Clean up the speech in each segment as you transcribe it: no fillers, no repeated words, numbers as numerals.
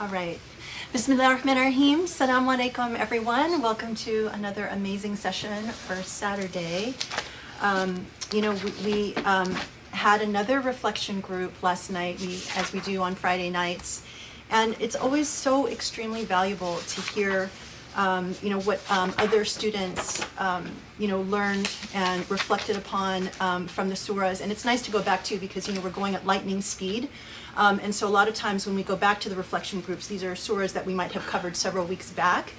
All right. Bismillahirrahmanirrahim. Assalamu alaikum, everyone. Welcome to another amazing session for Saturday. We had another reflection group last night, as we do on Friday nights. And it's always so extremely valuable to hear what other students, learned and reflected upon from the surahs. And it's nice to go back to because, we're going at lightning speed. And so a lot of times when we go back to the reflection groups, these are surahs that we might have covered several weeks back.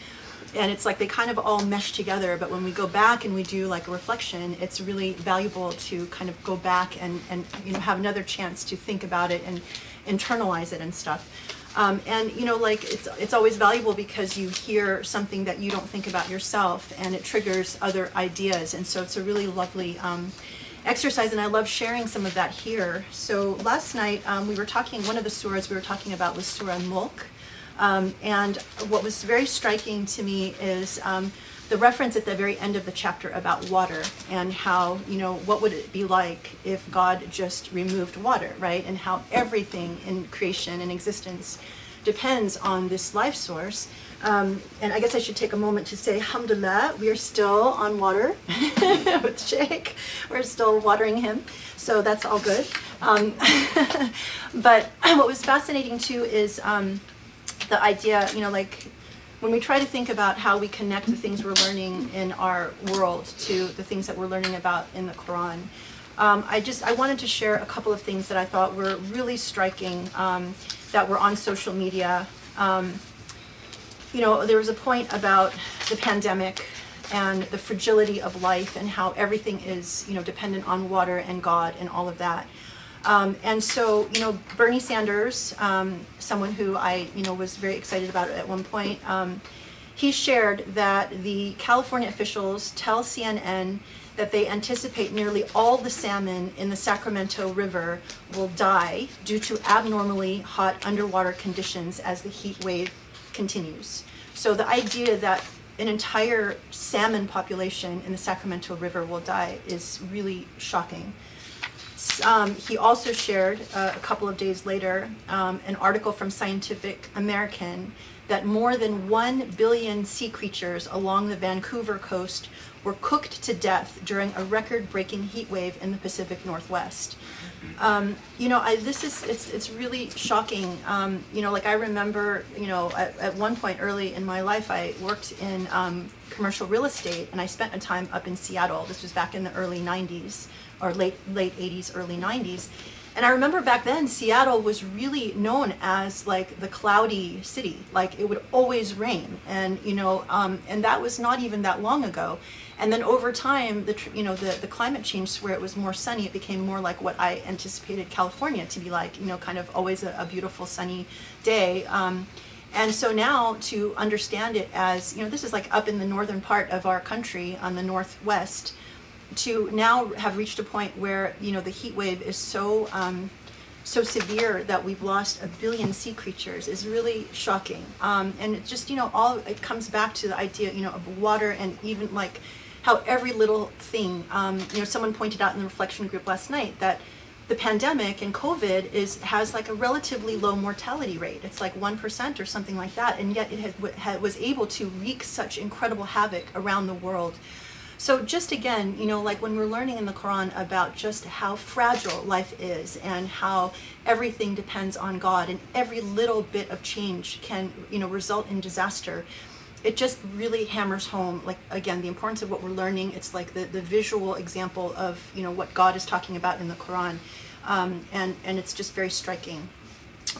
And it's like they kind of all mesh together. But when we go back and we do like a reflection, it's really valuable to kind of go back and have another chance to think about it and internalize it and stuff. It's always valuable because you hear something that you don't think about yourself and it triggers other ideas. And so it's a really lovely exercise, and I love sharing some of that here. So last night we were talking, one of the surahs we were talking about was Surah Mulk. And what was very striking to me is the reference at the very end of the chapter about water and how, what would it be like if God just removed water, right? And how everything in creation and existence depends on this life source. And I guess I should take a moment to say, alhamdulillah, we are still on water with Sheikh. We're still watering him. So that's all good. But what was fascinating too is the idea, when we try to think about how we connect the things we're learning in our world to the things that we're learning about in the Quran. I wanted to share a couple of things that I thought were really striking that were on social media. There was a point about the pandemic and the fragility of life and how everything is, dependent on water and God and all of that. And so, Bernie Sanders, someone who I, was very excited about at one point, he shared that the California officials tell CNN that they anticipate nearly all the salmon in the Sacramento River will die due to abnormally hot underwater conditions as the heat wave continues. So the idea that an entire salmon population in the Sacramento River will die is really shocking. He also shared a couple of days later an article from Scientific American that more than 1 billion sea creatures along the Vancouver coast were cooked to death during a record-breaking heat wave in the Pacific Northwest. It's really shocking. I remember, at one point early in my life, I worked in commercial real estate, and I spent a time up in Seattle. This was back in the early 90s, or late 80s, early 90s. And I remember back then, Seattle was really known as like the cloudy city. Like it would always rain, and and that was not even that long ago. And then over time, the climate changed where it was more sunny. It became more like what I anticipated California to be like, kind of always a beautiful sunny day. And so now to understand it as, this is like up in the northern part of our country on the northwest, to now have reached a point where, the heat wave is so severe that we've lost 1 billion sea creatures is really shocking. And it just, it comes back to the idea, of water, and even like how every little thing, someone pointed out in the reflection group last night that the pandemic and COVID has like a relatively low mortality rate. It's like 1% or something like that. And yet it was able to wreak such incredible havoc around the world. So just again, like when we're learning in the Quran about just how fragile life is and how everything depends on God and every little bit of change can, result in disaster, it just really hammers home, like, again, the importance of what we're learning. It's like the visual example of, what God is talking about in the Quran. And it's just very striking.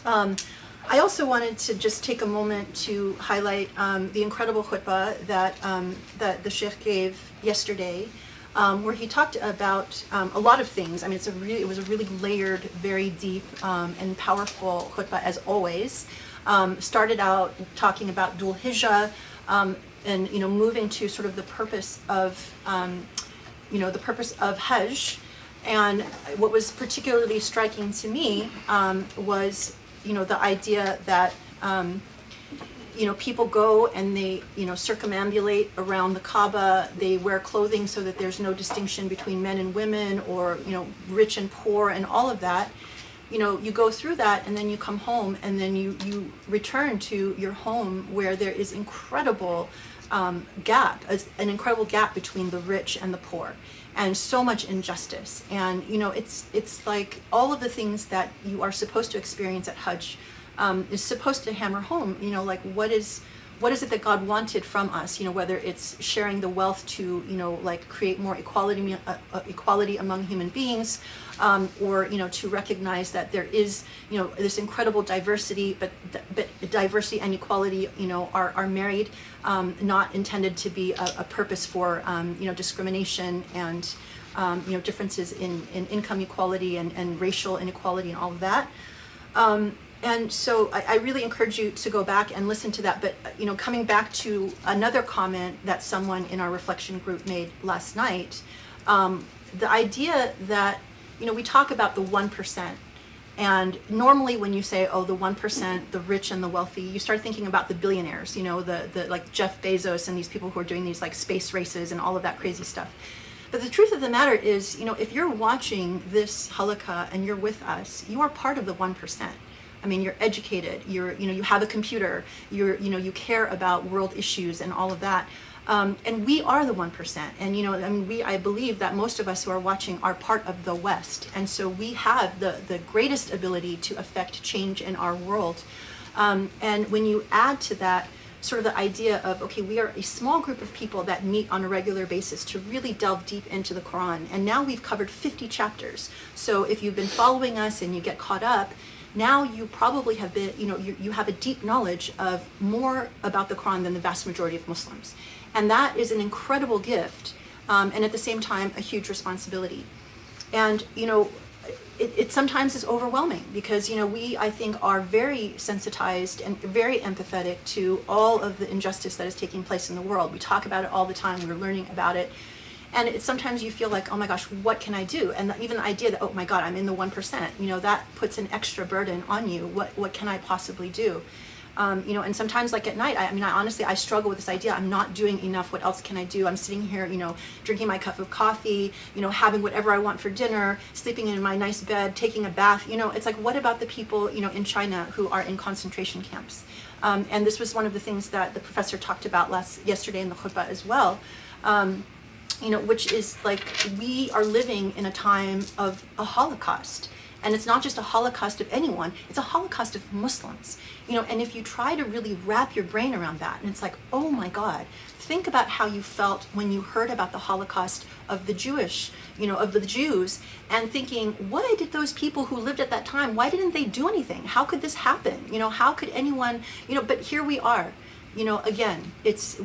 I also wanted to just take a moment to highlight the incredible khutbah that the Sheikh gave yesterday, where he talked about a lot of things. I mean, it was a really layered, very deep and powerful khutbah as always. Started out talking about Dhul Hijjah and moving to sort of the purpose of Hajj. And what was particularly striking to me was the idea that, people go and they, circumambulate around the Kaaba. They wear clothing so that there's no distinction between men and women or, rich and poor and all of that. you know, you go through that and then you come home and then you return to your home where there is incredible gap, an incredible gap between the rich and the poor, and so much injustice. And you know, it's like all of the things that you are supposed to experience at Hajj is supposed to hammer home, you know, like what is it that God wanted from us, you know, whether it's sharing the wealth to, you know, like create more equality among human beings, or, you know, to recognize that there is, you know, this incredible diversity, but diversity and equality, you know, are married, not intended to be a purpose for, you know, discrimination and, you know, differences in income equality and racial inequality and all of that. And so I really encourage you to go back and listen to that. But, you know, coming back to another comment that someone in our reflection group made last night, the idea that, you know, we talk about the 1%. And normally when you say, oh, the 1%, the rich and the wealthy, you start thinking about the billionaires, you know, the like Jeff Bezos and these people who are doing these like space races and all of that crazy stuff. But the truth of the matter is, you know, if you're watching this halakha and you're with us, you are part of the 1%. I mean, you're educated, you know, you have a computer, you know, you care about world issues and all of that. And we are the 1%. And, you know, I mean, I believe that most of us who are watching are part of the West. And so we have the greatest ability to affect change in our world. And when you add to that sort of the idea of, okay, we are a small group of people that meet on a regular basis to really delve deep into the Quran. And now we've covered 50 chapters. So if you've been following us and you get caught up, now you probably have been, you know, you have a deep knowledge of more about the Quran than the vast majority of Muslims. And that is an incredible gift, and at the same time, a huge responsibility. And, you know, it sometimes is overwhelming because, you know, we, I think, are very sensitized and very empathetic to all of the injustice that is taking place in the world. We talk about it all the time, we're learning about it. And sometimes you feel like, oh my gosh, what can I do? And even the idea that, oh my God, I'm in the 1%, you know, that puts an extra burden on you. What can I possibly do? You know, and sometimes like at night, I mean, honestly, I struggle with this idea. I'm not doing enough. What else can I do? I'm sitting here, you know, drinking my cup of coffee, you know, having whatever I want for dinner, sleeping in my nice bed, taking a bath. You know, it's like, what about the people, you know, in China who are in concentration camps? And this was one of the things that the professor talked about yesterday in the khutbah as well. You know, which is like, we are living in a time of a Holocaust. And it's not just a Holocaust of anyone, it's a Holocaust of Muslims. You know, and if you try to really wrap your brain around that, and it's like, oh my God, think about how you felt when you heard about the Holocaust of the Jewish, you know, of the Jews, and thinking, why did those people who lived at that time, why didn't they do anything? How could this happen? You know, how could anyone, you know, but here we are. You know, again,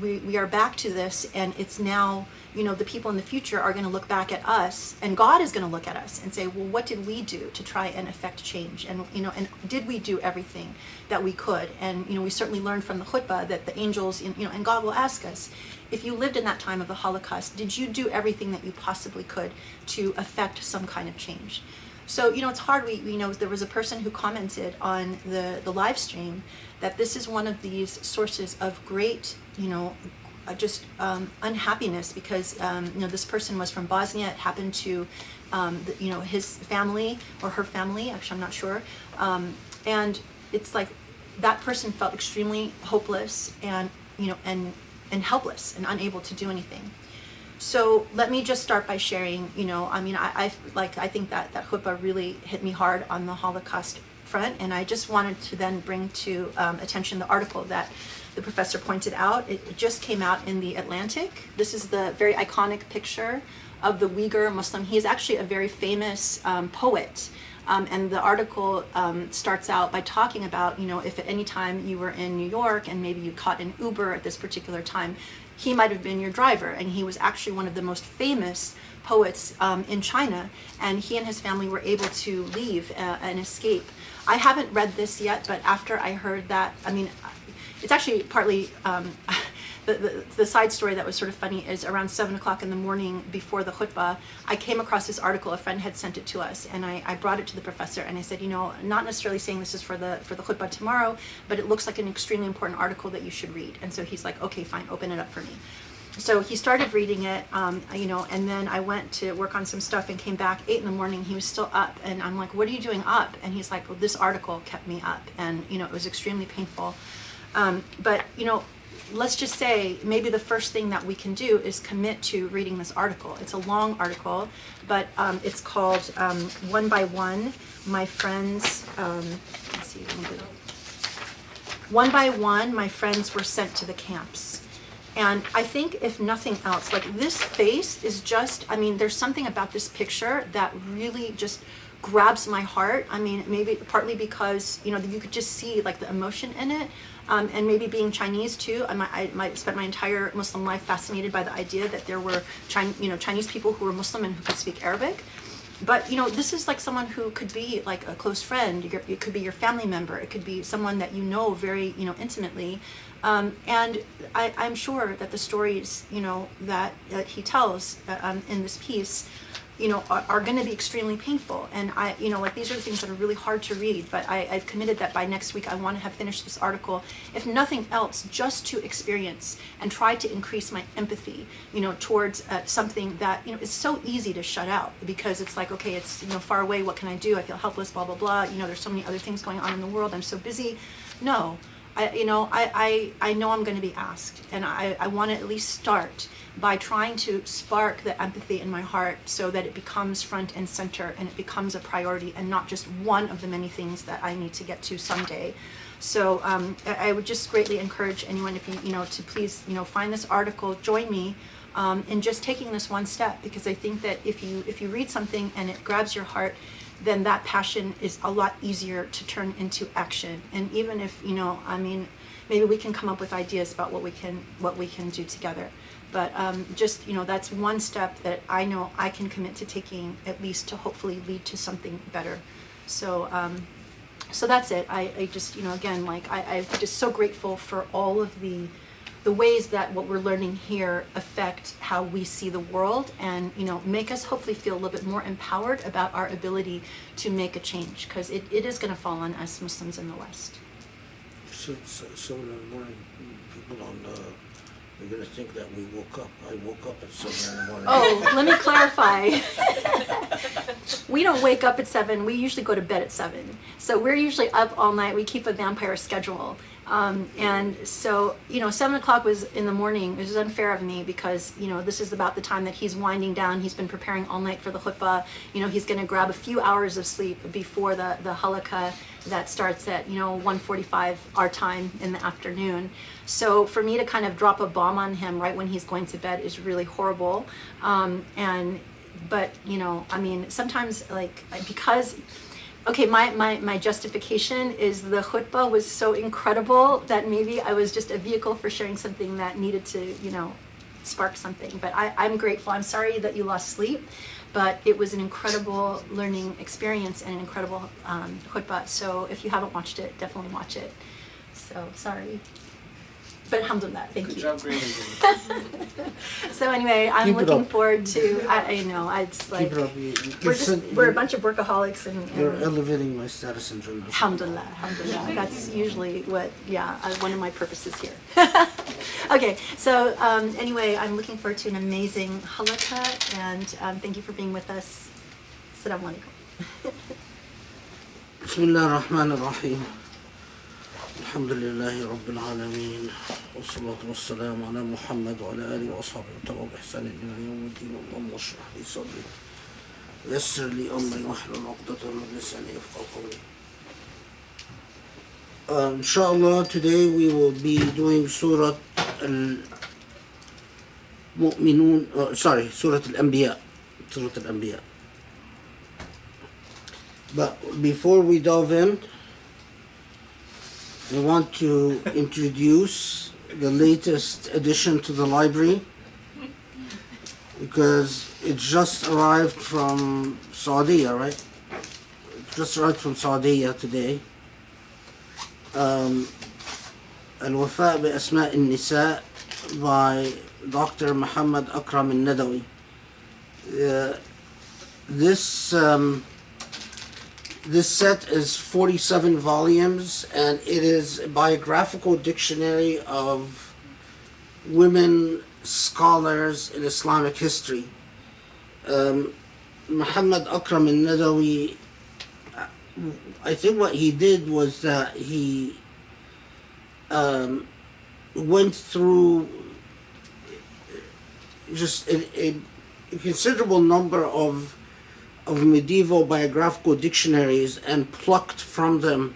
we are back to this, and it's now, you know, the people in the future are going to look back at us, and God is going to look at us and say, well, what did we do to try and affect change? And, you know, and did we do everything that we could? And, you know, we certainly learned from the khutbah that the angels, you know, and God will ask us, if you lived in that time of the Holocaust, did you do everything that you possibly could to affect some kind of change? So, you know, it's hard. We know there was a person who commented on the live stream that this is one of these sources of great, you know, just unhappiness because, you know, this person was from Bosnia. It happened to, you know, his family or her family, actually, I'm not sure. And it's like that person felt extremely hopeless and, you know, and helpless and unable to do anything. So let me just start by sharing, you know, I mean, I think that khutbah really hit me hard on the Holocaust front, and I just wanted to then bring to attention the article that the professor pointed out. It just came out in the Atlantic. This is the very iconic picture of the Uyghur Muslim. He is actually a very famous poet. And the article starts out by talking about, you know, if at any time you were in New York and maybe you caught an Uber at this particular time, he might have been your driver. And he was actually one of the most famous poets in China. And he and his family were able to leave and escape. I haven't read this yet, but after I heard that, I mean, it's actually partly, the side story that was sort of funny is around 7 o'clock in the morning before the khutbah, I came across this article. A friend had sent it to us, and I brought it to the professor, and I said, you know, not necessarily saying this is for the khutbah tomorrow, but it looks like an extremely important article that you should read. And so he's like, okay, fine, open it up for me. so he started reading it, and then I went to work on some stuff and came back 8 in the morning. He was still up, and I'm like, "What are you doing up?" And he's like, "Well, this article kept me up," and it was extremely painful. But let's just say maybe the first thing that we can do is commit to reading this article. It's a long article, but it's called "One by One, My Friends." Let's see. One by one, my friends were sent to the camps. And I think if nothing else, like this face is just, I mean, there's something about this picture that really just grabs my heart. I mean, maybe partly because, you could just see like the emotion in it. And maybe being Chinese too, I spent my entire Muslim life fascinated by the idea that there were Chinese people who were Muslim and who could speak Arabic. But this is like someone who could be like a close friend. It could be your family member. It could be someone that very intimately. And I'm sure that the stories that he tells in this piece are going to be extremely painful. And like these are the things that are really hard to read, but I've committed that by next week I want to have finished this article, if nothing else, just to experience and try to increase my empathy, towards something that, is so easy to shut out because it's like, okay, it's, far away. What can I do? I feel helpless, blah, blah, blah. There's so many other things going on in the world. I'm so busy. No, I know I'm going to be asked, and I want to at least start by trying to spark the empathy in my heart so that it becomes front and center and it becomes a priority and not just one of the many things that I need to get to someday. So I would just greatly encourage anyone, if to please, find this article, join me in just taking this one step, because I think that if you read something and it grabs your heart, then that passion is a lot easier to turn into action. And even if, maybe we can come up with ideas about what we can do together. But just, that's one step that I know I can commit to taking, at least to hopefully lead to something better. So so that's it. I just, again, like I'm just so grateful for all of the ways that what we're learning here affect how we see the world, and make us hopefully feel a little bit more empowered about our ability to make a change, because it is going to fall on us Muslims in the West. So in the morning, people they're going to think that we woke up. I woke up at 7 in the morning. Oh, let me clarify. We don't wake up at 7. We usually go to bed at 7. So we're usually up all night. We keep a vampire schedule. And so, 7 o'clock was in the morning. It was unfair of me because, this is about the time that he's winding down. He's been preparing all night for the khutbah. He's going to grab a few hours of sleep before the halakha that starts at, 1:45 our time in the afternoon. So for me to kind of drop a bomb on him right when he's going to bed is really horrible. But, sometimes because... Okay, my justification is the khutbah was so incredible that maybe I was just a vehicle for sharing something that needed to, spark something. But I'm grateful. I'm sorry that you lost sleep, but it was an incredible learning experience and an incredible khutbah. So if you haven't watched it, definitely watch it. So sorry. But alhamdulillah, thank you. Good job grading. So anyway, I'm looking forward to, it's like, we're a bunch of workaholics and you're elevating my status in journalism. Alhamdulillah, alhamdulillah. That's usually what, one of my purposes here. Okay, so anyway, I'm looking forward to an amazing halakha, and thank you for being with us. Assalamu alaikum. Bismillah ar-Rahman ar-Rahim. Alhamdulillahi Rabbil Alameen. Wassalatu wassalamu ala Muhammad wa ala alihi wa ashabihi wa tabi'u bi ihsanin ila yawmiddin. Allahumma shrah li sadri wa yassir li amri wahlul 'uqdatan min lisani yafqahu qawli. Inshallah, today we will be doing Surah Surah Al-Anbiya. But before we delve in, I want to introduce the latest addition to the library, because it just arrived from Saudi, right? It just arrived from Saudi today. Al-Wafa bi Asma' al-Nisa by Dr. Muhammad Akram al-Nadawi. This set is 47 volumes, and it is a biographical dictionary of women scholars in Islamic history. Muhammad Akram al-Nadawi, I think what he did was that he went through just a considerable number of medieval biographical dictionaries and plucked from them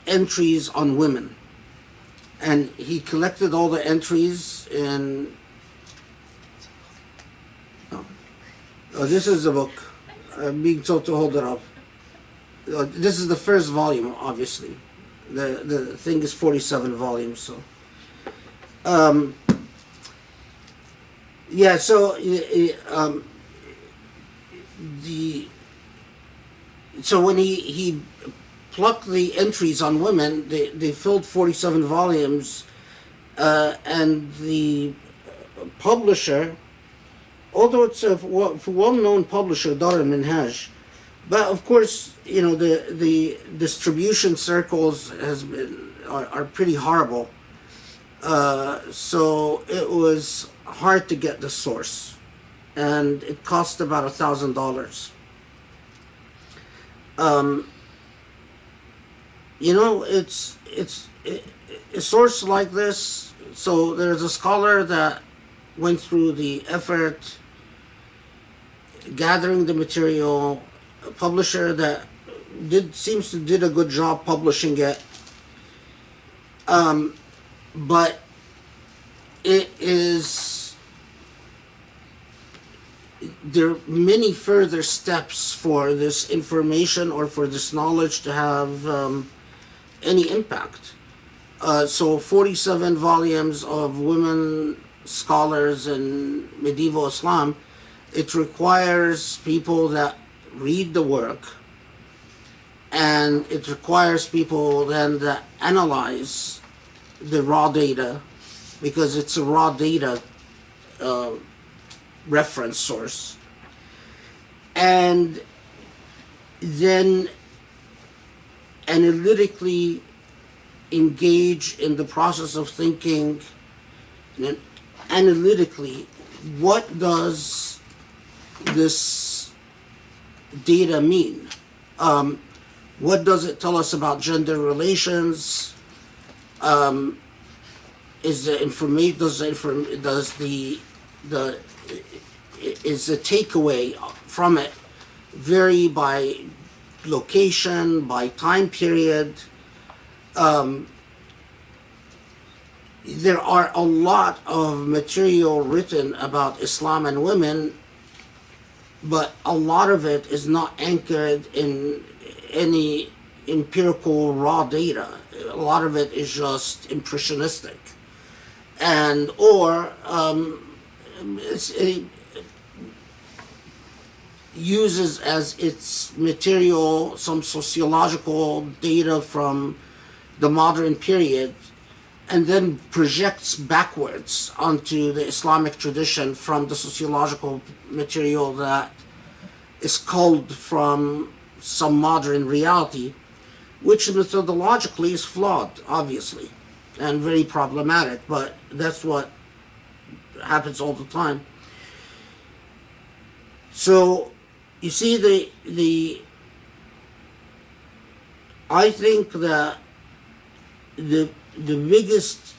entries on women. And he collected all the entries in... Oh, this is the book. I'm being told to hold it up. This is the first volume, obviously. The thing is 47 volumes, so... yeah, so... So when he plucked the entries on women, they filled 47 volumes, and the publisher, although it's a well-known publisher, Dar al-Minhaj, but of course, you know, the distribution circles are pretty horrible. So it was hard to get the source, and it cost about $1,000. You know, it's a source like this. So there's a scholar that went through the effort gathering the material, a publisher that seems to did a good job publishing it, but it is, there are many further steps for this information or for this knowledge to have any impact. So 47 volumes of women scholars in medieval Islam, it requires people that read the work, and it requires people then that analyze the raw data, because it's a raw data reference source, and then analytically engage in the process of thinking analytically, what does this data mean? What does it tell us about gender relations? Is the information, is the takeaway from it vary by location, by time period? There are a lot of material written about Islam and women, but a lot of it is not anchored in any empirical raw data. A lot of it is just impressionistic, and or it uses as its material some sociological data from the modern period, and then projects backwards onto the Islamic tradition from the sociological material that is culled from some modern reality, which methodologically is flawed, obviously, and very problematic, but that's what happens all the time. So, you see, I think that the biggest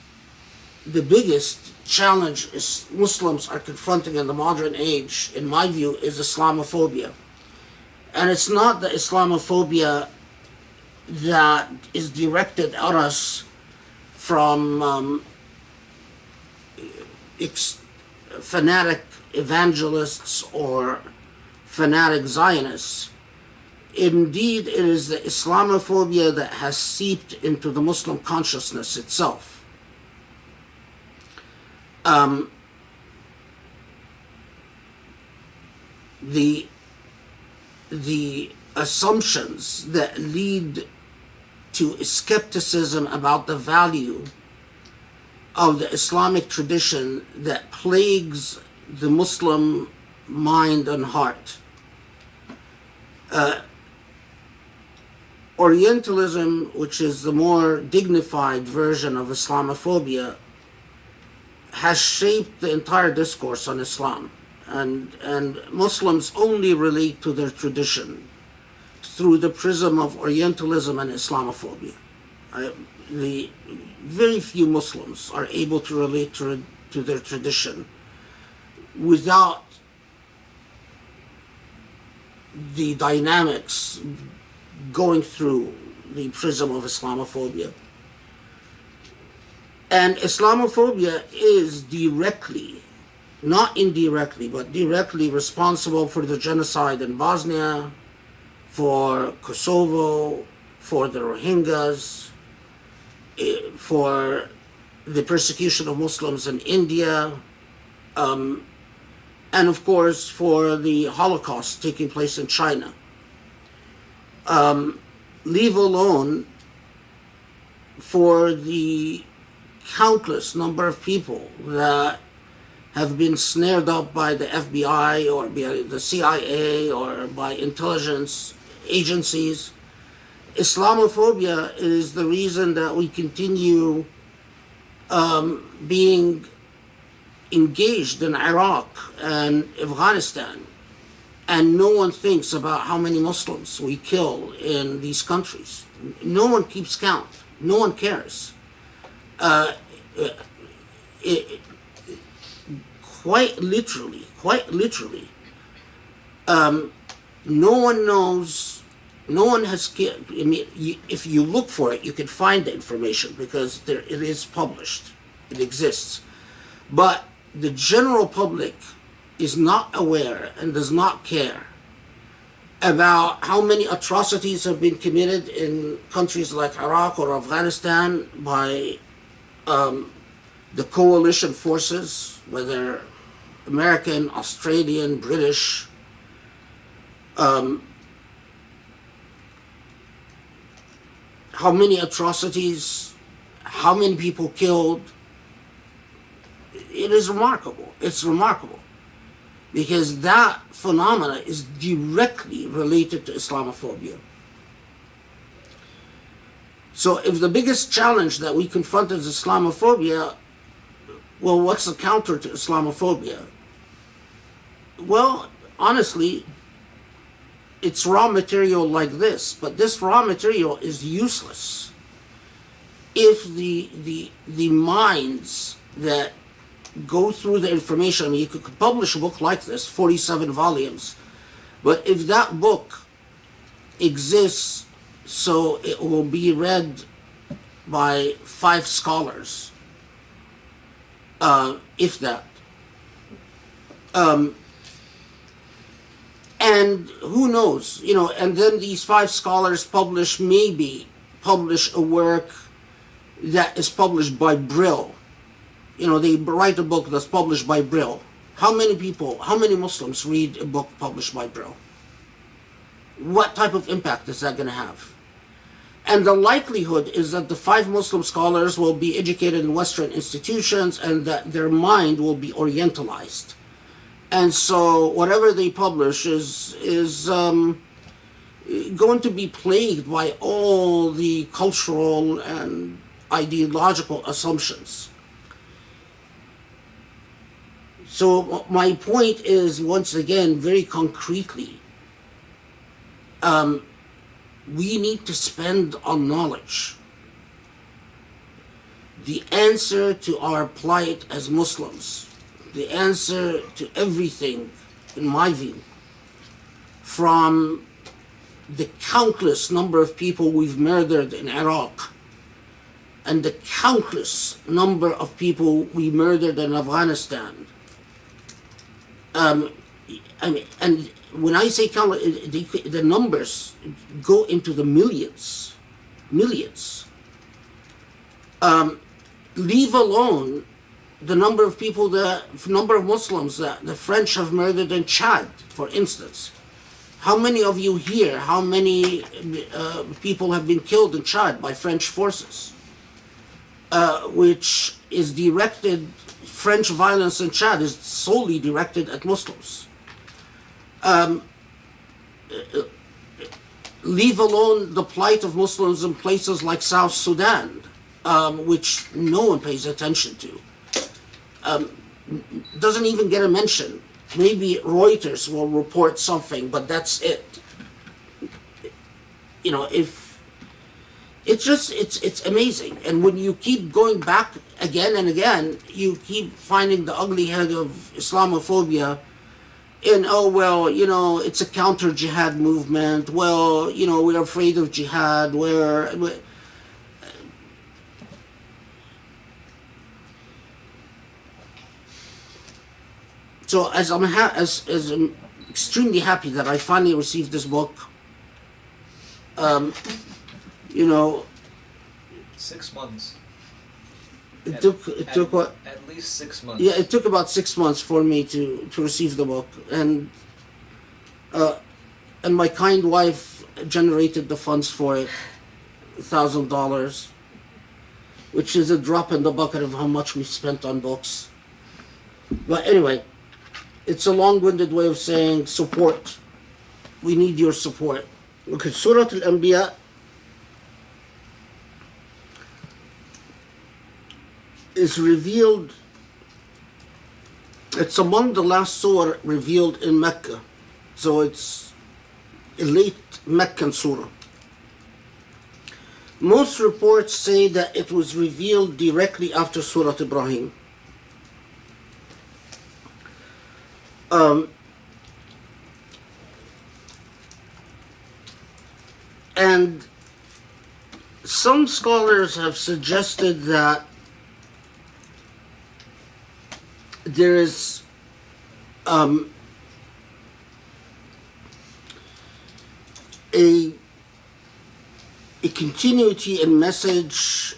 challenge is Muslims are confronting in the modern age, in my view, is Islamophobia. And it's not the Islamophobia that is directed at us from fanatic evangelists or fanatic Zionists. Indeed, it is the Islamophobia that has seeped into the Muslim consciousness itself. The assumptions that lead to skepticism about the value of the Islamic tradition that plagues the Muslim mind and heart. Orientalism, which is the more dignified version of Islamophobia, has shaped the entire discourse on Islam. And Muslims only relate to their tradition through the prism of Orientalism and Islamophobia. The very few Muslims are able to relate to their tradition without the dynamics going through the prism of Islamophobia. And Islamophobia is directly, not indirectly, but directly responsible for the genocide in Bosnia, for Kosovo, for the Rohingyas, for the persecution of Muslims in India, and of course for the Holocaust taking place in China. Leave alone for the countless number of people that have been snared up by the FBI or by the CIA or by intelligence agencies. Islamophobia is the reason that we continue being engaged in Iraq and Afghanistan, and no one thinks about how many Muslims we kill in these countries. No one keeps count. No one cares. Quite literally, no one knows, no one has, I mean, if you look for it, you can find the information because it is published, it exists. But the general public is not aware and does not care about how many atrocities have been committed in countries like Iraq or Afghanistan by the coalition forces, whether American, Australian, British, how many atrocities, how many people killed. It is remarkable. It's remarkable because that phenomena is directly related to Islamophobia. So if the biggest challenge that we confront is Islamophobia, well, what's the counter to Islamophobia? Well, honestly, it's raw material like this, but this raw material is useless if the minds that go through the information, I mean, you could publish a book like this, 47 volumes, but if that book exists so it will be read by 5 scholars, if that, and who knows, you know, and then these 5 scholars publish a work that is published by Brill. You know, they write a book that's published by Brill. How many people, how many Muslims read a book published by Brill? What type of impact is that going to have? And the likelihood is that the 5 Muslim scholars will be educated in Western institutions and that their mind will be orientalized. And so whatever they publish is going to be plagued by all the cultural and ideological assumptions. So my point is, once again, very concretely, we need to spend on knowledge. The answer to our plight as Muslims, the answer to everything, in my view, from the countless number of people we've murdered in Iraq and the countless number of people we murdered in Afghanistan. And when I say countless, the numbers go into the millions. Leave alone the number of people, number of Muslims that the French have murdered in Chad, for instance. How many of you here, how many people have been killed in Chad by French forces? Which is directed, French violence in Chad is solely directed at Muslims. Leave alone the plight of Muslims in places like South Sudan, which no one pays attention to. doesn't even get a mention. Maybe Reuters will report something, but that's it. You know, if it's amazing. And when you keep going back again and again, you keep finding the ugly head of Islamophobia in, oh, well, you know, it's a counter-jihad movement. Well, you know, we're afraid of jihad. So as I'm extremely happy that I finally received this book, you know, 6 months. it took what? At least 6 months. Yeah, it took about 6 months for me to receive the book, and my kind wife generated the funds for it, $1,000, which is a drop in the bucket of how much we've spent on books. But anyway, it's a long-winded way of saying support. We need your support. Look at Surah Al-Anbiya. Is revealed, it's among the last surah revealed in Mecca. So it's a late Meccan surah. Most reports say that it was revealed directly after Surah Ibrahim. And some scholars have suggested that there is a continuity in message,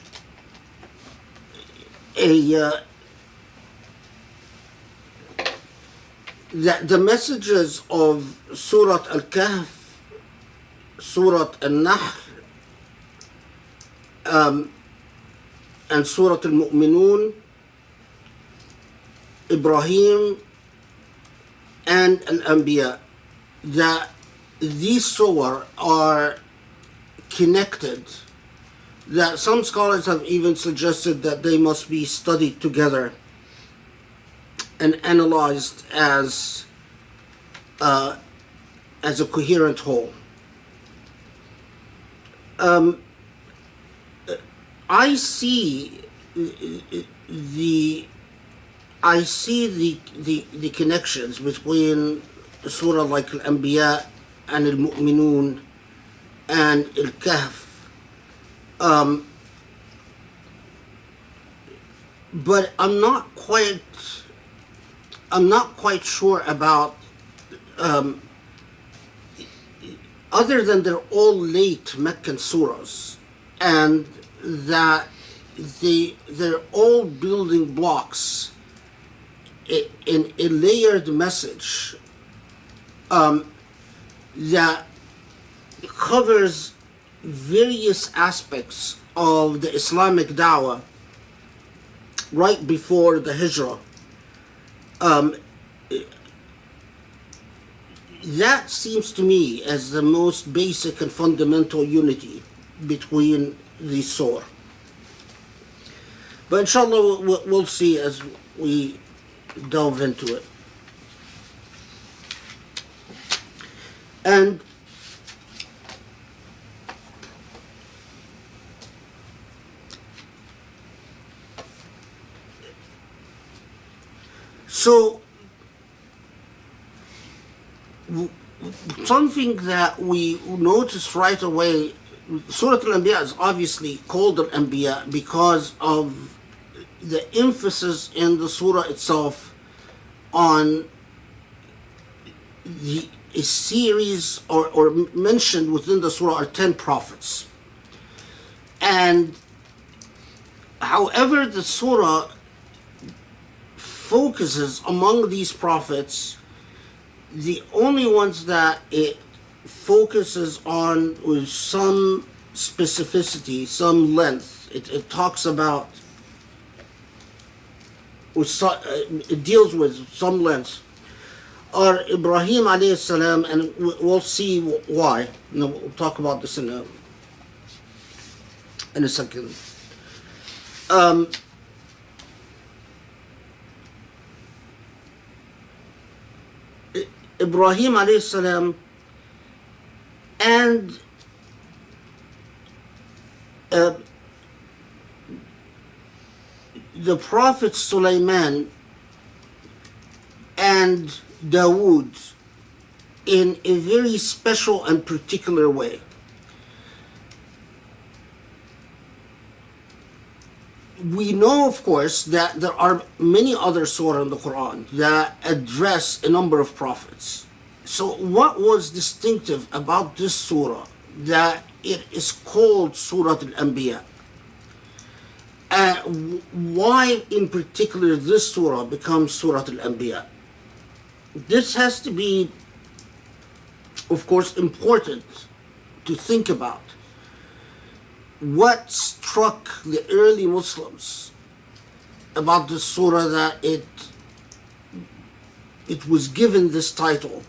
that the messages of Surah Al-Kahf, Surah Al-Nahl, and Surah Al-Mu'minun, Ibrahim, and Al-Anbiya, that these surah are connected, that some scholars have even suggested that they must be studied together and analyzed as a coherent whole. I see the connections between a surah like Al-Anbiya and Al-Mu'minun and Al-Kahf, but I'm not quite sure about, other than they're all late Meccan surahs, and that they're all building blocks in a layered message that covers various aspects of the Islamic da'wah right before the Hijrah. That seems to me as the most basic and fundamental unity between these surah. But inshallah, we'll see as we delve into it. And so, something that we notice right away, Surah Al-Anbiya is obviously called Al-Anbiya because of the emphasis in the surah itself on a series or mentioned within the surah are 10 prophets. And however the surah focuses among these prophets, the only ones that it focuses on with some specificity, some length, it talks about, it deals with some length, are Ibrahim alayhi salam, and we'll see why. We'll talk about this in a second. Ibrahim alayhi salam and the Prophet Sulaiman and Dawood in a very special and particular way. We know, of course, that there are many other surahs in the Quran that address a number of prophets. So what was distinctive about this surah that it is called Surah Al-Anbiya? Why in particular this surah becomes Surah Al-Anbiya? This has to be, of course, important to think about. What struck the early Muslims about this surah that it was given this title?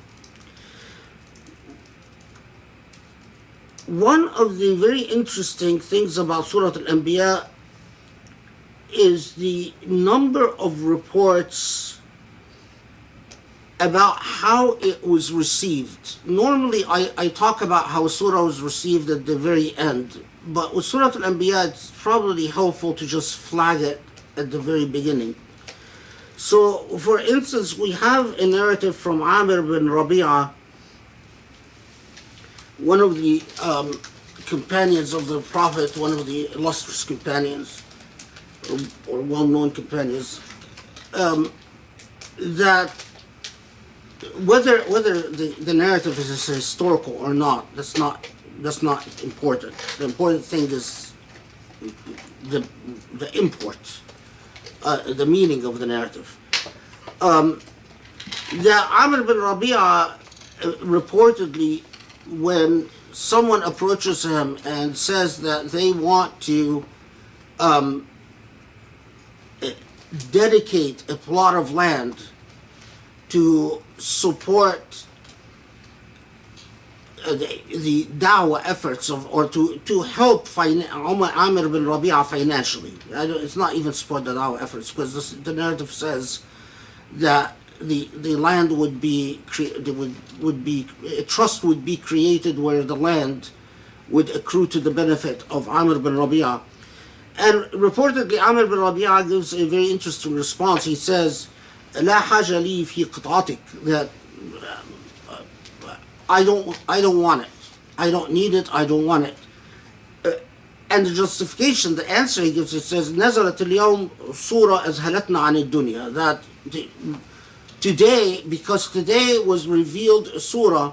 One of the very interesting things about Surah Al-Anbiya is the number of reports about how it was received. Normally I talk about how surah was received at the very end, but with Surah Al-Anbiya it's probably helpful to just flag it at the very beginning. So for instance, we have a narrative from Amir bin Rabi'ah, one of the companions of the Prophet, one of the illustrious companions, or well-known companions, that whether the narrative is historical or not, that's not important. The important thing is the import, the meaning of the narrative. That Amr bin Rabi'ah reportedly, when someone approaches him and says that they want to dedicate a plot of land to support the da'wah efforts of, or to help Amr bin Rabi'ah financially. It's not even support the da'wah efforts, because the narrative says that the land would be a trust would be created where the land would accrue to the benefit of Amr bin Rabi'ah. And reportedly Amr bin Rabi'ah gives a very interesting response. He says, "La haja li fi qit'atik," that I don't want it. I don't need it. I don't want it. And the justification, the answer he gives, it says, "Nazalat al-yawm surah azhalatna an ad-dunya," that today, because today was revealed a surah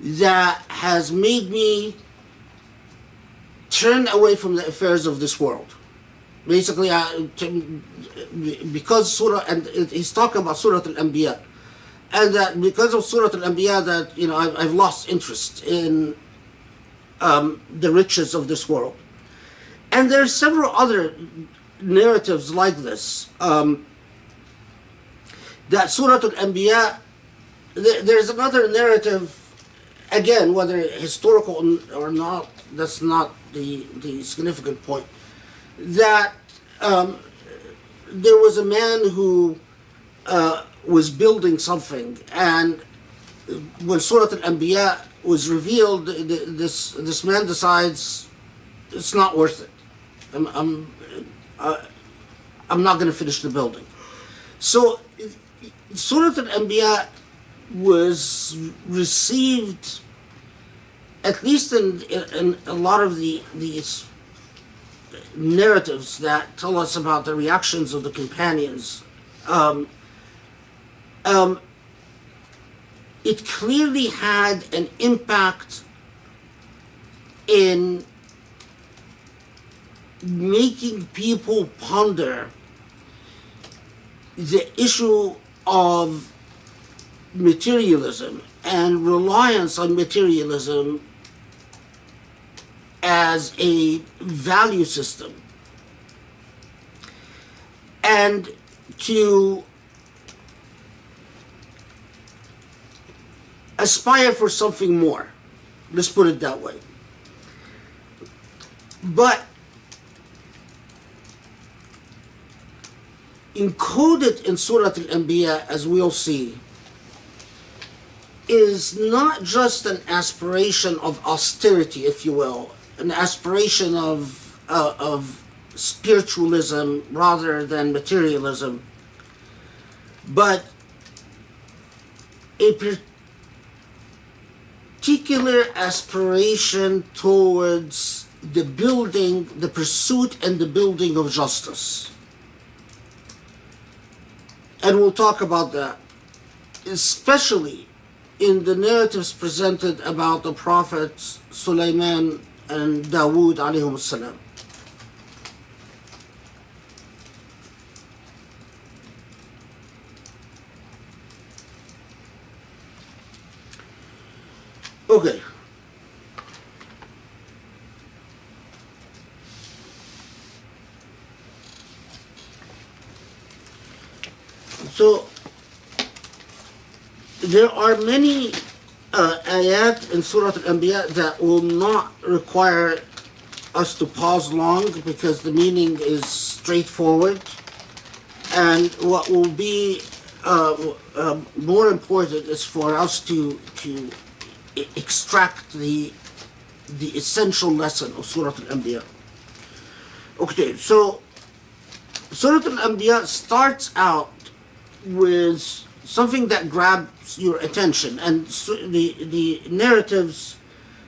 that has made me turn away from the affairs of this world. Basically, because surah, and he's talking about Surah Al-Anbiya, and that because of Surah Al-Anbiya, that I've lost interest in the riches of this world. And there are several other narratives like this. That Surah Al-Anbiya, there's another narrative, again, whether historical or not, that's not the significant point, that there was a man who was building something, and when Surah Al-Anbiya was revealed, this man decides it's not worth it. I'm not going to finish the building. So Surah Al-Anbiya was received, at least in a lot of these narratives that tell us about the reactions of the companions, it clearly had an impact in making people ponder the issue of materialism and reliance on materialism as a value system, and to aspire for something more. Let's put it that way. But encoded in Surah Al-Anbiya, as we'll see, is not just an aspiration of austerity, if you will, an aspiration of spiritualism rather than materialism, but a particular aspiration towards the building, the pursuit and the building of justice. And we'll talk about that, especially in the narratives presented about the prophets Sulaiman and Dawood alayhim salam. Okay. So there are many ayat in Surah Anbiya that will not require us to pause long because the meaning is straightforward, and what will be more important is for us to extract the essential lesson of Surah Al-Anbiya. Okay, so Surah Al-Anbiya starts out with something that grabs your attention, and the narratives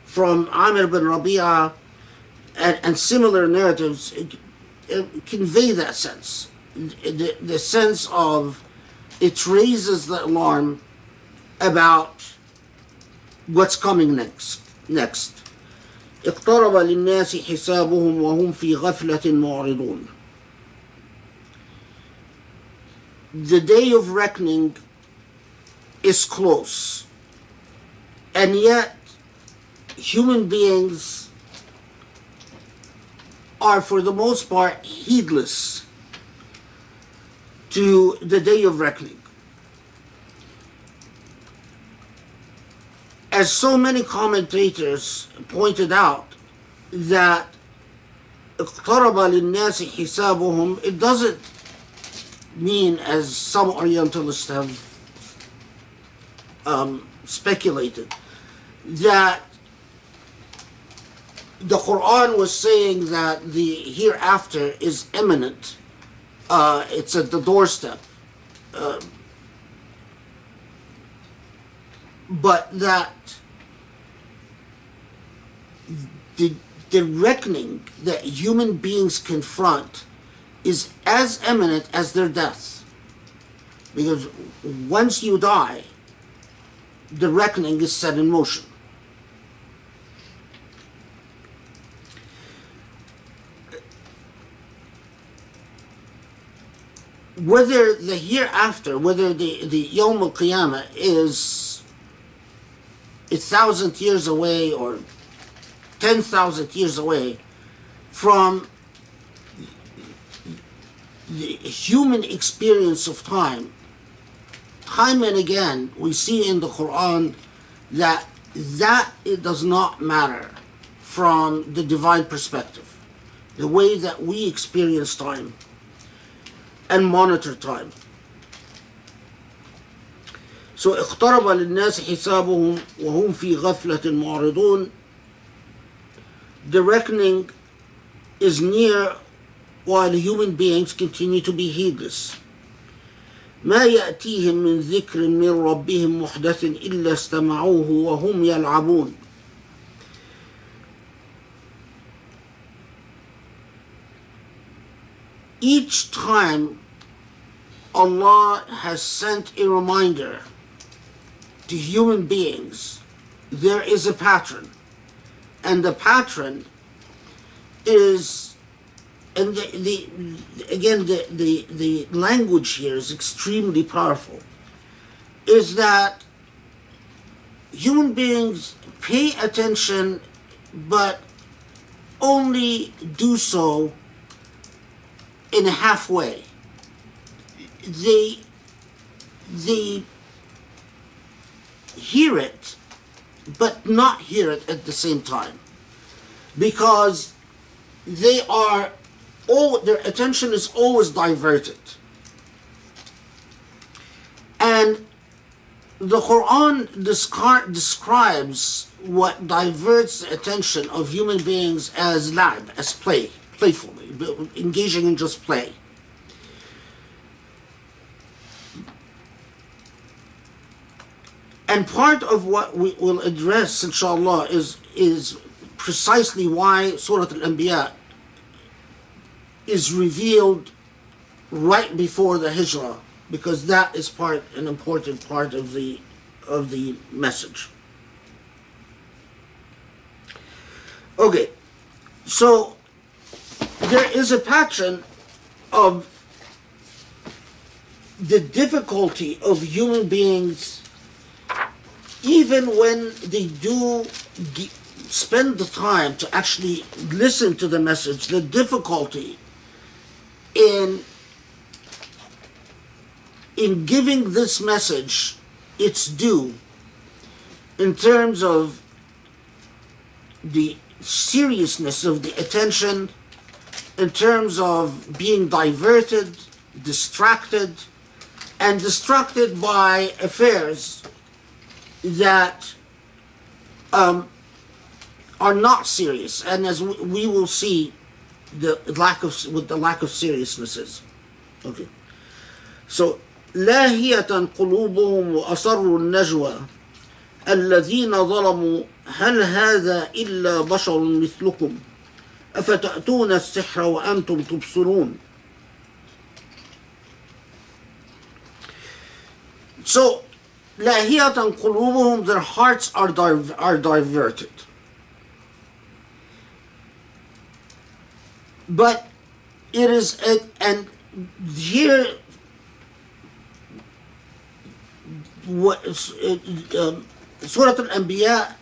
from Amir bin Rabi'a and similar narratives convey that sense. The sense of it raises the alarm about what's coming next. اقترب للناس حسابهم وهم في غفلة معرضون. The day of reckoning is close, and yet human beings are for the most part heedless to the day of reckoning. As so many commentators pointed out, that اقترب للناس حسابهم, it doesn't mean, as some Orientalists have speculated, that the Quran was saying that the hereafter is imminent, it's at the doorstep, but that the reckoning that human beings confront is as imminent as their death. Because once you die, the reckoning is set in motion. Whether the hereafter, whether the Yawm al-Qiyamah is 1,000 years away or 10,000 years away from the human experience of time and again we see in the Quran that it does not matter from the divine perspective, the way that we experience time and monitor time. So اقترب للناس حسابهم وهم في غفلة معرضون. The reckoning is near while human beings continue to be heedless. ما يأتيهم من ذكر من ربهم محدث إلا استمعوه وهم يلعبون. Each time Allah has sent a reminder to human beings, there is a pattern, and the pattern is, and the language here is extremely powerful, is that human beings pay attention but only do so in a halfway. They hear it but not hear it at the same time, because their attention is always diverted. And the Quran describes what diverts the attention of human beings as la'b, as play, playful, engaging in just play. And part of what we will address, inshallah, is precisely why Surah Al-Anbiya is revealed right before the Hijrah, because that is an important part of the message. Okay, so there is a pattern of the difficulty of human beings, even when they do spend the time to actually listen to the message, the difficulty in giving this message its due in terms of the seriousness of the attention, in terms of being diverted, distracted by affairs that are not serious, and as we will see, the lack of seriousness is. Okay, so لاهية قلوبهم وأسروا النجوى الذين ظلموا هل هذا إلا بشر مثلكم أفتأتون السحر وأنتم تبصرون. So لاهية قلوبهم, their hearts are diverted. But it is, and here, Surah Al-Anbiya,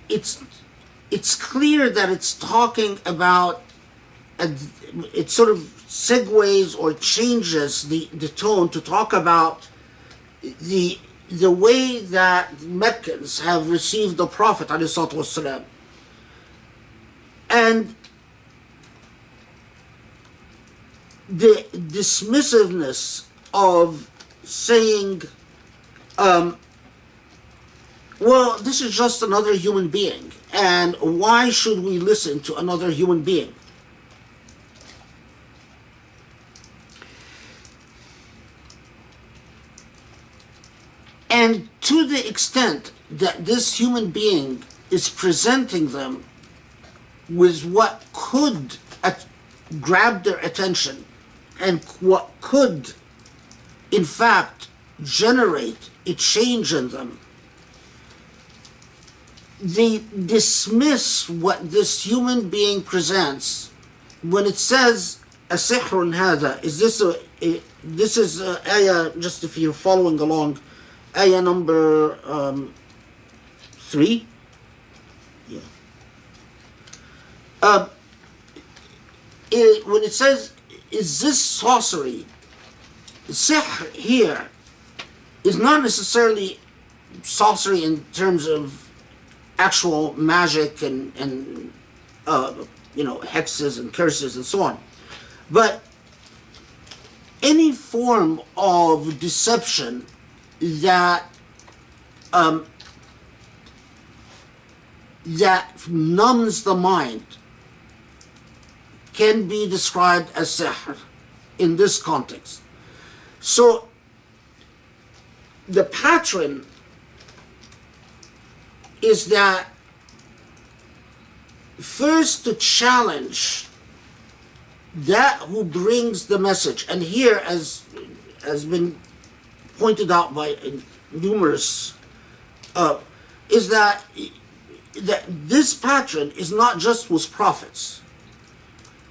it's clear that it's talking about, it sort of segues or changes the tone to talk about the way that Meccans have received the Prophet ﷺ, and the dismissiveness of saying, well, this is just another human being, and why should we listen to another human being? And to the extent that this human being is presenting them with what could grab their attention and what could, in fact, generate a change in them, they dismiss what this human being presents when it says, "Asihrun hada." This is ayah, just if you're following along, ayah number 3. Yeah. When it says, "Is this sorcery?" Sihr here is not necessarily sorcery in terms of actual magic and hexes and curses and so on, but any form of deception that numbs the mind can be described as sihr in this context. So the pattern is that first to challenge that who brings the message, and here, as has been pointed out by numerous, is that this pattern is not just with prophets,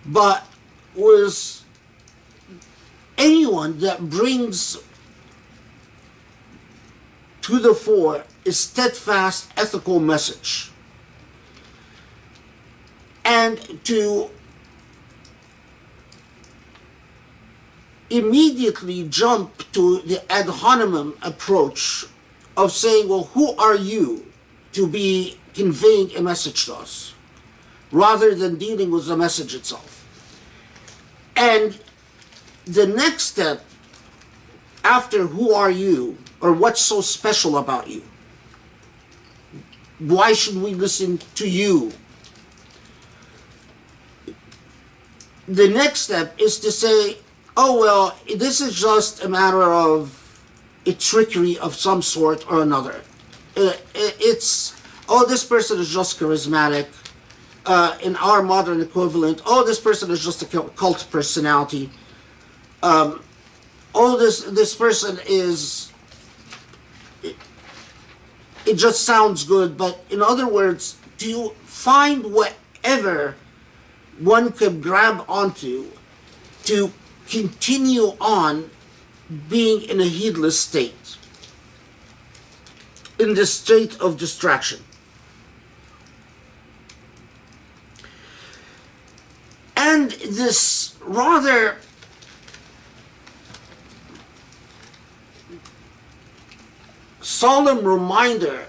but with anyone that brings to the fore a steadfast ethical message, and to immediately jump to the ad hominem approach of saying, well, who are you to be conveying a message to us, rather than dealing with the message itself. And the next step after who are you, or what's so special about you? Why should we listen to you? The next step is to say, oh well, this is just a matter of a trickery of some sort or another. It's, oh, this person is just charismatic. In our modern equivalent, oh, this person is just a cult personality. Oh, this person is, it just sounds good. But in other words, do you find whatever one could grab onto to continue on being in a heedless state, in this state of distraction? And this rather solemn reminder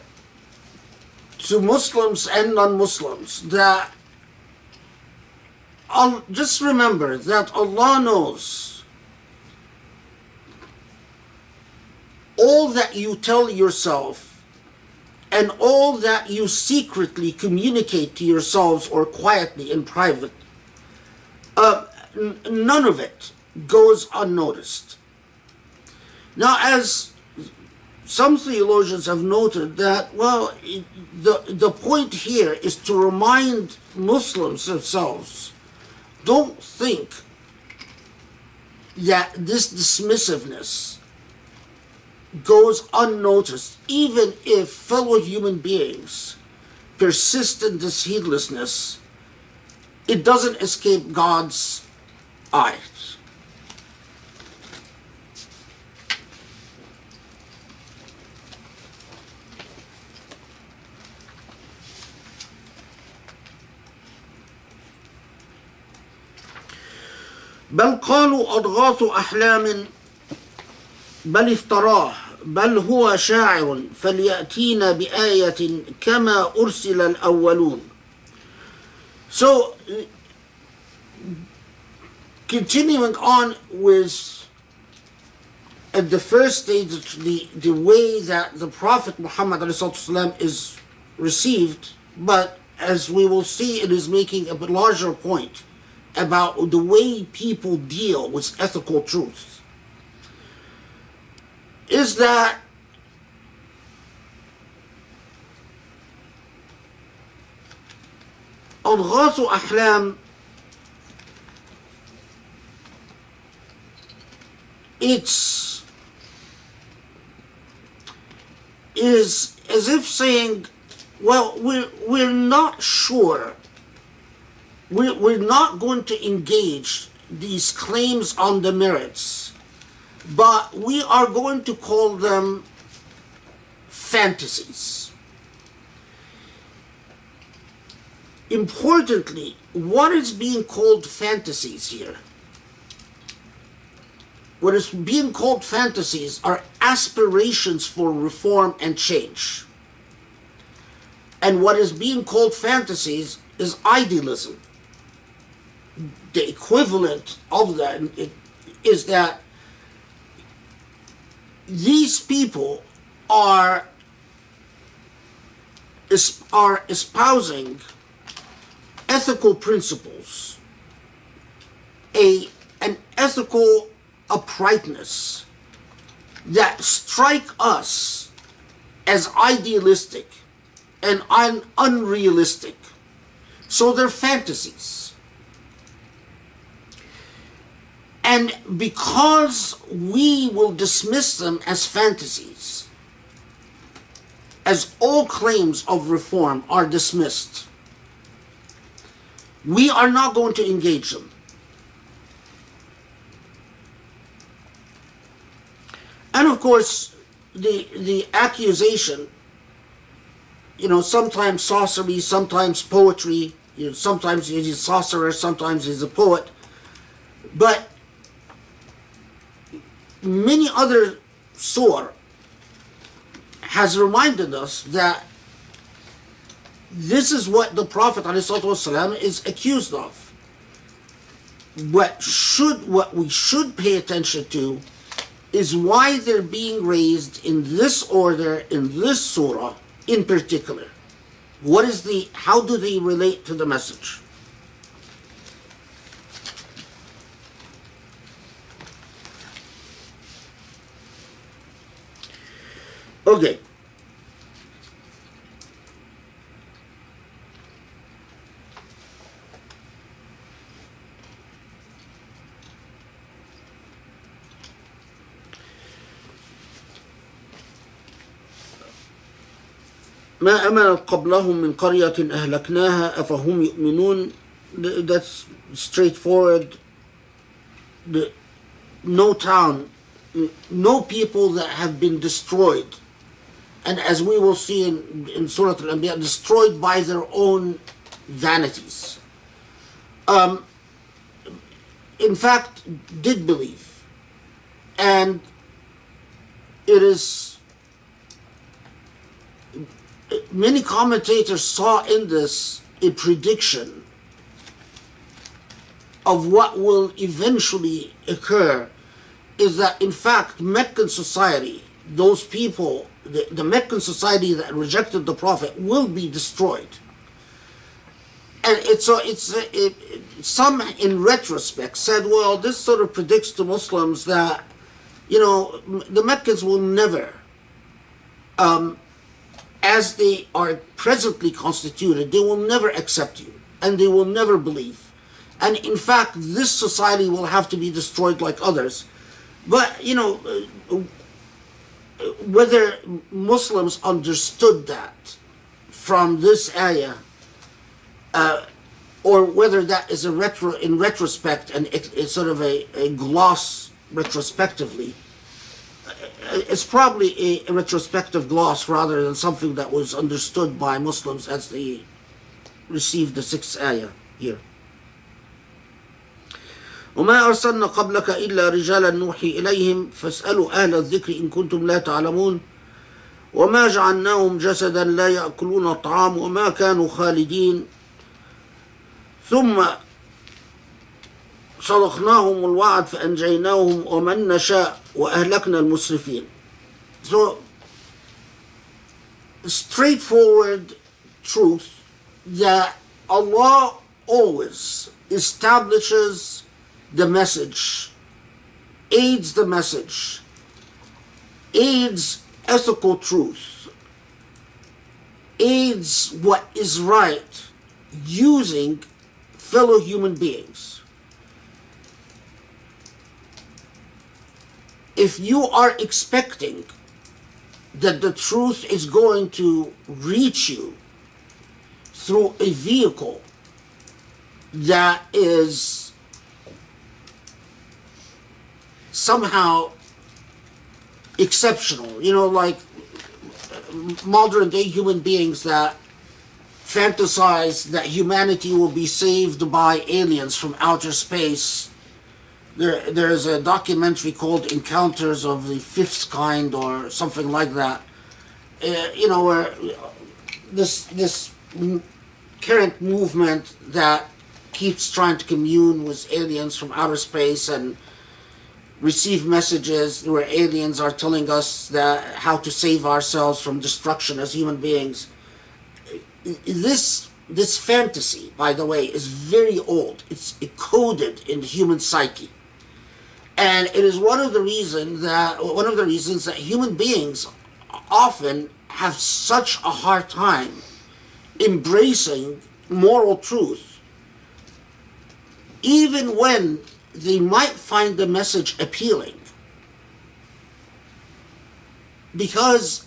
to Muslims and non-Muslims that just remember that Allah knows all that you tell yourself and all that you secretly communicate to yourselves or quietly in private. None of it goes unnoticed. Now, as some theologians have noted that, well, the point here is to remind Muslims themselves, don't think that this dismissiveness goes unnoticed, even if fellow human beings persist in this heedlessness. It doesn't escape God's eyes. بل قالوا أضغاث أحلام بل افتراه بل هو شاعر فليأتينا بآية كما أرسل الأولون. So, continuing on with at the first stage, the way that the Prophet Muhammad ﷺ is received, but as we will see, it is making a larger point about the way people deal with ethical truths, is that أضغاث أحلام, is as if saying, well, we're not sure. We're not going to engage these claims on the merits, but we are going to call them fantasies. Importantly, what is being called fantasies here? What is being called fantasies are aspirations for reform and change. And what is being called fantasies is idealism. The equivalent of that is that these people are espousing ethical principles, an ethical uprightness that strike us as idealistic and unrealistic. So they're fantasies. And because we will dismiss them as fantasies, as all claims of reform are dismissed, we are not going to engage them. And of course, the accusation, sometimes sorcery, sometimes poetry, sometimes he's a sorcerer, sometimes he's a poet, but many other surah has reminded us that this is what the Prophet ﷺ is accused of. What we should pay attention to is why they're being raised in this order, in this surah in particular. How do they relate to the message? Okay. ما أمنت قبلهم من قرية أهلكناها أفهم يؤمنون. That's straightforward. No town, no people that have been destroyed, and as we will see in Surah Al-Anbiya, destroyed by their own vanities. In fact, did believe. And it is, many commentators saw in this a prediction of what will eventually occur, is that in fact Meccan society, those people, the Meccan society that rejected the Prophet will be destroyed. And some in retrospect said, well, this sort of predicts to Muslims that, the Meccans will never, as they are presently constituted, they will never accept you, and they will never believe. And in fact, this society will have to be destroyed like others. But, whether Muslims understood that from this ayah, or whether that is in retrospect and it's sort of a gloss retrospectively, it's probably a retrospective gloss rather than something that was understood by Muslims as they received the sixth ayah here. وما أرسلنا قبلك إلا رجالا نوحي إليهم فاسألوا أهل الذكر إن كنتم لا تعلمون وما جعلناهم جسدا لا يأكلون الطعام وما كانوا خالدين ثم صدقناهم الوعد فأنجيناهم ومن نشاء وأهلكنا المسرفين. So, straightforward truth that Allah always establishes the message, aids the message, aids ethical truth, aids what is right using fellow human beings. If you are expecting that the truth is going to reach you through a vehicle that is somehow exceptional, like modern day human beings that fantasize that humanity will be saved by aliens from outer space. There's a documentary called Encounters of the Fifth Kind or something like that, where this current movement that keeps trying to commune with aliens from outer space and receive messages where aliens are telling us how to save ourselves from destruction as human beings. This fantasy, by the way, is very old. It's coded in the human psyche. And it is one of the reasons that human beings often have such a hard time embracing moral truth, even when they might find the message appealing, because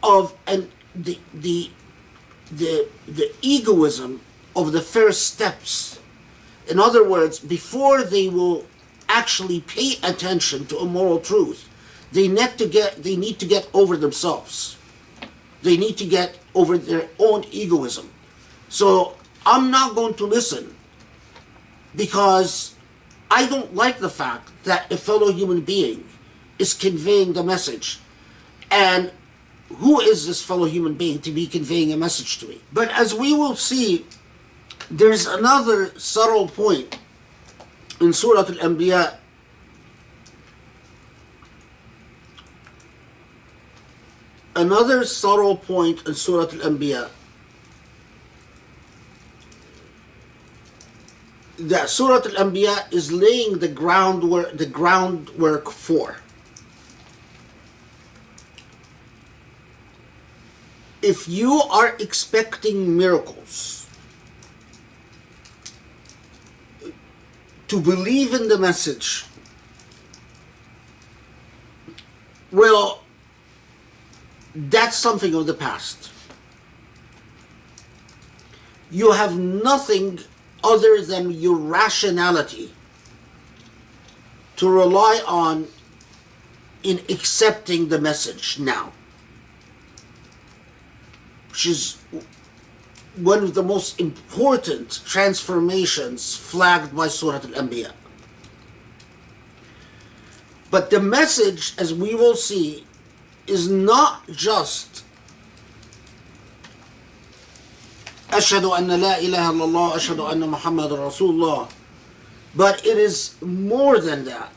of the egoism of the first steps. In other words, before they will actually pay attention to a moral truth, they need to get over themselves. They need to get over their own egoism. So I'm not going to listen because I don't like the fact that a fellow human being is conveying the message. And who is this fellow human being to be conveying a message to me? But as we will see, there's another subtle point in Surah Al-Anbiya another subtle point in Surah Al-Anbiya, that Surah Al-Anbiya is laying the groundwork for. If you are expecting miracles, to believe in the message, well, that's something of the past. You have nothing other than your rationality to rely on in accepting the message now, which is one of the most important transformations flagged by Surah Al-Anbiya. But the message, as we will see, is not just Ashhadu anna la ilaha illallah, Ashhadu anna Muhammad Rasulullah, but it is more than that.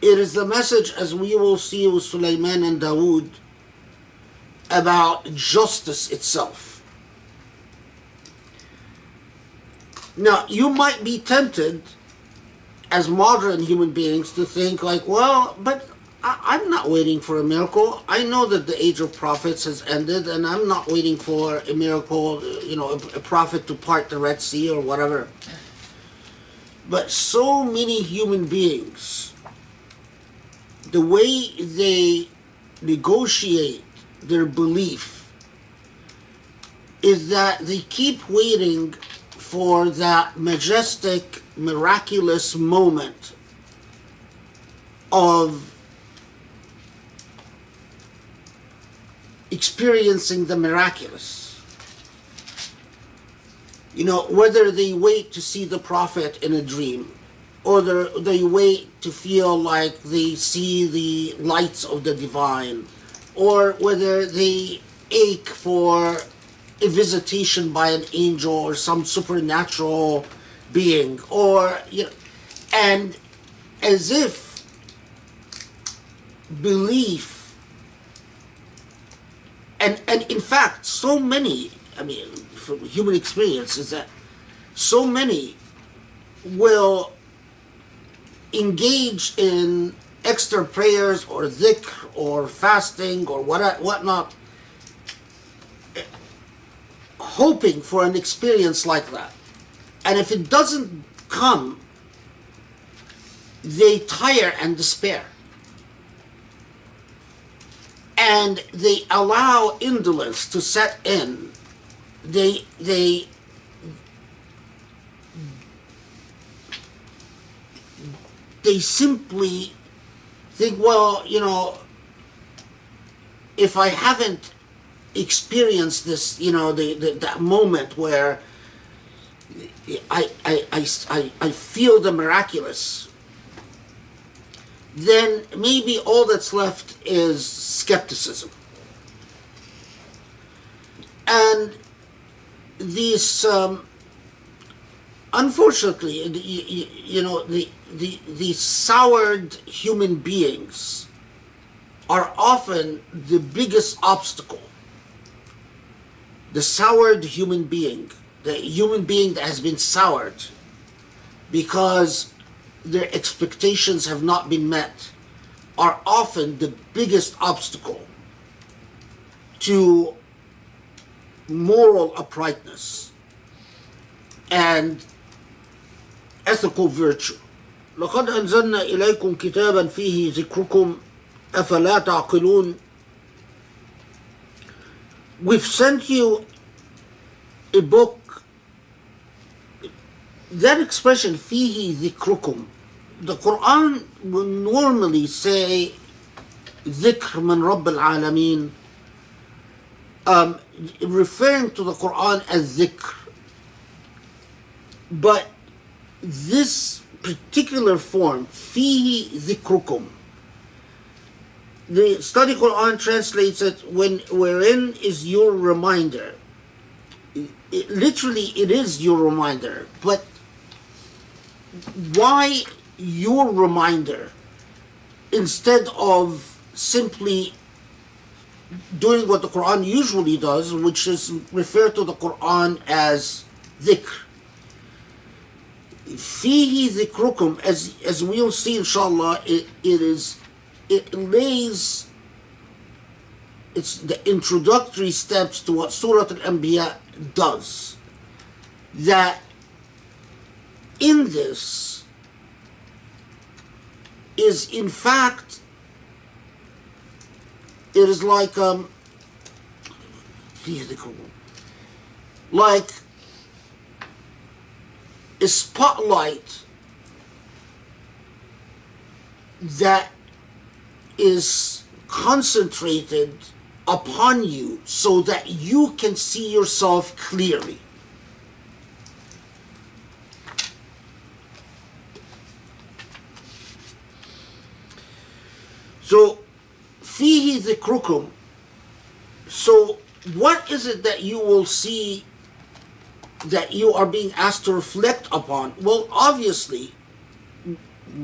It is the message, as we will see with Sulaiman and Dawood, about justice itself. Now, you might be tempted as modern human beings to think like, well, but I'm not waiting for a miracle. I know that the age of prophets has ended, and I'm not waiting for a miracle, a prophet to part the Red Sea or whatever. But so many human beings, the way they negotiate their belief is that they keep waiting for that majestic, miraculous moment of experiencing the miraculous. Whether they wait to see the prophet in a dream, or they wait to feel like they see the lights of the divine, or whether they ache for a visitation by an angel or some supernatural being, and as if belief, and in fact, so many, from human experience, is that so many will engage in extra prayers or dhikr or fasting or whatnot, hoping for an experience like that. And if it doesn't come, they tire and despair. And they allow indolence to set in. They simply think, well, if I haven't experienced this, that moment where I feel the miraculous, then maybe all that's left is skepticism. And these, unfortunately, the soured human beings are often the biggest obstacle. The soured human being, the human being that has been soured because their expectations have not been met, are often the biggest obstacle to moral uprightness and ethical virtue. لقد أنزلنا إليكم كتابا فيه ذكركم أفلا تعقلون. We've sent you a book. That expression, فيه ذكركم, the Quran will normally say ذكر من رب العالمين, referring to the Quran as dhikr. But this particular form, fihi dhikrukum, the study Quran translates it wherein is your reminder. Literally, it is your reminder. But why your reminder instead of simply doing what the Quran usually does, which is refer to the Quran as dhikr. Fihi dhikrukum, as we'll see inshallah, it lays, it's the introductory steps to what Surah Al-Anbiya does. That in this is in fact, it is like a spotlight that is concentrated upon you so that you can see yourself clearly. So, fihi dhikrukum. So, what is it that you will see that you are being asked to reflect upon? Well, obviously,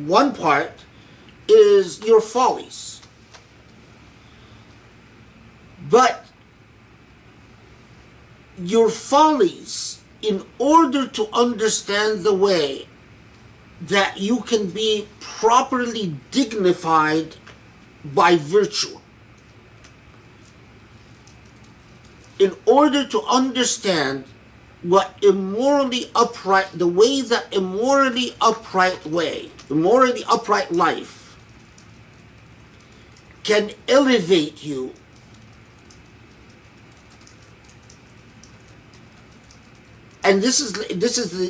one part is your follies. But your follies, in order to understand the way that you can be properly dignified by virtue, in order to understand what immorally upright, the way that immorally upright life can elevate you, and this is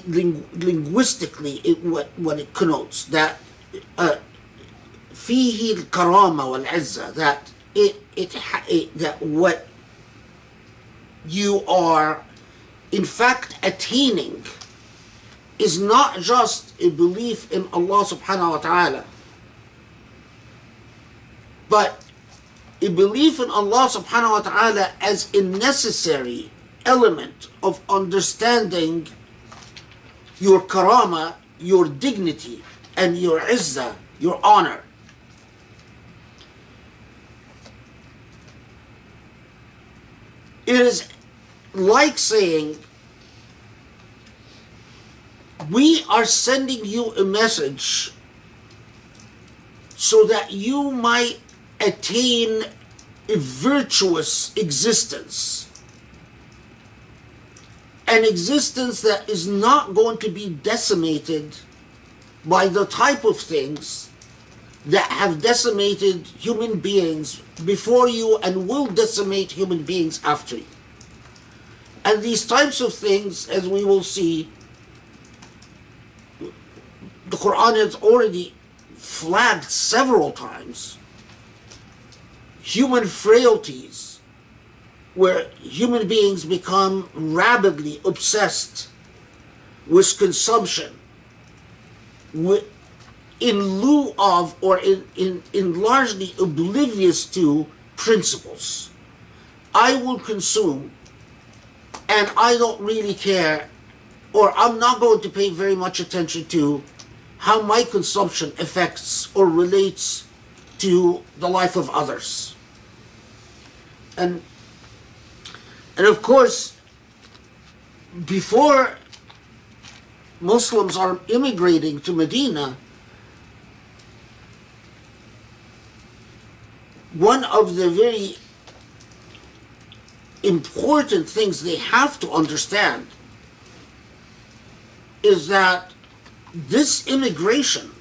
linguistically what it connotes, that fihi al-karama wal-izza, that that what you are in fact attaining is not just a belief in Allah subhanahu wa ta'ala, but a belief in Allah subhanahu wa ta'ala as a necessary element of understanding your karama, your dignity, and your izzah, your honor. It is like saying, we are sending you a message so that you might attain a virtuous existence. An existence that is not going to be decimated by the type of things that have decimated human beings before you and will decimate human beings after you. And these types of things, as we will see, the Quran has already flagged several times. Human frailties, where human beings become rabidly obsessed with consumption, in lieu of, or in largely oblivious to, principles. I will consume, and I don't really care, or I'm not going to pay very much attention to how my consumption affects or relates to the life of others. And of course, before Muslims are immigrating to Medina, one of the very important things they have to understand is that this immigration,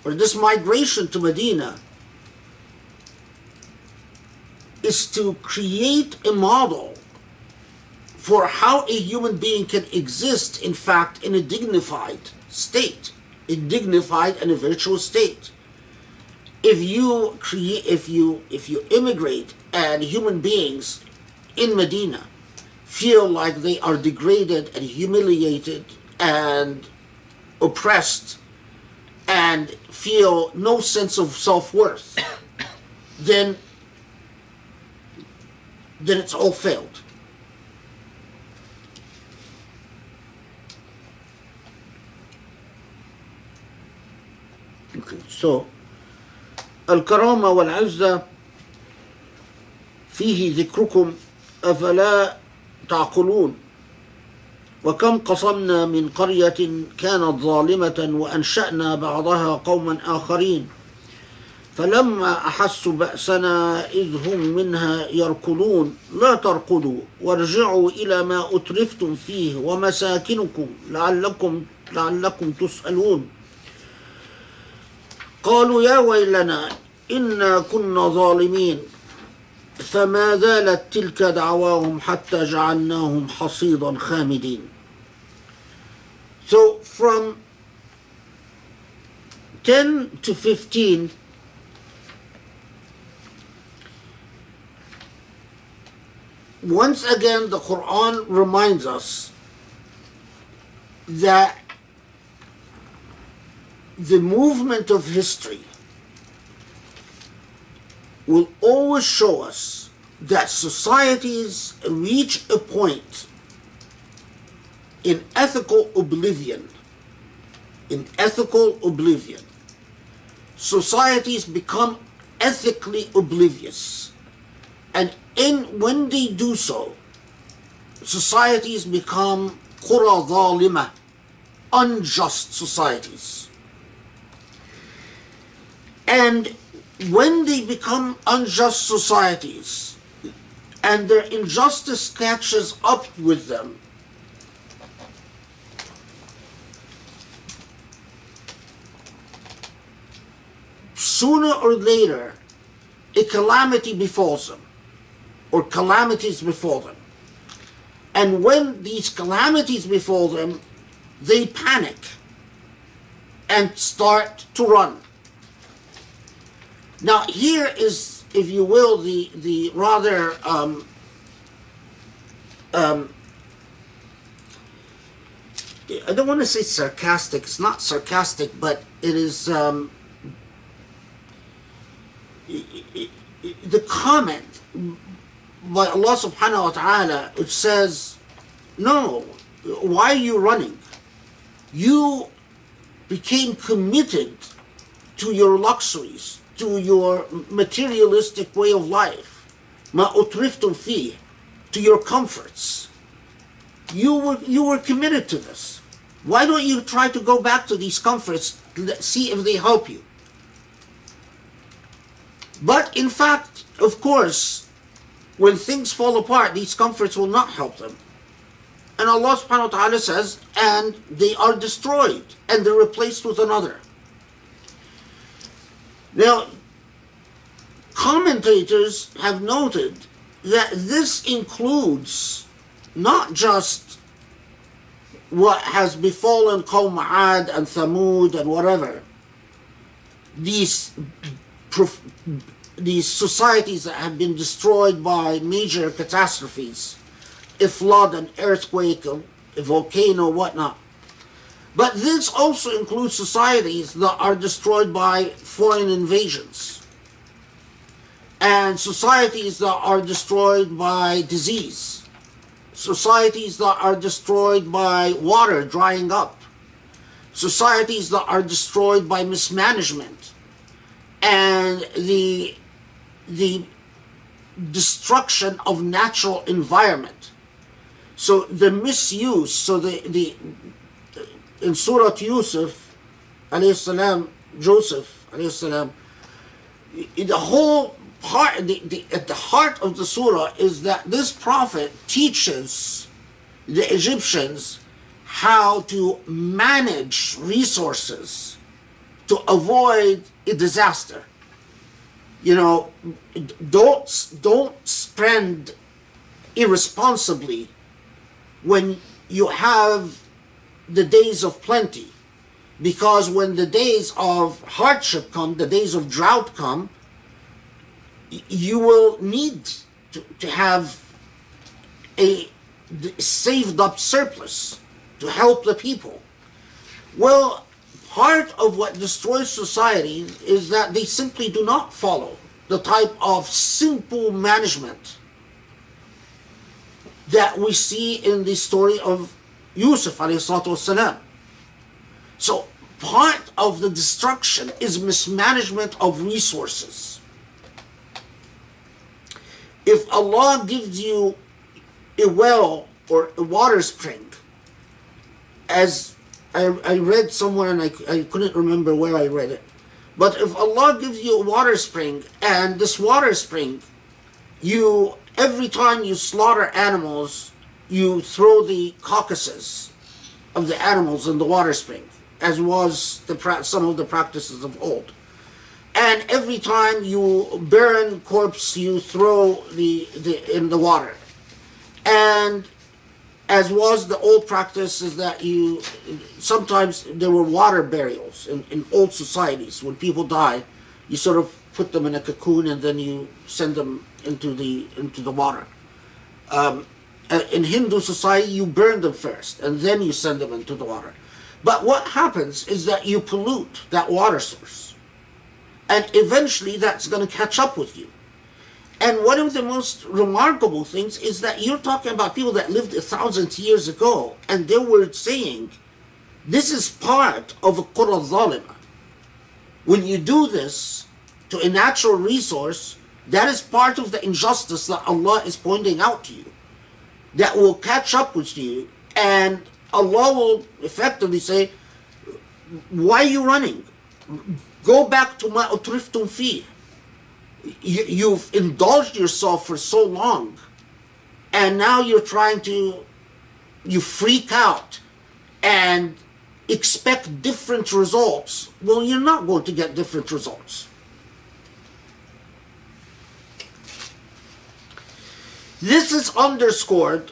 or this migration to Medina, is to create a model for how a human being can exist, in fact, in a dignified state, a dignified and a virtuous state. If you immigrate and human beings in Medina feel like they are degraded and humiliated and oppressed and feel no sense of self-worth, then it's all failed. Okay, so Al-Karama wal-Izza فيه ذكركم أفلا تعقلون وكم قصمنا من قرية كانت ظالمة وأنشأنا بعضها قوما آخرين فلما أحسوا بأسنا إذ هم منها يركضون لا تركضوا وارجعوا إلى ما أترفتم فيه ومساكنكم لعلكم تسألون قالوا يا ويلنا إنا كنا ظالمين فما زالت تلك دعواهم حتى جعلناهم حصيدا خامدين. So from 10 to 15 once again the Quran reminds us that the movement of history will always show us that societies reach a point in ethical oblivion. Societies become ethically oblivious. And when they do so, societies become qura zalima, unjust societies. And when they become unjust societies and their injustice catches up with them, sooner or later a calamity befalls them, or calamities befall them. And when these calamities befall them, they panic and start to run. Now here is, if you will, the rather I don't want to say sarcastic, it's not sarcastic, but it is the comment by Allah subhanahu wa ta'ala, which says, no, why are you running? You became committed to your luxuries, to your materialistic way of life, ma utriftum fi, to your comforts. You were committed to this. Why don't you try to go back to these comforts, see if they help you? But in fact, of course, when things fall apart, these comforts will not help them. And Allah subhanahu wa ta'ala says, and they are destroyed, and they're replaced with another. Now, commentators have noted that this includes not just what has befallen Qawm Ad and Thamud and whatever, these societies that have been destroyed by major catastrophes, a flood, an earthquake, a volcano, whatnot. But this also includes societies that are destroyed by foreign invasions, and societies that are destroyed by disease, societies that are destroyed by water drying up, societies that are destroyed by mismanagement, and the destruction of natural environment. So the misuse, so the in Surah Yusuf alayhi salam, Joseph alayhi salam, the whole part, at the heart of the surah is that this prophet teaches the Egyptians how to manage resources to avoid a disaster. You know, don't spend irresponsibly when you have the days of plenty, because when the days of hardship come, the days of drought come, you will need to have a saved up surplus to help the people. Well, part of what destroys society is that they simply do not follow the type of simple management that we see in the story of Yusuf alayhi salatu wasalam. So part of the destruction is mismanagement of resources. if Allah gives you a well or a water spring, as I read somewhere and I couldn't remember where I read it, but if Allah gives you a water spring, and this water spring, you, every time you slaughter animals, you throw the carcasses of the animals in the water spring, as was some of the practices of old. And every time you burn corpse, you throw in the water. And as was the old practice, is that sometimes there were water burials in old societies. When people die, you sort of put them in a cocoon and then you send them into the water. In Hindu society, you burn them first and then you send them into the water. But what happens is that you pollute that water source, and eventually that's going to catch up with you. And one of the most remarkable things is that you're talking about people that lived 1,000 years ago, and they were saying, this is part of a qura zalima. When you do this to a natural resource, that is part of the injustice that Allah is pointing out to you, that will catch up with you, and Allah will effectively say, why are you running? Go back to ma utriftum fi. You've indulged yourself for so long, and now you freak out and expect different results. Well, you're not going to get different results. This is underscored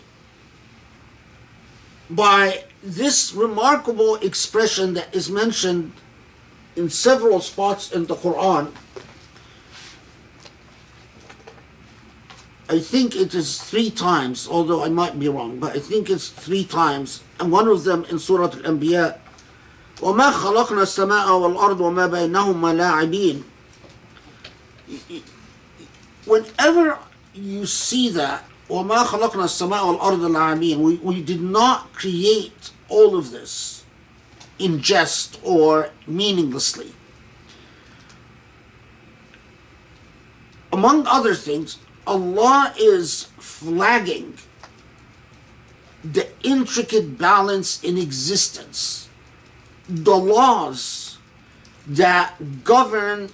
by this remarkable expression that is mentioned in several spots in the Quran. I think it is 3 times, although I might be wrong, but I think it's 3 times, and one of them in Surah Anbiya, وَمَا خَلَقْنَا السَّمَاءَ وَالْأَرْضَ وَمَا بَيْنَهُمَا لَاعِبِينَ. Whenever you see that, وَمَا خَلَقْنَا السَّمَاءَ وَالْأَرْضَ لَاعِبِينَ, we did not create all of this in jest or meaninglessly. Among other things, Allah is flagging the intricate balance in existence, the laws that govern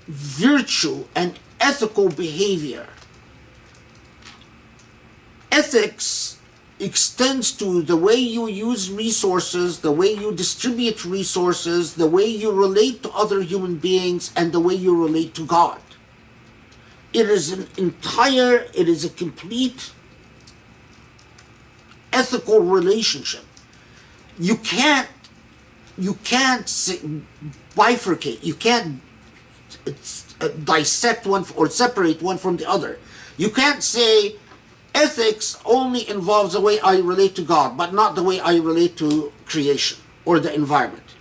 virtue and ethical behavior. Ethics extends to the way you use resources, the way you distribute resources, the way you relate to other human beings, and the way you relate to God. It is a complete ethical relationship. You can't bifurcate. You can't dissect one or separate one from the other. You can't say ethics only involves the way I relate to God, but not the way I relate to creation or the environment.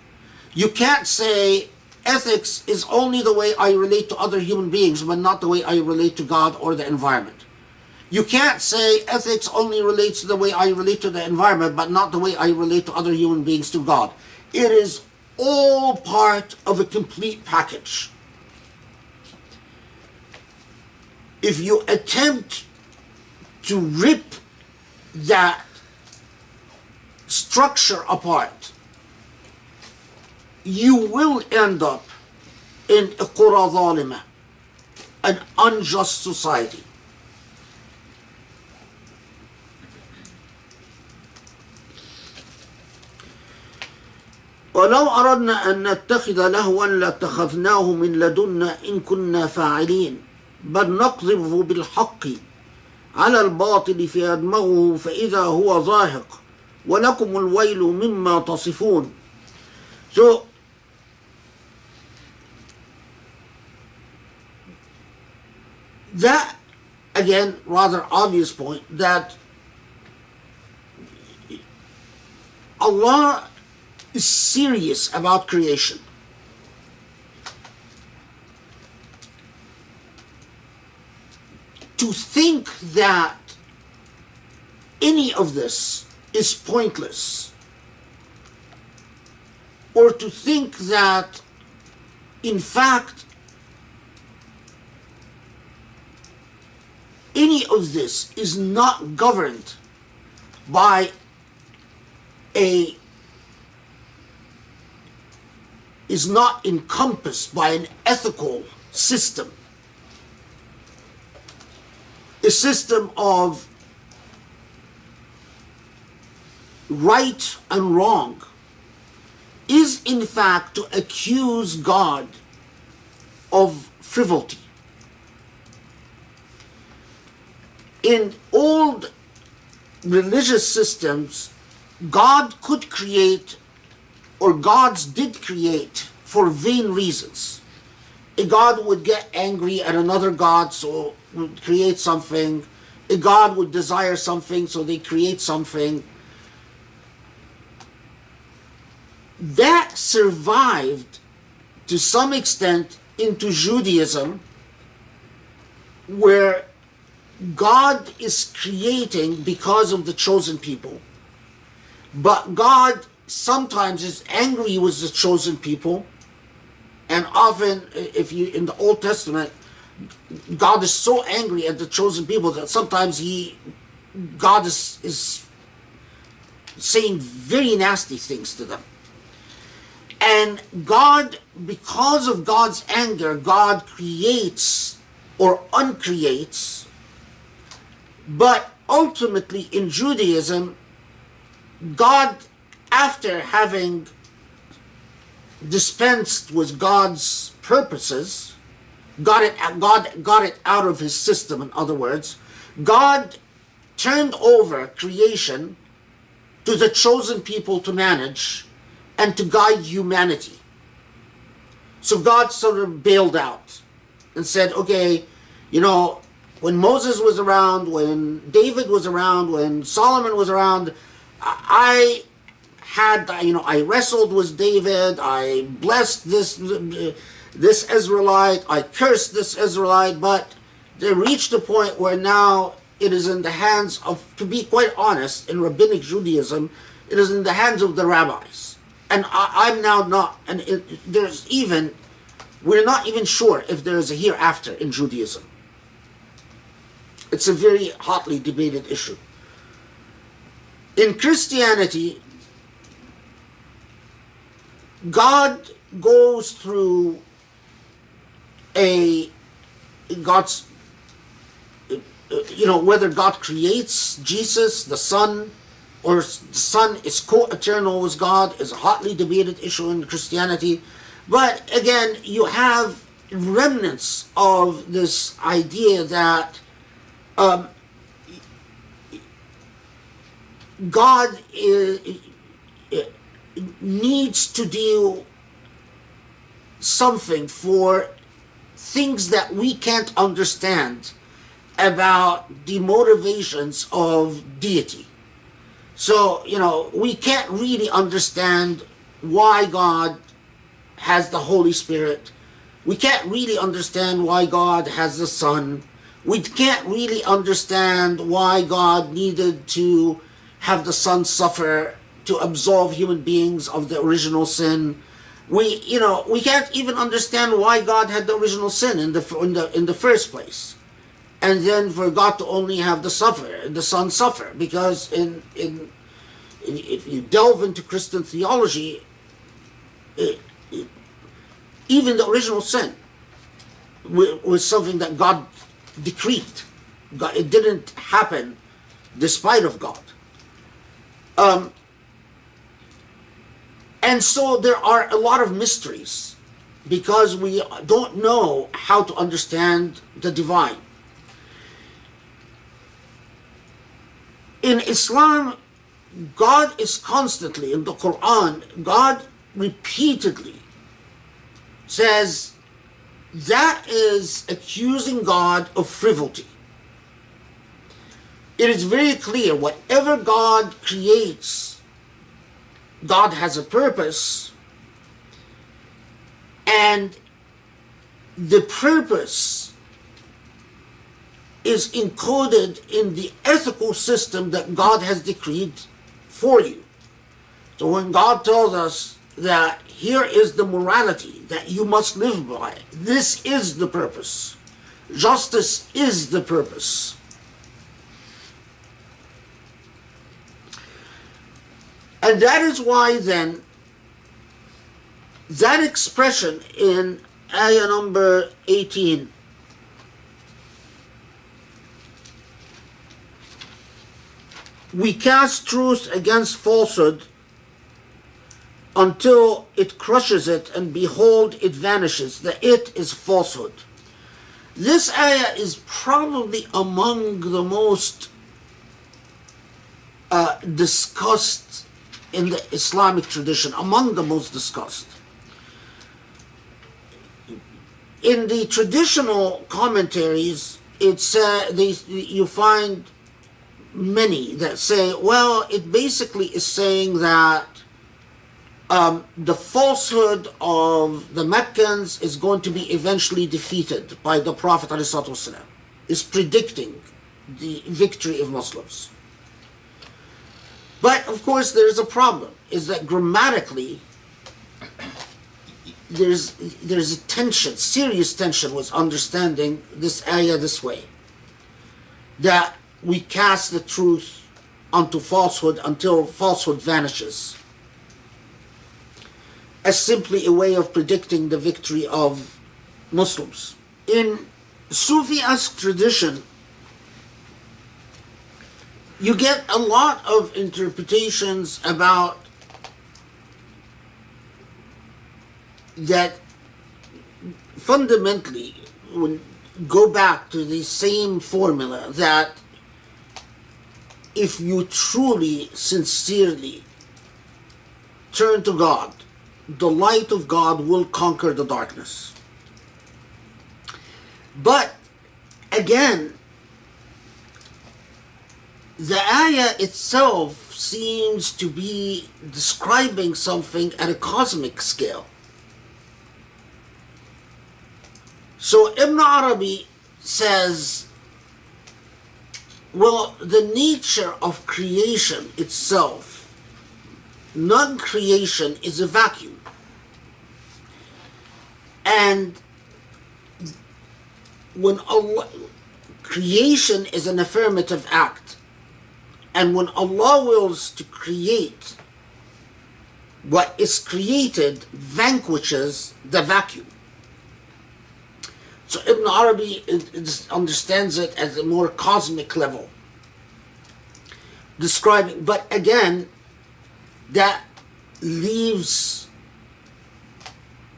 You can't say ethics is only the way I relate to other human beings, but not the way I relate to God or the environment. You can't say ethics only relates to the way I relate to the environment, but not the way I relate to other human beings to God. It is all part of a complete package. If you attempt to rip that structure apart, you will end up in a qura zalima, an unjust society. ولو أردنا أن نتخذ لهوا لاتخذناه من لدنا إن كنا فاعلين بل نقذف بالحق على الباطل فيدمغه فإذا هو زاهق ولكم الويل مما تصفون. So that, again, rather obvious point, that Allah is serious about creation. To think that any of this is pointless, or to think that, in fact, any of this is not governed by is not encompassed by an ethical system, a system of right and wrong, is in fact to accuse God of frivolity. In old religious systems, God could create, or gods did create, for vain reasons. A god would get angry at another god, so would create something. A god would desire something, so they create something. That survived to some extent into Judaism, where God is creating because of the chosen people, but God sometimes is angry with the chosen people, and often, if you in the Old Testament, God is so angry at the chosen people that sometimes God is saying very nasty things to them. And God, because of God's anger, God creates or uncreates. But ultimately in Judaism, God, after having dispensed with God's purposes, got it out of his system, in other words, God turned over creation to the chosen people to manage and to guide humanity. So God sort of bailed out and said, okay, when Moses was around, when David was around, when Solomon was around, I wrestled with David, I blessed this Israelite, I cursed this Israelite, but they reached a point where now it is in the hands of, to be quite honest, in rabbinic Judaism, it is in the hands of the rabbis. And I'm now not, and we're not even sure if there is a hereafter in Judaism. It's a very hotly debated issue. In Christianity, God goes through whether God creates Jesus, the Son, or the Son is co-eternal with God, is a hotly debated issue in Christianity. But again, you have remnants of this idea that God needs to do something for things that we can't understand about the motivations of deity. So, we can't really understand why God has the Holy Spirit. We can't really understand why God has the Son. We can't really understand why God needed to have the Son suffer to absolve human beings of the original sin. We can't even understand why God had the original sin in the first place, and then for God to only have the Son suffer, because if you delve into Christian theology, even the original sin was something that God decreed. It didn't happen despite of God. And so there are a lot of mysteries because we don't know how to understand the divine. In Islam, God is constantly, in the Quran, God repeatedly says that is accusing God of frivolity. It is very clear, whatever God creates, God has a purpose, and the purpose is encoded in the ethical system that God has decreed for you. So when God tells us that here is the morality that you must live by, this is the purpose. Justice is the purpose. And that is why then that expression in ayah number 18, we cast truth against falsehood until it crushes it, and behold, it vanishes. The it is falsehood. This ayah is probably among the most discussed in the Islamic tradition, among the most discussed. In the traditional commentaries, you find many that say, well, it basically is saying that the falsehood of the Meccans is going to be eventually defeated by the Prophet ﷺ, is predicting the victory of Muslims. But of course there is a problem, is that grammatically there's a tension, serious tension with understanding this ayah this way, that we cast the truth onto falsehood until falsehood vanishes, as simply a way of predicting the victory of Muslims. In Sufi-esque tradition, you get a lot of interpretations about that. Fundamentally, go back to the same formula that if you truly, sincerely turn to God, the light of God will conquer the darkness. But again, the ayah itself seems to be describing something at a cosmic scale. So Ibn Arabi says, well, the nature of creation itself, non-creation is a vacuum. And when Allah, creation is an affirmative act, and when Allah wills to create, what is created vanquishes the vacuum. So Ibn Arabi understands it at a more cosmic level, describing, but again, that leaves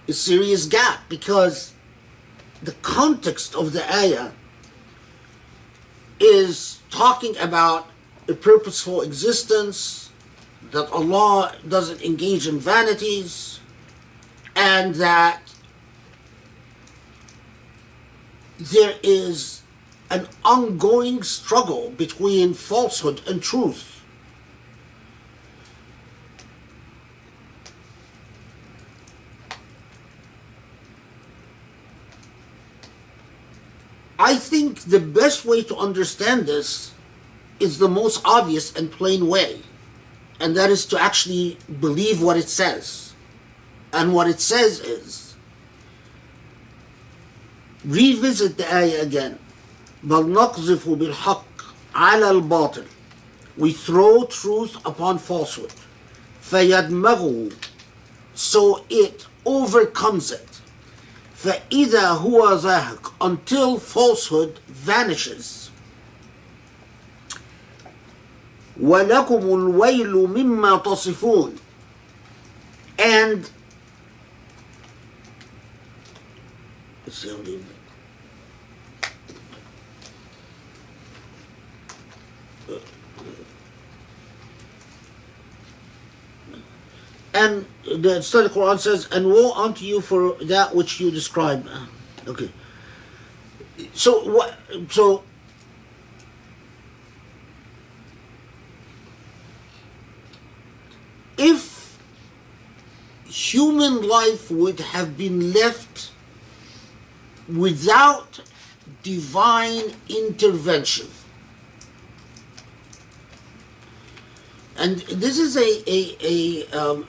a serious gap, because the context of the ayah is talking about a purposeful existence, that Allah doesn't engage in vanities, and that there is an ongoing struggle between falsehood and truth. I think the best way to understand this is the most obvious and plain way, and that is to actually believe what it says. And what it says is, revisit the ayah again. بَلْ نَقْذِفُ بِالْحَقِّ عَلَى الْبَاطِلِ. We throw truth upon falsehood. فَيَدْمَغُهُ. So it overcomes it. فَإِذَا هُوَ زَاهِقٌ. Until falsehood vanishes. وَلَكُمُ الْوَيْلُ مِمَّا تَصِفُونَ. And the study Quran says, and woe unto you for that which you describe. Okay. So if human life would have been left without divine intervention, and this is a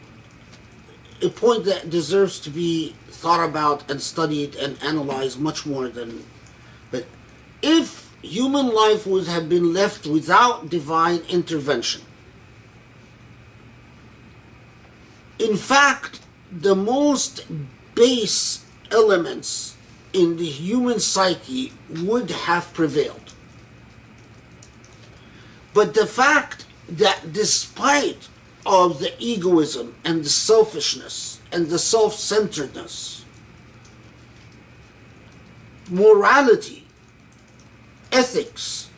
point that deserves to be thought about and studied and analyzed much more than, but if human life would have been left without divine intervention, in fact, the most base elements in the human psyche would have prevailed. But the fact that despite of the egoism and the selfishness and the self-centeredness, morality, ethics,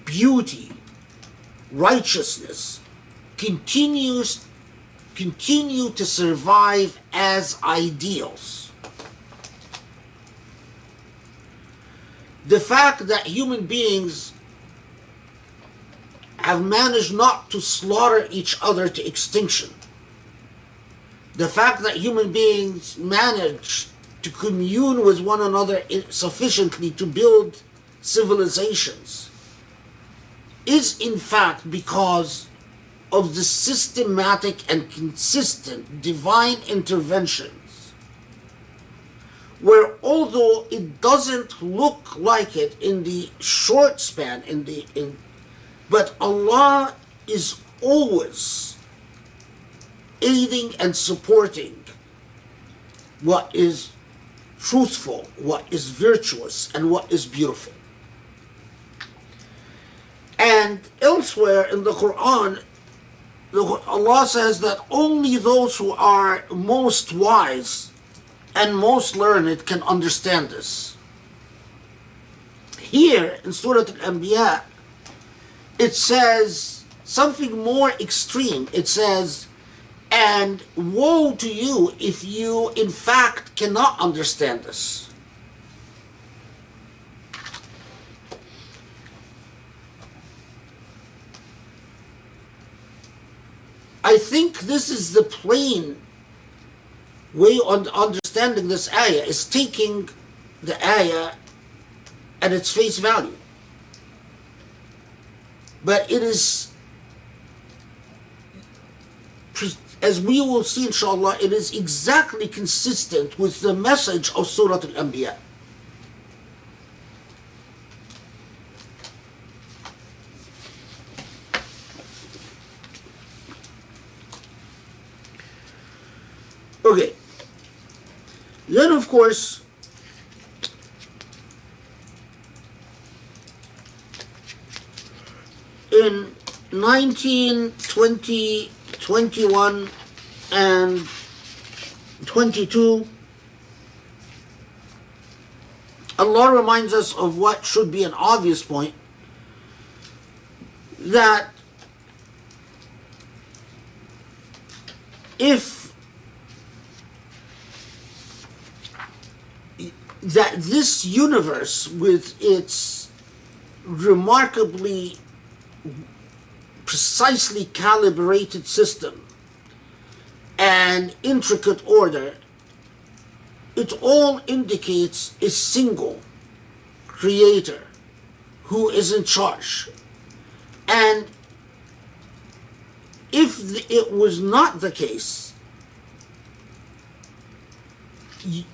beauty, righteousness continue to survive as ideals. The fact that human beings have managed not to slaughter each other to extinction, the fact that human beings manage to commune with one another sufficiently to build civilizations, is in fact because of the systematic and consistent divine interventions, where although it doesn't look like it in the short span, but Allah is always aiding and supporting what is truthful, what is virtuous, and what is beautiful. And elsewhere in the Quran, Allah says that only those who are most wise and most learned can understand this. Here in Surah Al-Anbiya, it says something more extreme. It says, and woe to you if you in fact cannot understand this. I think this is the plain way of understanding this ayah, is taking the ayah at its face value. But it is, as we will see inshallah, it is exactly consistent with the message of Surah Al-Anbiya. Okay. Then of course, in 19, 20, 21, and 22, Allah reminds us of what should be an obvious point, that that this universe with its remarkably precisely calibrated system and intricate order, it all indicates a single creator who is in charge. And if it was not the case,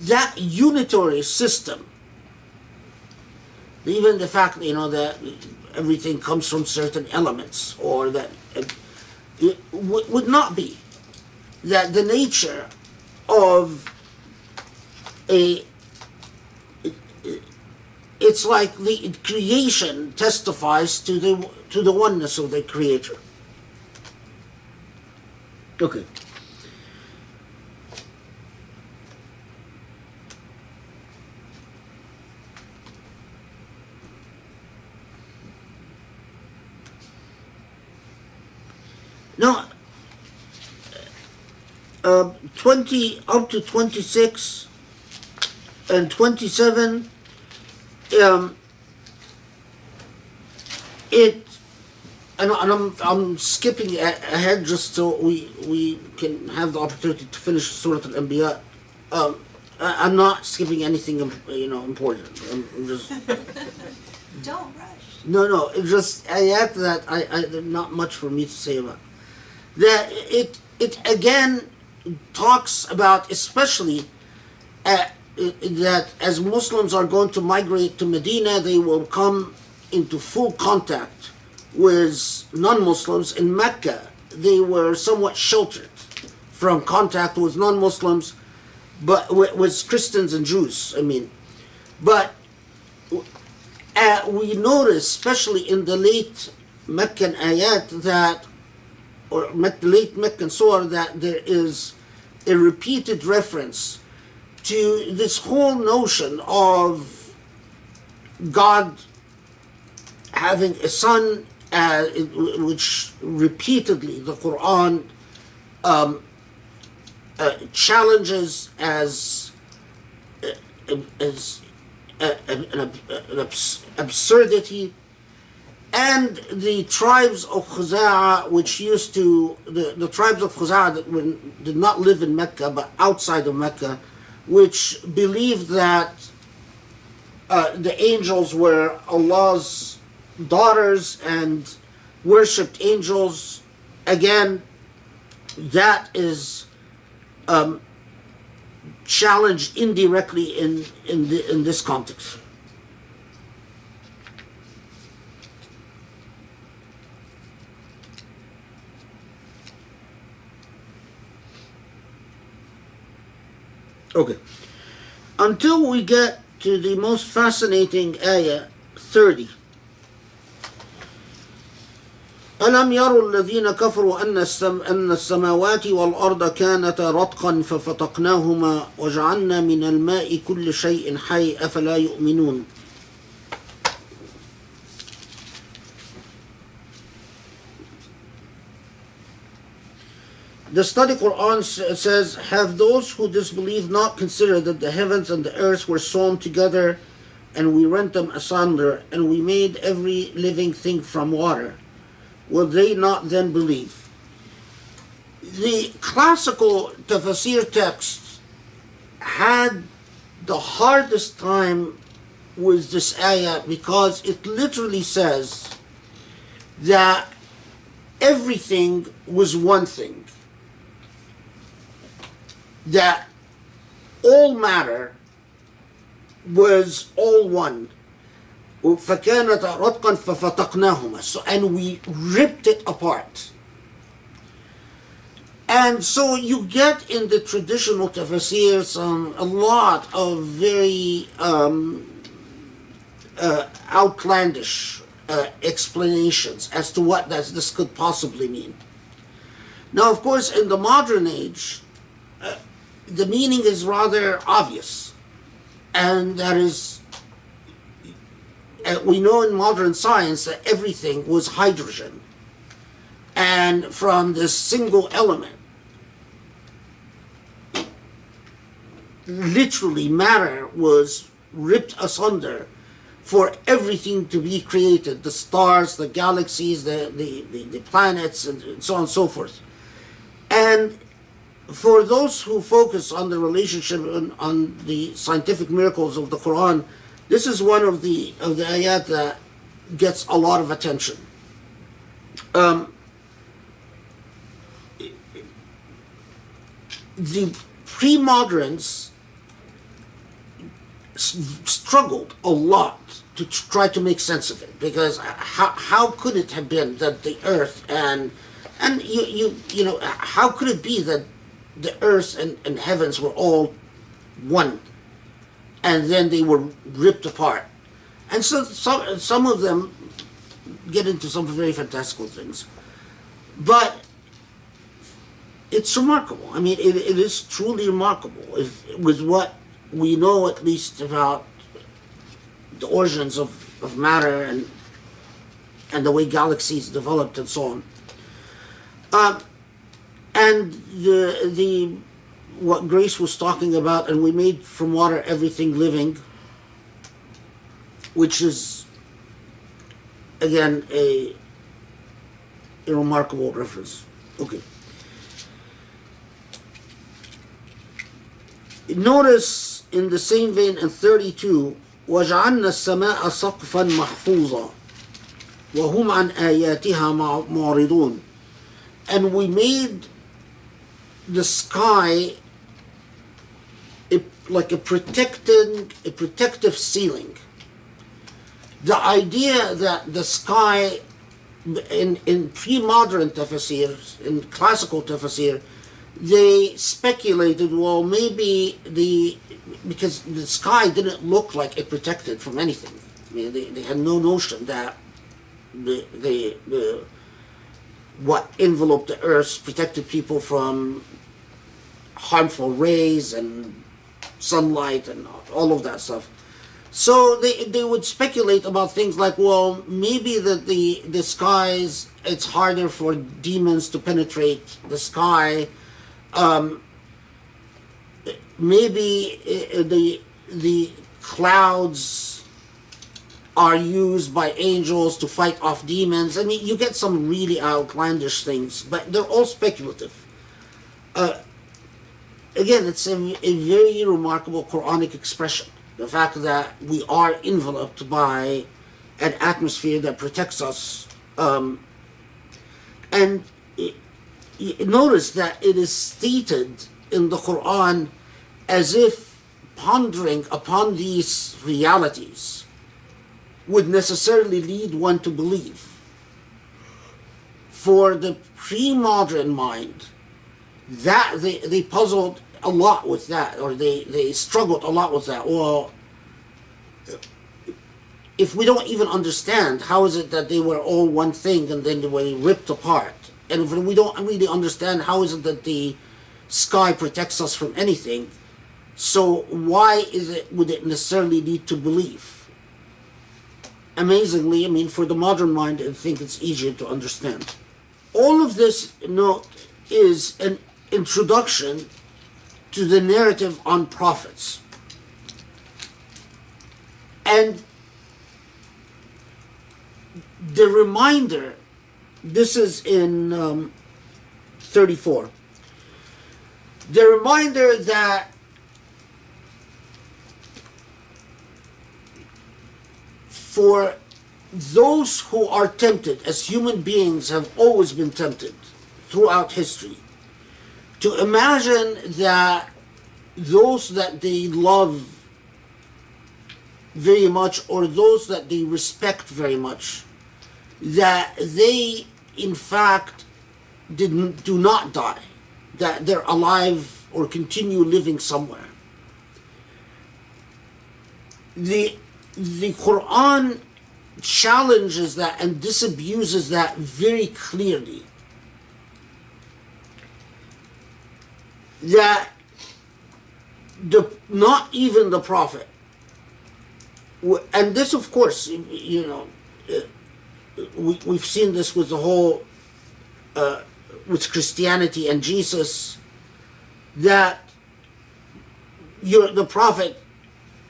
that unitary system, even the fact, that everything comes from certain elements, or that it would not be, that the nature of it's like the creation testifies to the oneness of the creator. Okay. Now, 20 up to 26 and 27, I'm skipping ahead just so we can have the opportunity to finish Surah Al-Anbiya. I'm not skipping anything, important. I'm just Don't rush. No. It's just ayat that I not much for me to say about. That it again talks about, especially that as Muslims are going to migrate to Medina, they will come into full contact with non-Muslims. In Mecca, they were somewhat sheltered from contact with non-Muslims, but with Christians and Jews, I mean. But we notice, especially in the late Meccan ayat, that, or late Meccan surah, that there is a repeated reference to this whole notion of God having a son, which repeatedly the Quran challenges as an absurdity. And the tribes of Khuza'a, which used to, the tribes of Khuza'a that did not live in Mecca but outside of Mecca, which believed that the angels were Allah's daughters and worshipped angels. Again, that is challenged indirectly in this context. Okay, until we get to the most fascinating ayah 30. ألم يروا الذين كفروا أن السماوات والأرض كانتا رتقا ففتقناهما وجعلنا من الماء كل شيء حي أفلا يؤمنون. The study Quran says, have those who disbelieve not considered that the heavens and the earth were sewn together, and we rent them asunder, and we made every living thing from water? Will they not then believe? The classical tafsir texts had the hardest time with this ayah because it literally says that everything was one thing. That all matter was all one. فَكَانَتَ رَتْقًا فَفَتَقْنَاهُمَا. So, and we ripped it apart. And so you get in the traditional tafsir a lot of very outlandish explanations as to what this could possibly mean. Now, of course, in the modern age, the meaning is rather obvious, and that is, we know in modern science that everything was hydrogen, and from this single element, literally matter was ripped asunder for everything to be created, the stars, the galaxies, the planets, and so on and so forth. And for those who focus on the relationship on the scientific miracles of the Quran, this is one of the ayat that gets a lot of attention. The pre-moderns struggled a lot to try to make sense of it, because how could it have been that the earth and you know, how could it be that the earth and heavens were all one, and then they were ripped apart? And so some of them get into some very fantastical things, but it's remarkable. I mean, it is truly remarkable with what we know, at least about the origins of matter and the way galaxies developed and so on. And the what Grace was talking about, and we made from water everything living, which is again a remarkable reference. Okay. Notice in the same vein in 32, وَجَعَلْنَا السَّمَاءَ سَقْفًا مَحْفُوظًا وَهُمْ عَنْ آيَاتِهَا مُعْرِضُونَ. And we made the sky like a protective ceiling. The idea that the sky in pre-modern tafsir, in classical tafsir, they speculated, well, maybe because the sky didn't look like it protected from anything. I mean, they had no notion that what enveloped the earth protected people from harmful rays and sunlight and all of that stuff. So they would speculate about things like, well, maybe that the skies, it's harder for demons to penetrate the sky. Maybe the clouds are used by angels to fight off demons. I mean, you get some really outlandish things, but they're all speculative. Again, it's a very remarkable Quranic expression. The fact that we are enveloped by an atmosphere that protects us. And notice that it is stated in the Quran as if pondering upon these realities would necessarily lead one to believe. For the pre-modern mind, that they puzzled a lot with that, or they struggled a lot with that. Well, if we don't even understand, how is it that they were all one thing and then they were ripped apart? And if we don't really understand, how is it that the sky protects us from anything? So why would it necessarily lead to belief? Amazingly, I mean, for the modern mind, I think it's easier to understand. All of this, is an introduction to the narrative on prophets. And the reminder, this is in 34, the reminder that for those who are tempted, as human beings have always been tempted throughout history, to imagine that those that they love very much, or those that they respect very much, that they in fact do not die, that they're alive or continue living somewhere. The Quran challenges that and disabuses that very clearly. That not even the Prophet, and this of course, we've seen this with the whole, with Christianity and Jesus, that the Prophet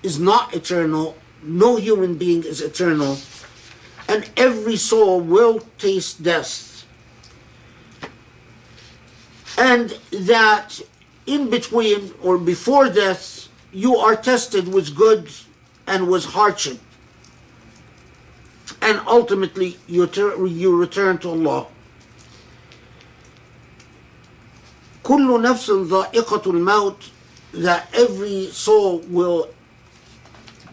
is not eternal, no human being is eternal, and every soul will taste death. And that in between or before death, you are tested with good and with hardship. And ultimately, you return to Allah. كل نفس ذائقة الموت, that every soul will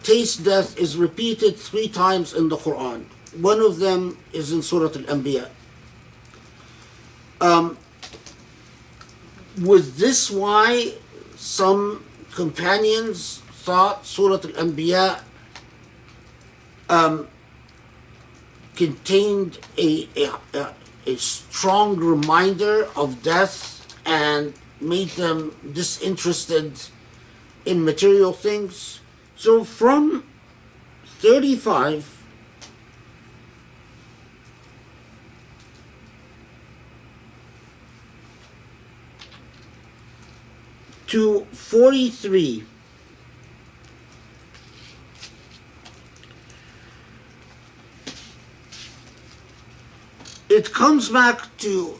taste death, is repeated 3 times in the Quran. One of them is in Surah Al-Anbiya. Was this why some companions thought Surah Al-Anbiya contained a strong reminder of death and made them disinterested in material things? So from 35 to 43, it comes back to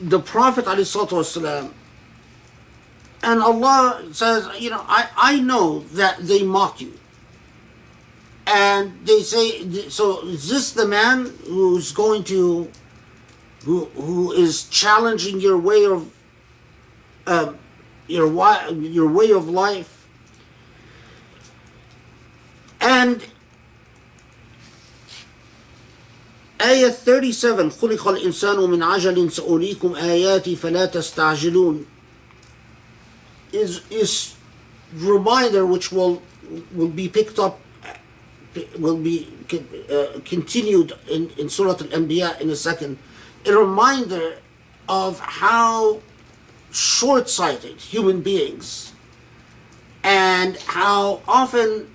the Prophet ﷺ, and Allah says, I know that they mock you. And they say, so is this the man who's going to, who is challenging your way of, your way of life? And آية 37 خلق الإنسان من عجل سأريكم آياتي فلا تستعجلون is reminder which will be picked up, will be continued in Surah Al-Anbiya in a second. A reminder of how short-sighted human beings and how often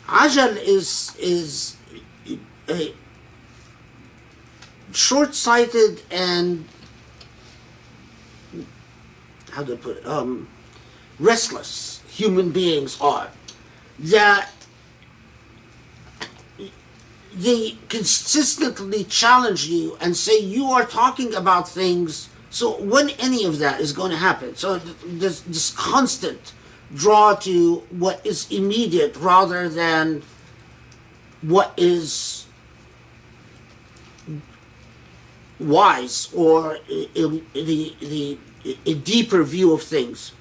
ajal is a short-sighted and how to put it, restless human beings are, that they consistently challenge you and say you are talking about things, so when any of that is going to happen? So this constant draw to what is immediate rather than what is wise or a deeper view of things.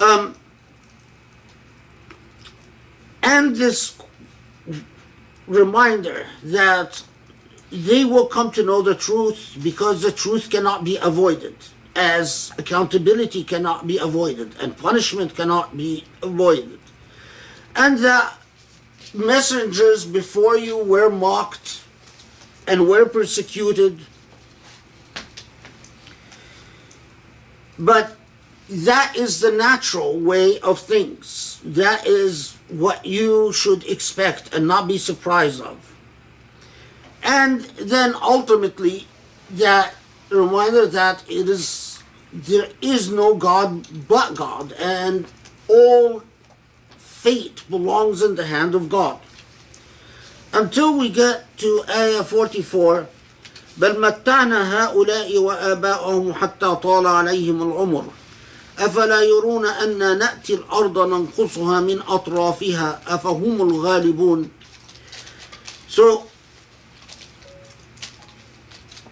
And this reminder that they will come to know the truth because the truth cannot be avoided, as accountability cannot be avoided and punishment cannot be avoided. And the messengers before you were mocked and were persecuted, but that is the natural way of things. That is what you should expect and not be surprised of. And then ultimately that reminder that there is no God but God, and all fate belongs in the hand of God. Until we get to Ayah 44, بل متعنا هؤلاء وآباءهم حتى طال عليهم العمر أفلا يرون أن نأتي الأرض ننقصها من أطرافها أفهم الغالبون. So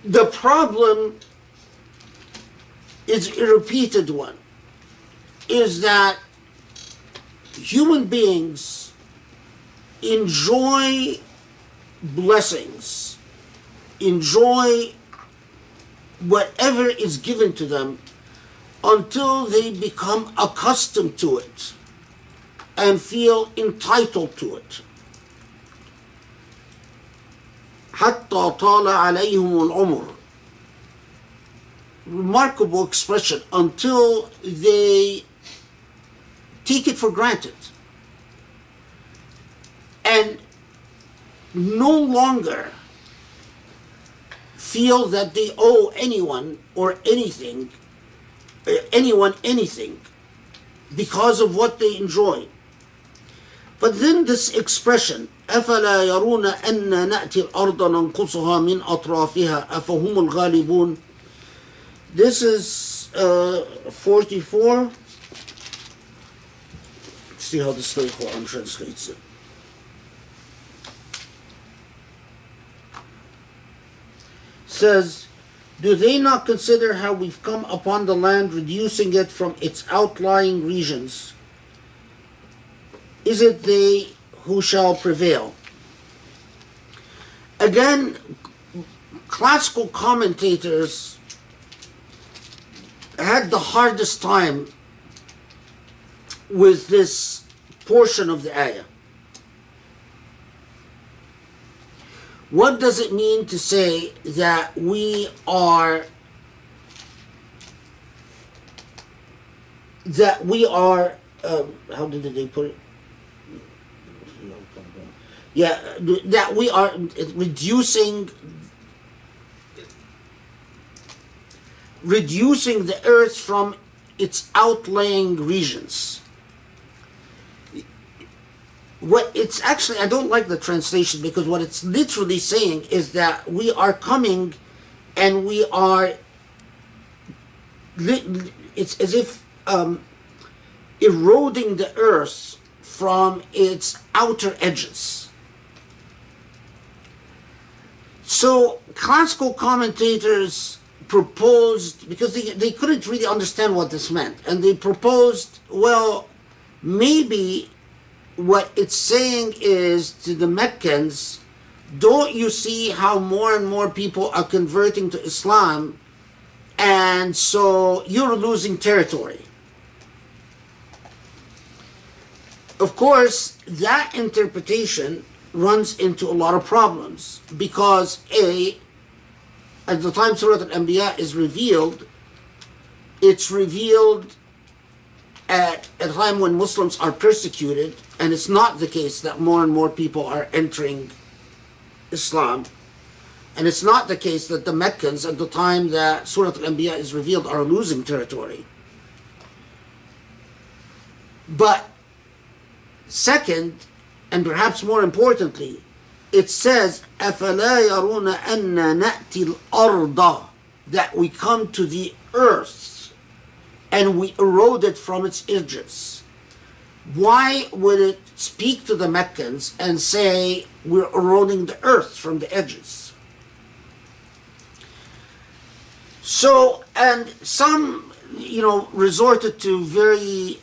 the problem is a repeated one, is that human beings enjoy blessings, enjoy whatever is given to them until they become accustomed to it and feel entitled to it. حتى طال عليهم العمر. Remarkable expression, until they take it for granted and no longer feel that they owe anyone or anything because of what they enjoy. But then this expression, أفلا يرون أن نأتي الأرض ننقصها من أطرافها أفهم الغالبون. This is 44. Let's see how the Slave Quran translates it. Says, do they not consider how we've come upon the land, reducing it from its outlying regions? Is it they who shall prevail? Again, classical commentators had the hardest time with this portion of the ayah. What does it mean to say that we are how did they put it? Yeah, that we are reducing the earth from its outlying regions. What it's actually, I don't like the translation, because what it's literally saying is that we are coming and we are, it's as if eroding the earth from its outer edges. So classical commentators proposed, because they couldn't really understand what this meant, and they proposed, well, maybe what it's saying is to the Meccans, don't you see how more and more people are converting to Islam, and so you're losing territory? Of course, that interpretation runs into a lot of problems because at the time Surah Al-Anbiya is revealed, it's revealed at a time when Muslims are persecuted, and it's not the case that more and more people are entering Islam. And it's not the case that the Meccans at the time that Surah Al-Anbiya is revealed are losing territory. But second, and perhaps more importantly, it says, أَفَلَا يَرُونَ أَنَّا نَأْتِي الْأَرْضَ, that we come to the earth and we erode it from its edges. Why would it speak to the Meccans and say we're eroding the earth from the edges? So, and some, resorted to very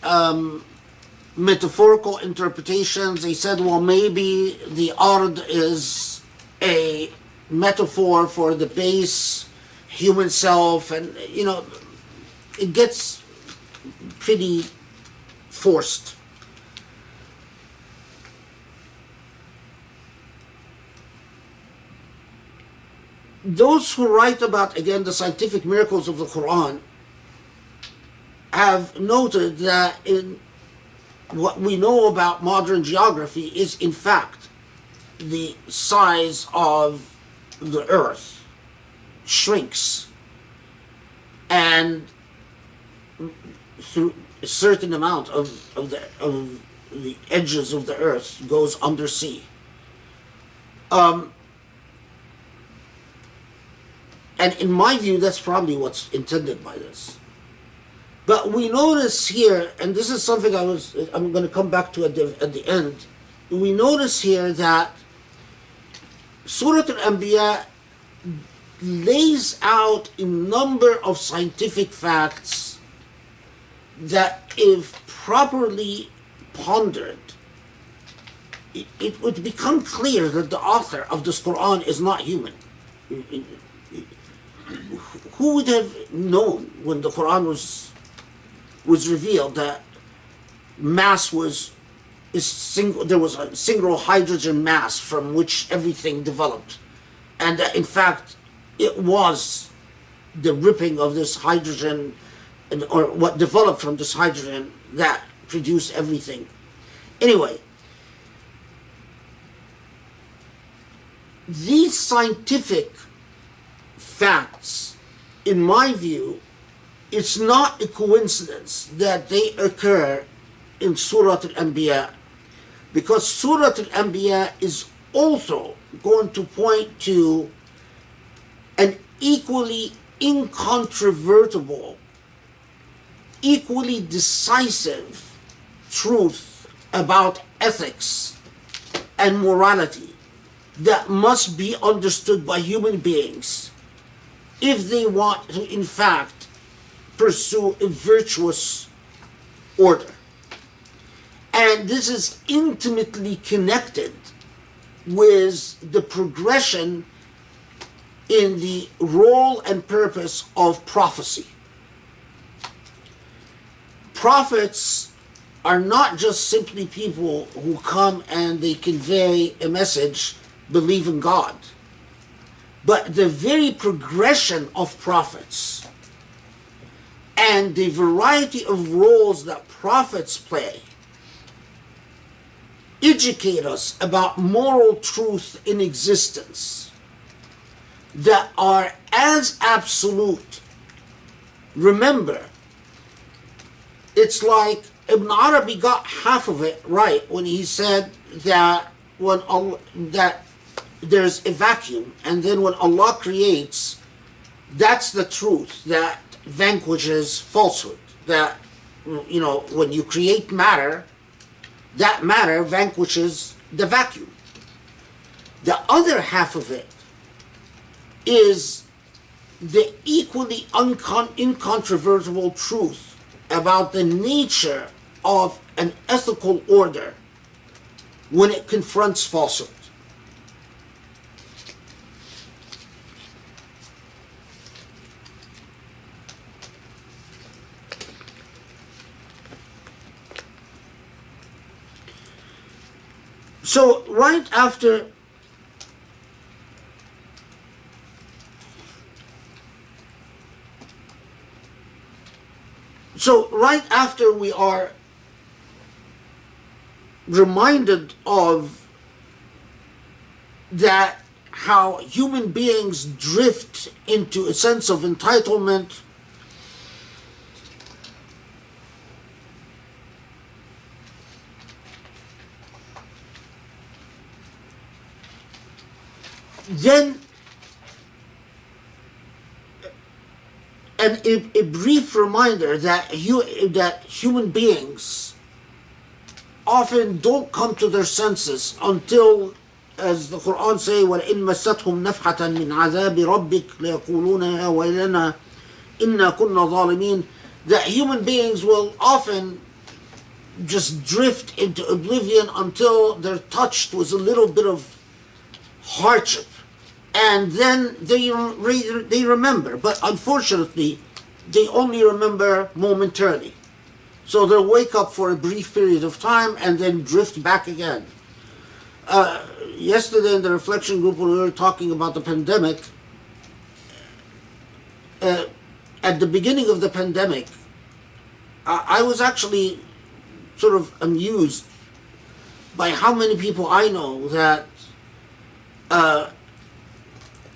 metaphorical interpretations. They said, well, maybe the ard is a metaphor for the base human self, and it gets pretty forced. Those who write about, again, the scientific miracles of the Quran have noted that in what we know about modern geography is, in fact, the size of the earth shrinks, and through a certain amount of the edges of the earth goes undersea. And in my view, that's probably what's intended by this. But we notice here, and this is something I'm going to come back to at the end. We notice here that Surah Al-Anbiya lays out a number of scientific facts that, if properly pondered, it would become clear that the author of this Quran is not human. Who would have known when the Quran was revealed that mass there was a single hydrogen mass from which everything developed, and that in fact it was the ripping of this hydrogen, or what developed from this hydrogen, that produced everything. Anyway, these scientific facts, in my view, it's not a coincidence that they occur in Surah Al-Anbiya, because Surah Al-Anbiya is also going to point to an equally incontrovertible, equally decisive truth about ethics and morality that must be understood by human beings if they want to, in fact, pursue a virtuous order. And this is intimately connected with the progression in the role and purpose of prophecy. Prophets are not just simply people who come and they convey a message, believe in God. But the very progression of prophets and the variety of roles that prophets play educate us about moral truth in existence that are as absolute. Remember, it's like Ibn Arabi got half of it right when he said that that there's a vacuum, and then when Allah creates, that's the truth that vanquishes falsehood. That, when you create matter, that matter vanquishes the vacuum. The other half of it is the equally incontrovertible truth about the nature of an ethical order when it confronts falsehood. So right after we are reminded of that, how human beings drift into a sense of entitlement, then a brief reminder that human beings often don't come to their senses until, as the Quran says, وَإِن مَسَّتْهُمْ نَفْحَةً مِنْ عَذَابِ رَبِّكَ لَيَقُولُونَ يَا وَيْلَنَا إِنَّا كُنَّا ظَالِمِينَ, that human beings will often just drift into oblivion until they're touched with a little bit of hardship, and then they remember. But unfortunately, they only remember momentarily. So they'll wake up for a brief period of time and then drift back again. Yesterday in the reflection group, when we were talking about the pandemic, at the beginning of the pandemic, I was actually sort of amused by how many people I know that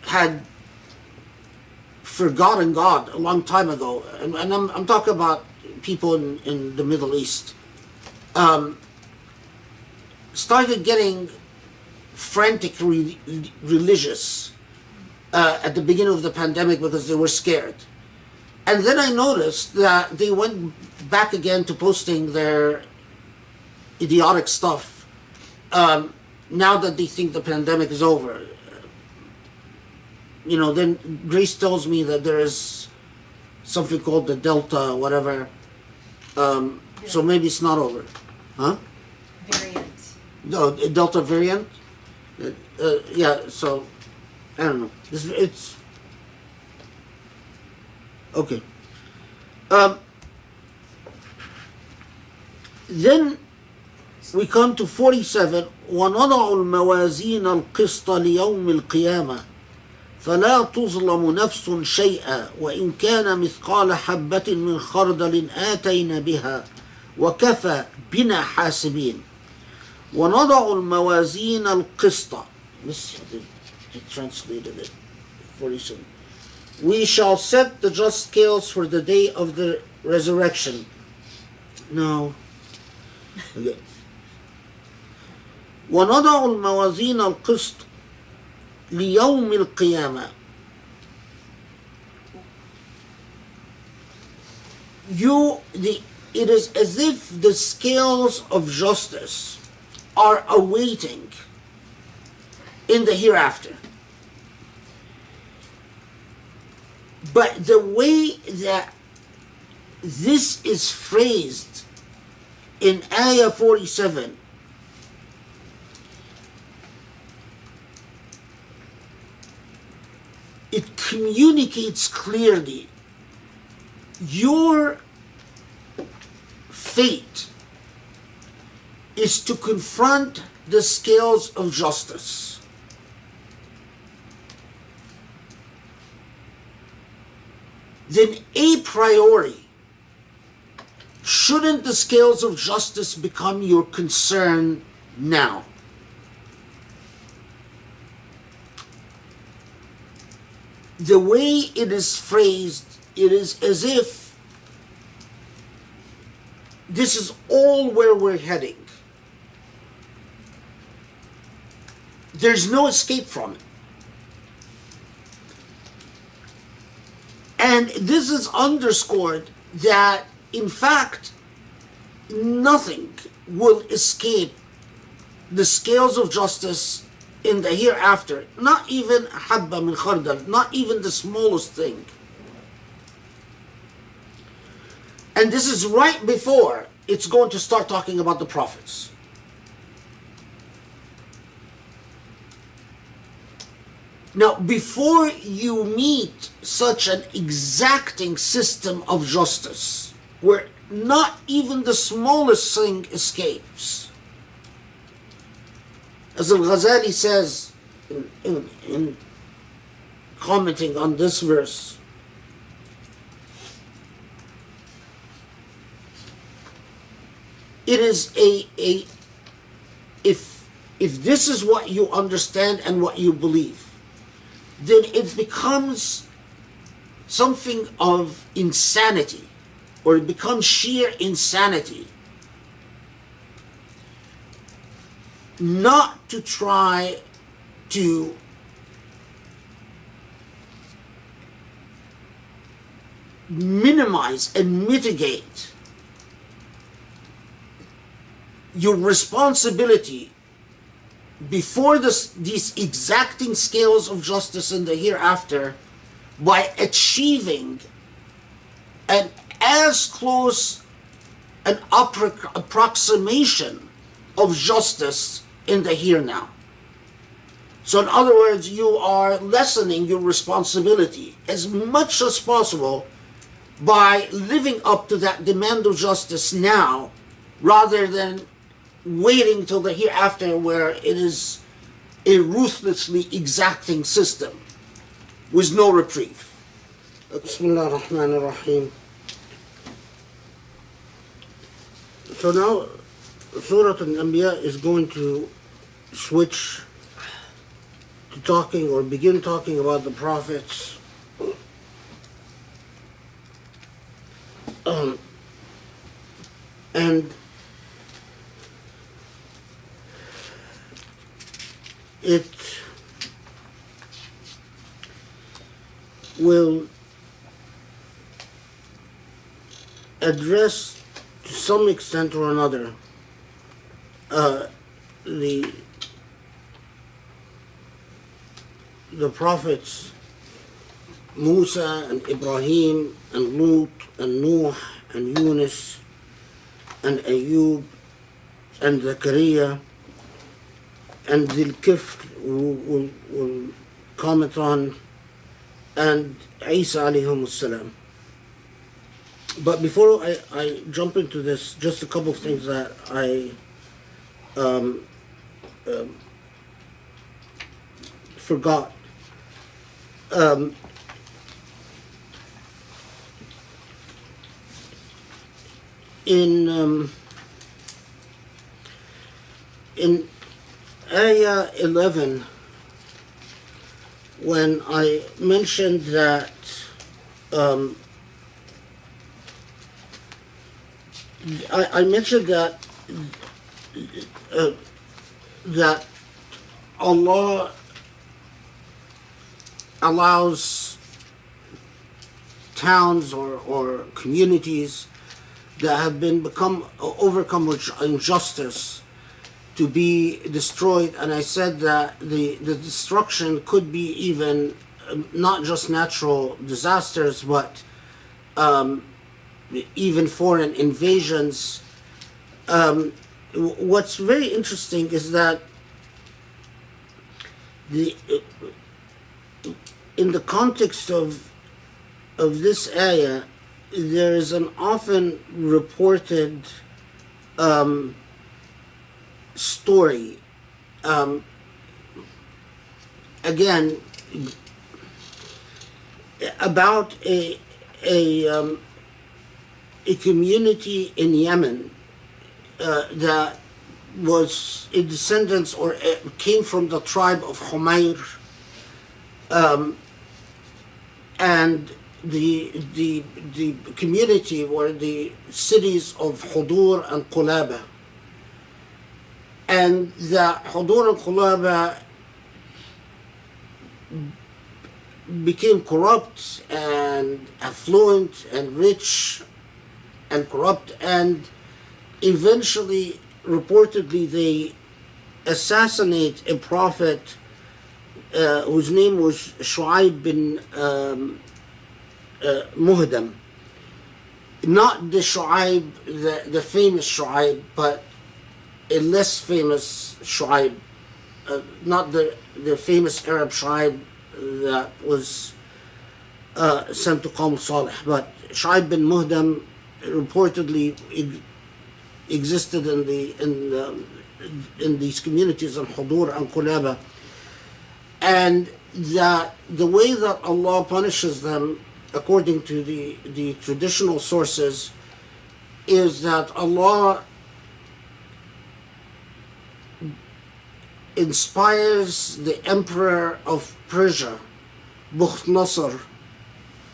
had forgotten God a long time ago, and I'm talking about people in the Middle East, started getting frantic religious at the beginning of the pandemic because they were scared. And then I noticed that they went back again to posting their idiotic stuff now that they think the pandemic is over. You know, then Grace tells me that there is something called the Delta, whatever. So maybe it's not over. Huh? Variant. No, Delta variant? Yeah, so, I don't know. It's okay. Then we come to 47. وَنَضَعُ الْمَوَازِينَ الْقِسْطَ لِيَوْمِ الْقِيَامَةِ فلا تظلم نفس شيئا وإن كان مثقال حبة من خردل آتينا بها وكفى بنا حاسبين. ونضع الموازين القسط. Let's translated it. 47. We shall set the just scales for the day of the resurrection. No. Okay. ونضع الموازين القسط ليوم القيامة. It is as if the scales of justice are awaiting in the hereafter. But the way that this is phrased in Ayah 47, it communicates clearly your fate is to confront the scales of justice. Then a priori, shouldn't the scales of justice become your concern now? The way it is phrased, it is as if this is all where we're heading. There's no escape from it. And this is underscored that, in fact, nothing will escape the scales of justice in the hereafter. Not even habba min khardal, not even the smallest thing. And this is right before it's going to start talking about the prophets. Now, before you meet such an exacting system of justice, where not even the smallest thing escapes, as Al-Ghazali says in commenting on this verse, it is if this is what you understand and what you believe, then it becomes something of insanity, or it becomes sheer insanity not to try to minimize and mitigate your responsibility before these exacting scales of justice in the hereafter by achieving an as close an approximation of justice in the here now. So in other words, you are lessening your responsibility as much as possible by living up to that demand of justice now, rather than waiting till the hereafter, where it is a ruthlessly exacting system with no reprieve. Bismillah ar-Rahman ar-Rahim. So now Surah Anbiya is going to switch to talking, or begin talking, about the prophets. And it will address, to some extent or another, the prophets Musa and Ibrahim and Lut and Nuh and Yunus and Ayub and Zakaria and Dhil Kifl, will comment on, and Isa alayhim salam. But before I jump into this, just a couple of things that I forgot. In Ayah 11, when I mentioned that I mentioned that that Allah allows towns or communities that have become overcome with injustice to be destroyed, and I said that the destruction could be even not just natural disasters, but even foreign invasions. What's very interesting is that in the context of this ayah, there is an often reported story, again, about a community in Yemen that was a descendants, or came from the tribe of Humayr, and the community were the cities of Hudur and Qulaba. And the Hudur and Qulaba became corrupt and affluent and rich and corrupt, and eventually, reportedly, they assassinate a prophet whose name was Shu'aib bin Muhdam. not the Shu'aib, the famous Shu'aib, but a less famous Shu'aib, not the famous Arab Shu'aib that was sent to Qawm Salih, but Shu'aib bin Muhdam reportedly existed in these communities in Hudur and Qulaba, and that the way that Allah punishes them, according to the traditional sources, is that Allah inspires the emperor of Persia, Bukhtanasar,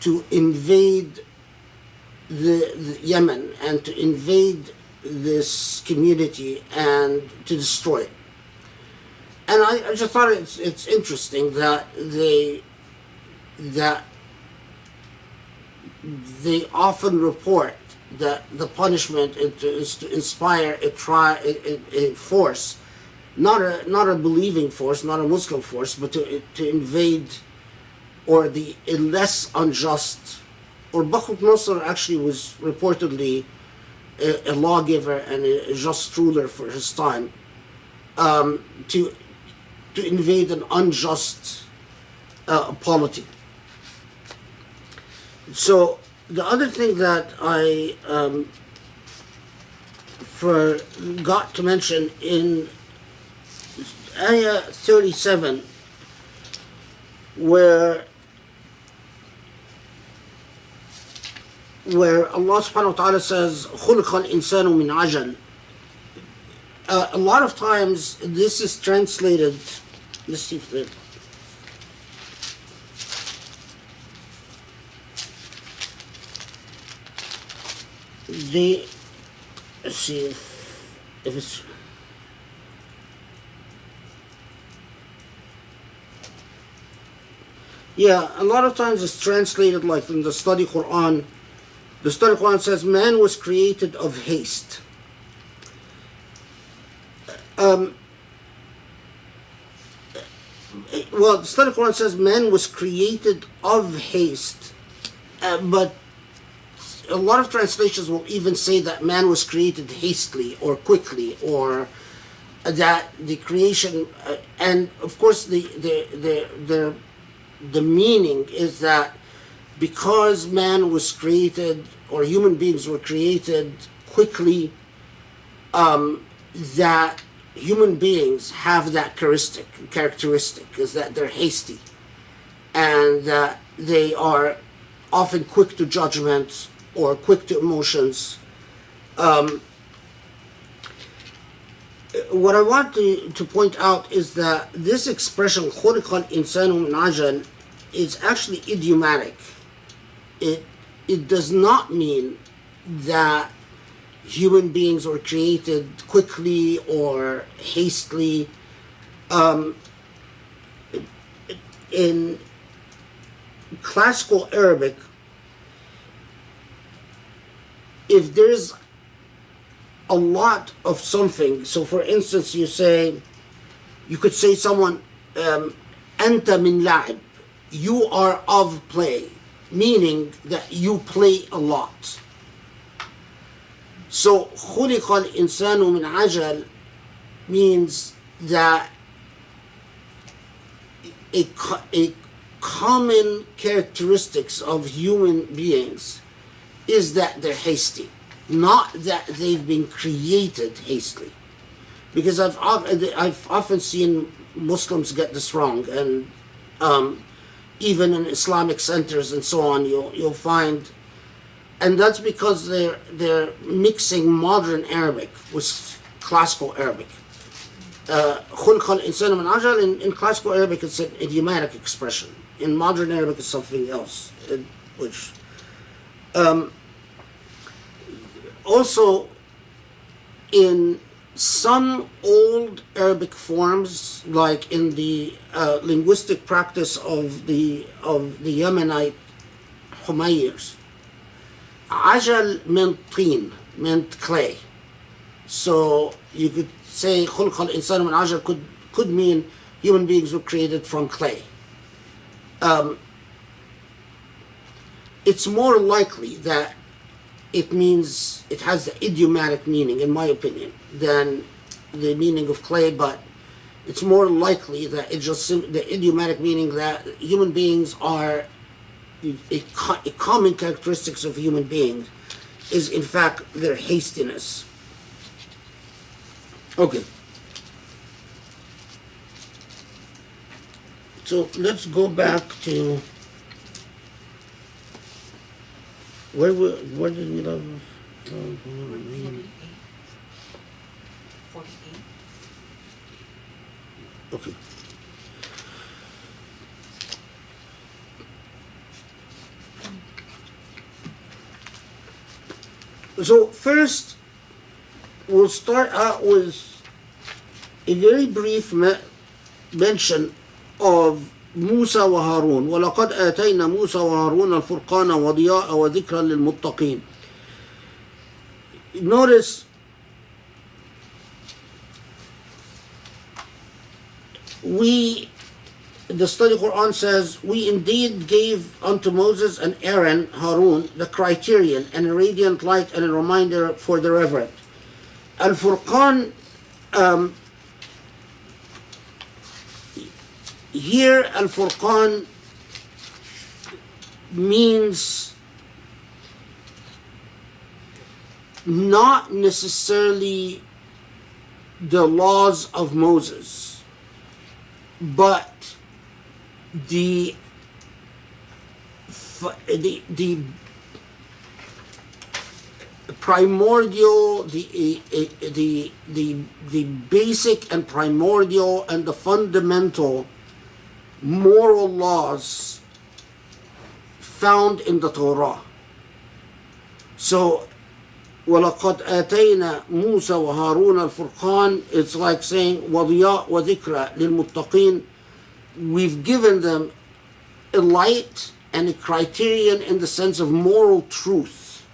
to invade the Yemen and to invade this community and to destroy it. And I just thought it's interesting that they often report that the punishment is to inspire a force, not a believing force, not a Muslim force, but to invade, or a less unjust. Or Bukhtanasar actually was reportedly a lawgiver and a just ruler for his time, to invade an unjust polity. So the other thing that I forgot to mention in Ayah 37, where Allah subhanahu wa ta'ala says, خُلِقَ الْإِنسَانُ مِنْ عَجَلٍ. A lot of times this is translated, let's see if let's see if it's, yeah, a lot of times it's translated like in the study Quran. The study Quran says, man was created of haste. Well, the study Quran says man was created of haste, but a lot of translations will even say that man was created hastily or quickly, or that the creation, and of course the meaning is that because man was created, or human beings were created quickly, that human beings have that characteristic is that they're hasty, and that they are often quick to judgment or quick to emotions. What I want to point out is that this expression خُلِقَ الْإِنسَانُ مِنْ عَجَلٍ is actually idiomatic. It does not mean that human beings were created quickly or hastily. In classical Arabic, if there's a lot of something, so for instance you could say someone, أنت من لعب, you are of play, meaning that you play a lot. So خُلِقَ الْإِنسَانُ مِنْ عَجَلٍ means that a common characteristics of human beings is that they're hasty, not that they've been created hastily. Because I've often seen Muslims get this wrong, and even in Islamic centers and so on, you'll find, and that's because they're mixing modern Arabic with classical Arabic. خُلِقَ الْإِنسَانُ مِنْ عَجَلٍ in classical Arabic it's an idiomatic expression. In modern Arabic it's something else, which also in some old Arabic forms, like in the linguistic practice of the Yemenite Humayrs, Ajal meant tin, meant clay. So you could say خُلِقَ الْإِنسَانُ مِنْ عَجَلٍ could mean human beings were created from clay. It's more likely that it means, it has the idiomatic meaning, in my opinion, than the meaning of clay, but it's more likely that it's just the idiomatic meaning that human beings are, a common characteristics of human beings is in fact their hastiness. Okay. So let's go back to where did we love? 48. Okay. So first, we'll start out with a very brief mention of موسى وهارون. ولقد آتينا موسى وهارون الفرقان وضياء وذكرا للمتقين. Notice the study Quran says, we indeed gave unto Moses and Aaron, Harun, the criterion and a radiant light and a reminder for the reverent. Al-Furqan, here Al-Furqan means not necessarily the laws of Moses, but the primordial, the basic and primordial and the fundamental moral laws found in the Torah. So وَلَقَدْ آتَيْنَا مُوسَى وَهَارُونَ الْفُرْقَانِ, it's like saying وَضِيَاء وَذِكْرَ لِلْمُتَّقِينَ. We've given them a light and a criterion in the sense of moral truth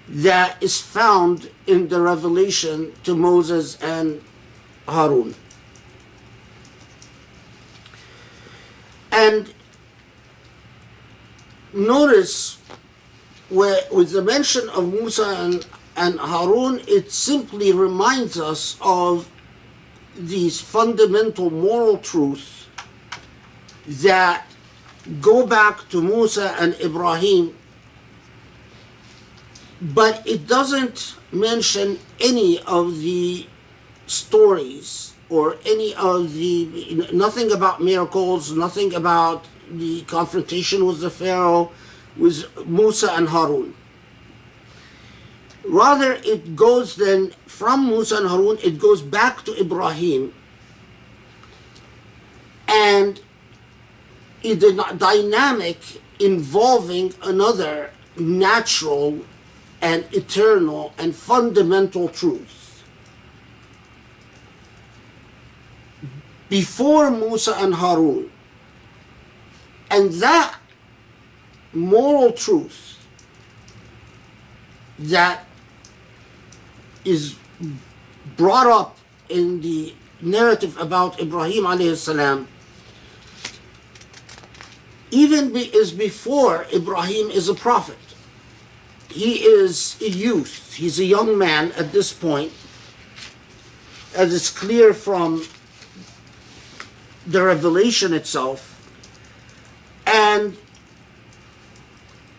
that is found in the revelation to Moses and Harun. And notice with the mention of Musa and Harun, it simply reminds us of these fundamental moral truths that go back to Musa and Ibrahim, but it doesn't mention any of the stories or any of the, nothing about miracles, nothing about the confrontation with the Pharaoh, with Musa and Harun. Rather, it goes then from Musa and Harun, it goes back to Ibrahim, and it's a dynamic involving another natural and eternal and fundamental truth. Before Musa and Harun, and that moral truth that is brought up in the narrative about Ibrahim alayhi salam, even is before Ibrahim is a prophet. He is a youth, he's a young man at this point, as it's clear from the revelation itself. And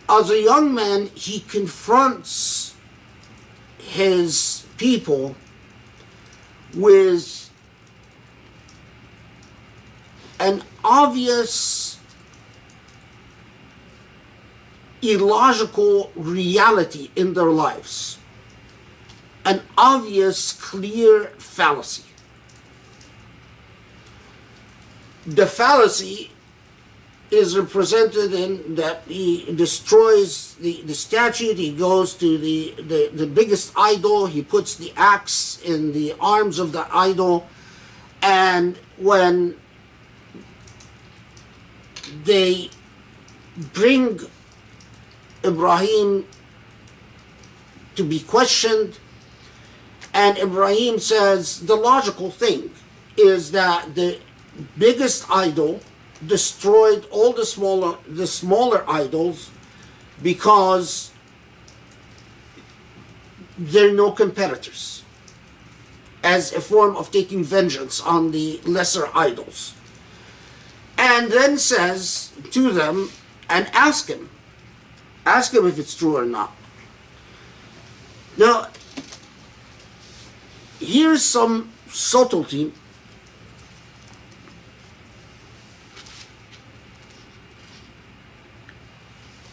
as a young man, he confronts his people with an obvious illogical reality in their lives, an obvious, clear fallacy. The fallacy is represented in that he destroys the statue, he goes to the biggest idol, he puts the axe in the arms of the idol, and when they bring Ibrahim to be questioned, and Ibrahim says the logical thing is that the biggest idol destroyed all the smaller idols because there are no competitors, as a form of taking vengeance on the lesser idols. And then says to them, and ask him if it's true or not. Now, here's some subtlety.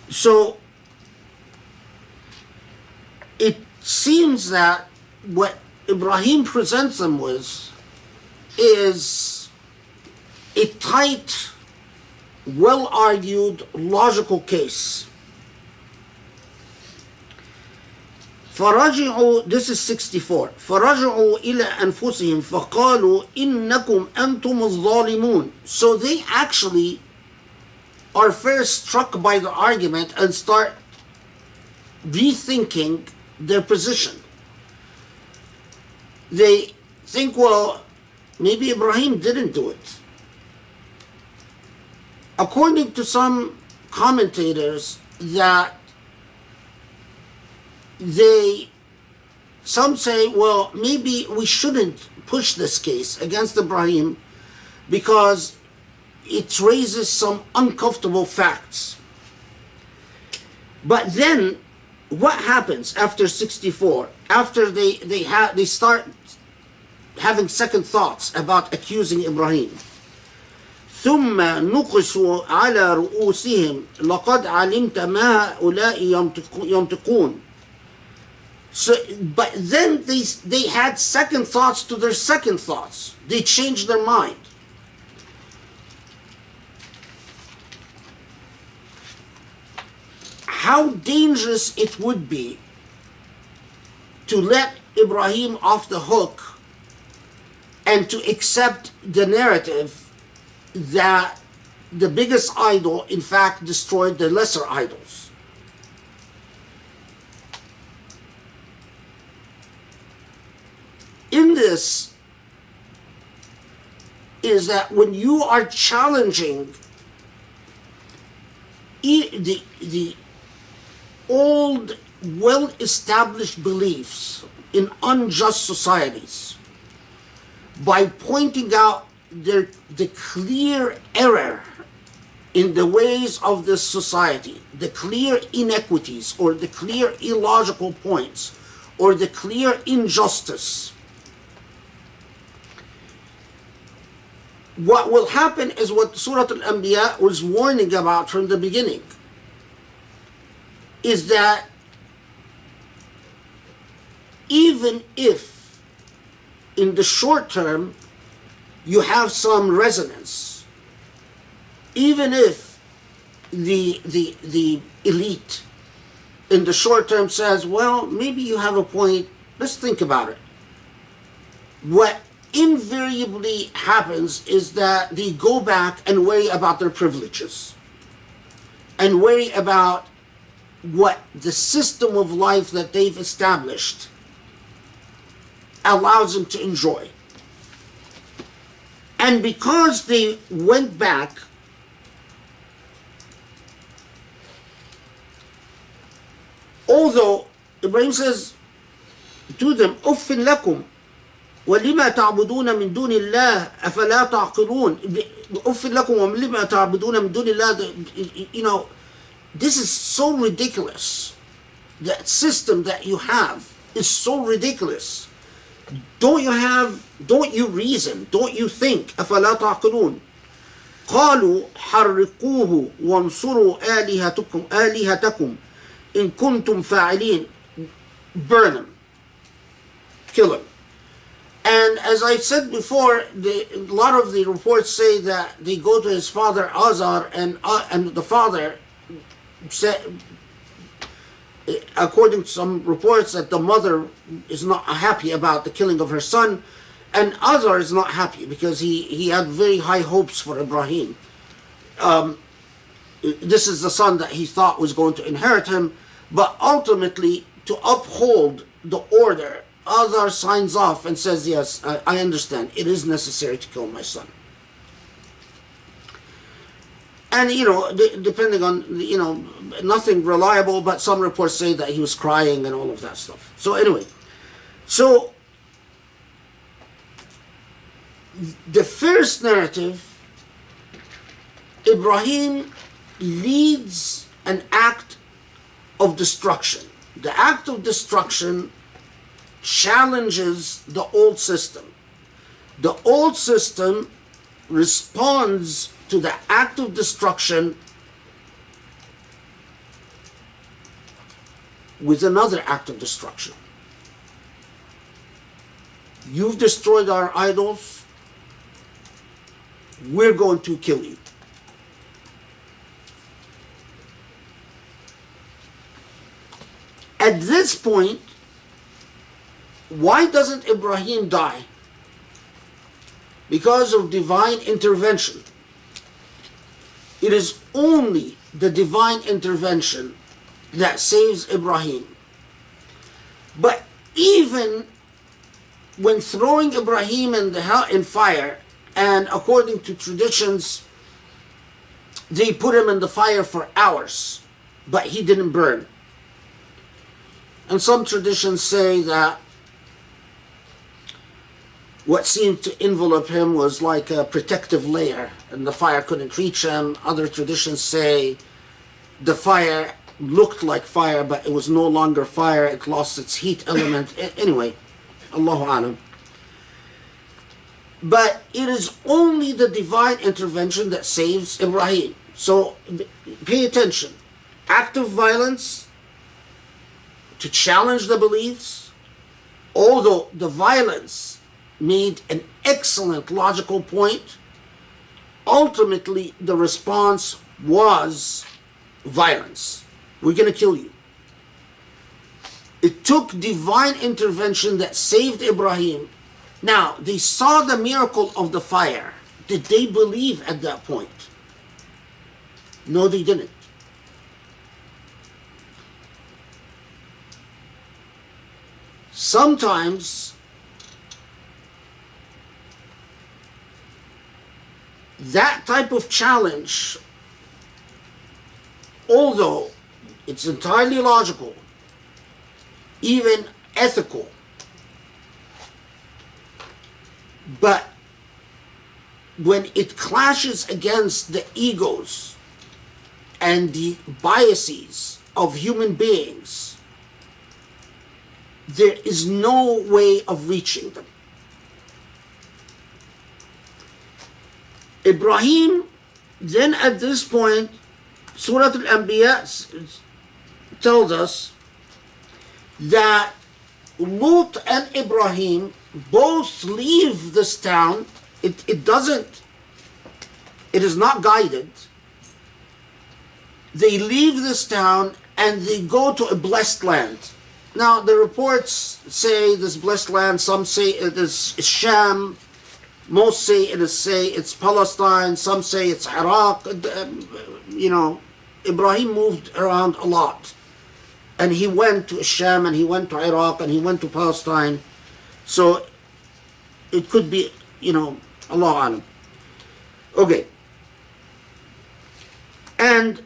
So, it seems that what Ibrahim presents them with is a tight, well-argued, logical case. فرجعوا, this is 64. فرجعوا إلى أنفسهم فقالوا إنكم أنتم الظالمون. So they actually are first struck by the argument and start rethinking their position. They think, well, maybe Ibrahim didn't do it. According to some commentators, that some say, well, maybe we shouldn't push this case against Ibrahim because it raises some uncomfortable facts. But then, what happens after 64? After they start having second thoughts about accusing Ibrahim. ثم نقصوا على رؤوسهم لقد علمت ما هؤلاء ينطقون. So, but then they had second thoughts to their second thoughts. They changed their mind. How dangerous it would be to let Ibrahim off the hook and to accept the narrative that the biggest idol in fact destroyed the lesser idols. In this is that when you are challenging the old, well-established beliefs in unjust societies by pointing out the clear error in the ways of this society, the clear inequities or the clear illogical points or the clear injustice, what will happen is what Surah Al-Anbiya was warning about from the beginning, is that even if in the short term you have some resonance, even if the elite in the short term says, well, maybe you have a point, let's think about it. What invariably happens is that they go back and worry about their privileges and worry about what the system of life that they've established allows them to enjoy. And because they went back, although Ibrahim says to them, أُفٍّ لَكُمْ وَلِمَا تَعْبُدُونَ مِن دُونِ اللَّهِ أَفَلَا تَعْقِلُونَ أُفٍّ لَكُمْ وَلِمَا تَعْبُدُونَ مِن دُونِ اللَّهِ. You know, this is so ridiculous. That system that you have is so ridiculous. Don't you reason? Don't you think? أَفَلَا تَعْقِلُونَ قَالُوا حَرِّقُوهُ وَانْصُرُوا آلِهَتَكُمْ إِن كُنْتُمْ فَاعِلِينَ. Burn him. Kill him. And as I said before, a lot of the reports say that they go to his father Azar, and the father said, according to some reports, that the mother is not happy about the killing of her son, and Azar is not happy because he had very high hopes for Ibrahim. This is the son that he thought was going to inherit him, but ultimately, to uphold the order, Azar signs off and says, yes, I understand, it is necessary to kill my son. And, depending on, nothing reliable, but some reports say that he was crying and all of that stuff. So anyway, so the first narrative, Ibrahim leads an act of destruction. The act of destruction challenges the old system. The old system responds to the act of destruction with another act of destruction. You've destroyed our idols, we're going to kill you. At this point, why doesn't Ibrahim die? Because of divine intervention. It is only the divine intervention that saves Ibrahim. But even when throwing Ibrahim in fire, and according to traditions, they put him in the fire for hours, but he didn't burn. And some traditions say that what seemed to envelop him was like a protective layer, and the fire couldn't reach him. Other traditions say the fire looked like fire, but it was no longer fire. It lost its heat element. Anyway, Allahu Alam. But it is only the divine intervention that saves Ibrahim. So pay attention. Active violence to challenge the beliefs, although the violence made an excellent logical point, ultimately the response was violence. We're going to kill you. It took divine intervention that saved Ibrahim. Now, they saw the miracle of the fire. Did they believe at that point? No, they didn't. Sometimes that type of challenge, although it's entirely logical, even ethical, but when it clashes against the egos and the biases of human beings, there is no way of reaching them. Ibrahim, then at this point, Surah Al-Anbiya tells us that Lut and Ibrahim both leave this town. It is not guided. They leave this town and they go to a blessed land. Now, the reports say this blessed land, some say it is Sham, most say it's Palestine, some say it's Iraq. Ibrahim moved around a lot. And he went to Sham, and he went to Iraq, and he went to Palestine. So it could be, Allah Alam. Okay. And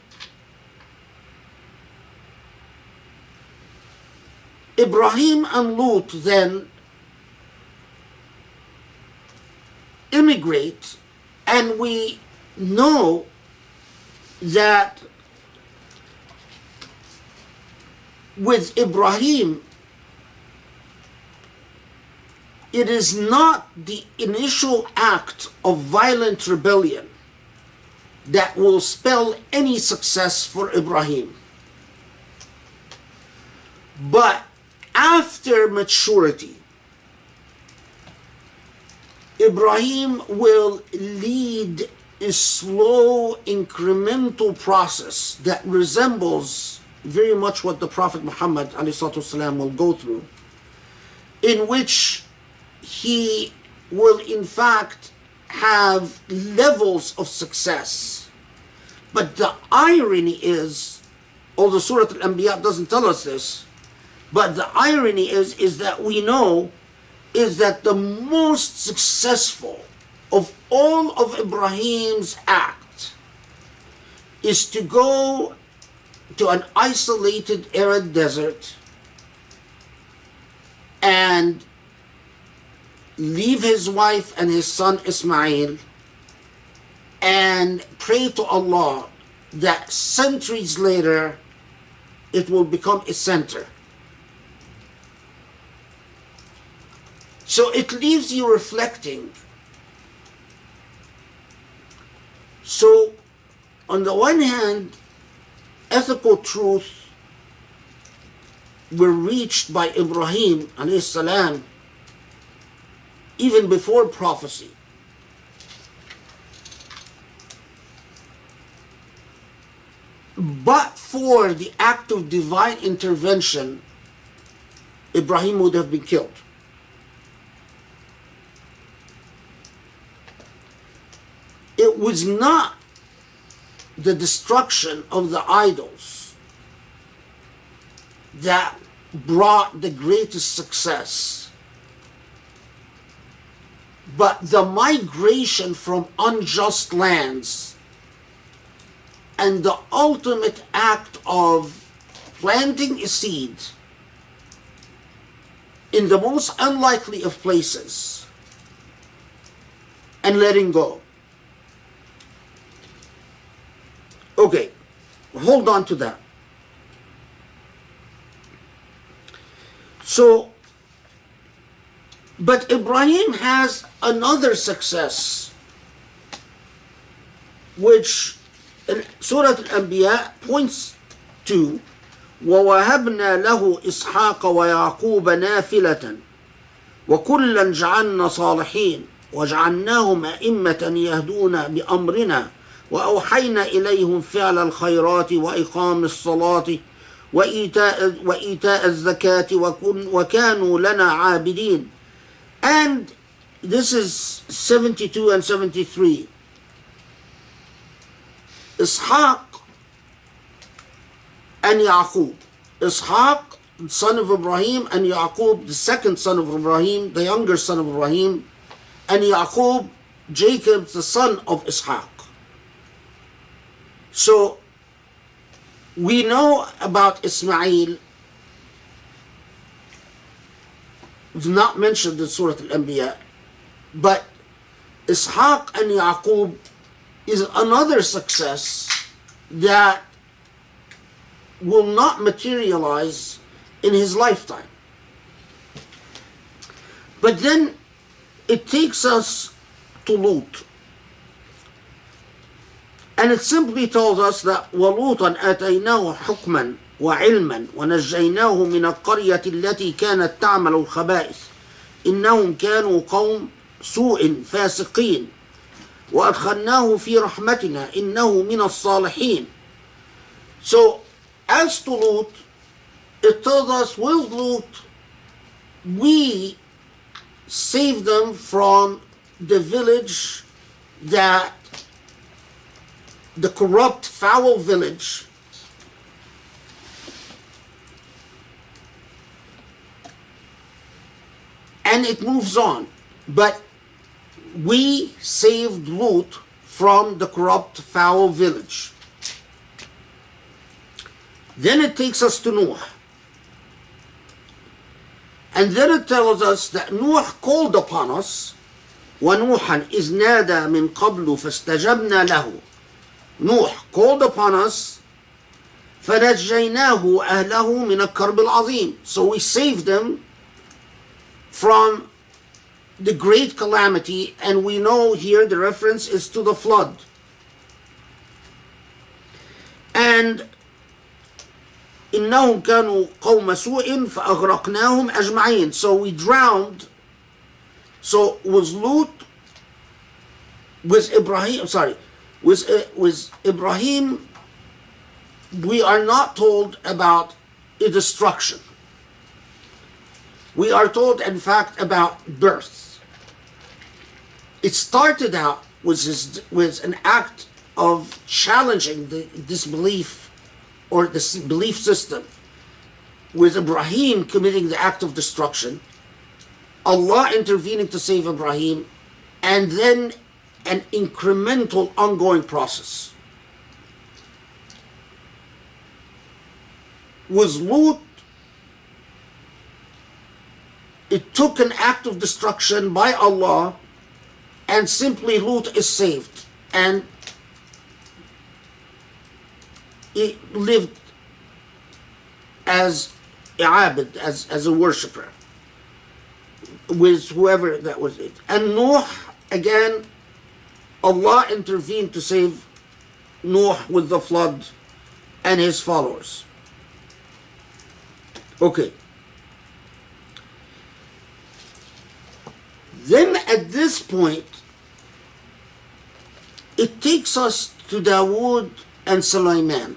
Ibrahim and Lut then immigrate, and we know that with Ibrahim, it is not the initial act of violent rebellion that will spell any success for Ibrahim. But after maturity, Ibrahim will lead a slow, incremental process that resembles very much what the Prophet Muhammad ﷺ will go through, in which he will in fact have levels of success. But the irony is, although Surah Al-Anbiya doesn't tell us this, but the irony is that we know is that the most successful of all of Ibrahim's acts is to go to an isolated arid desert and leave his wife and his son Ismail and pray to Allah that centuries later it will become a center. So it leaves you reflecting. So on the one hand, ethical truths were reached by Ibrahim alayhi salam even before prophecy. But for the act of divine intervention, Ibrahim would have been killed. It was not the destruction of the idols that brought the greatest success, but the migration from unjust lands and the ultimate act of planting a seed in the most unlikely of places and letting go. Okay, hold on to that. So, but Ibrahim has another success, which Surah Al-Anbiya points to. وَوَهَبْنَا لَهُ إِسْحَاقَ وَيَعْقُوبَ نَافِلَةً وَكُلًّا جَعَلْنَا صَالِحِينَ وَجَعَلْنَاهُمْ أَئِمَّةً يَهْدُونَ بِأَمْرِنَا وأوحينا إليهم فعل الخيرات وإقام الصلاة وإيتاء الزكاة وكانوا لنا عابدين. And this is 72 and 73. Ishaq and Yaqub. Ishaq, son of Ibrahim, and Yaqub, the second son of Ibrahim, the younger son of Ibrahim, and Yaqub, Jacob, the son of Ishaq. So, we know about Ismail, it's not mentioned in Surah Al-Anbiya, but Ishaq and Yaqub is another success that will not materialize in his lifetime. But then it takes us to Lut. And it simply tells us that وَلُوطًا آتَيْنَاهُ حُكْمًا وَعِلْمًا وَنَجَّيْنَاهُ مِنَ القَّرْيَةِ التي كانت تعمل الخبائث إنهم كانوا قوم سوء فاسقين وأدخلناه في رحمتنا إنه من الصالحين. So, as to Lut, it tells us with Lut, we saved them from the village that the corrupt, foul village and it moves on. But we saved Lut from the corrupt, foul village. Then it takes us to Nuh. And then it tells us that Nuh called upon us. وَنُوحًا إِذْ نَادَى مِنْ قَبْلُ فَاسْتَجَبْنَا لَهُ. Nuh called upon us, فَنَجَّيْنَاهُ أَهْلَهُ مِنَ الكَّرْبِ الْعَظِيمِ. So we saved them from the great calamity, and we know here the reference is to the flood. And إِنَّهُمْ كَانُوا قَوْمَ سُوءٍ فَأَغْرَقْنَاهُمْ أَجْمَعِينَ. So we drowned. So was Lut, was Ibrahim, was Ibrahim, we are not told about a destruction. We are told, in fact, about birth. It started out with an act of challenging the disbelief or this belief system, with Ibrahim committing the act of destruction, Allah intervening to save Ibrahim, and then an incremental ongoing process. With Lut, it took an act of destruction by Allah, and simply Lut is saved, and he lived as a abid, as a worshipper, with whoever that was it. And Nuh, again, Allah intervened to save Nuh with the flood and his followers. Okay. Then at this point, it takes us to Dawood and Sulaiman.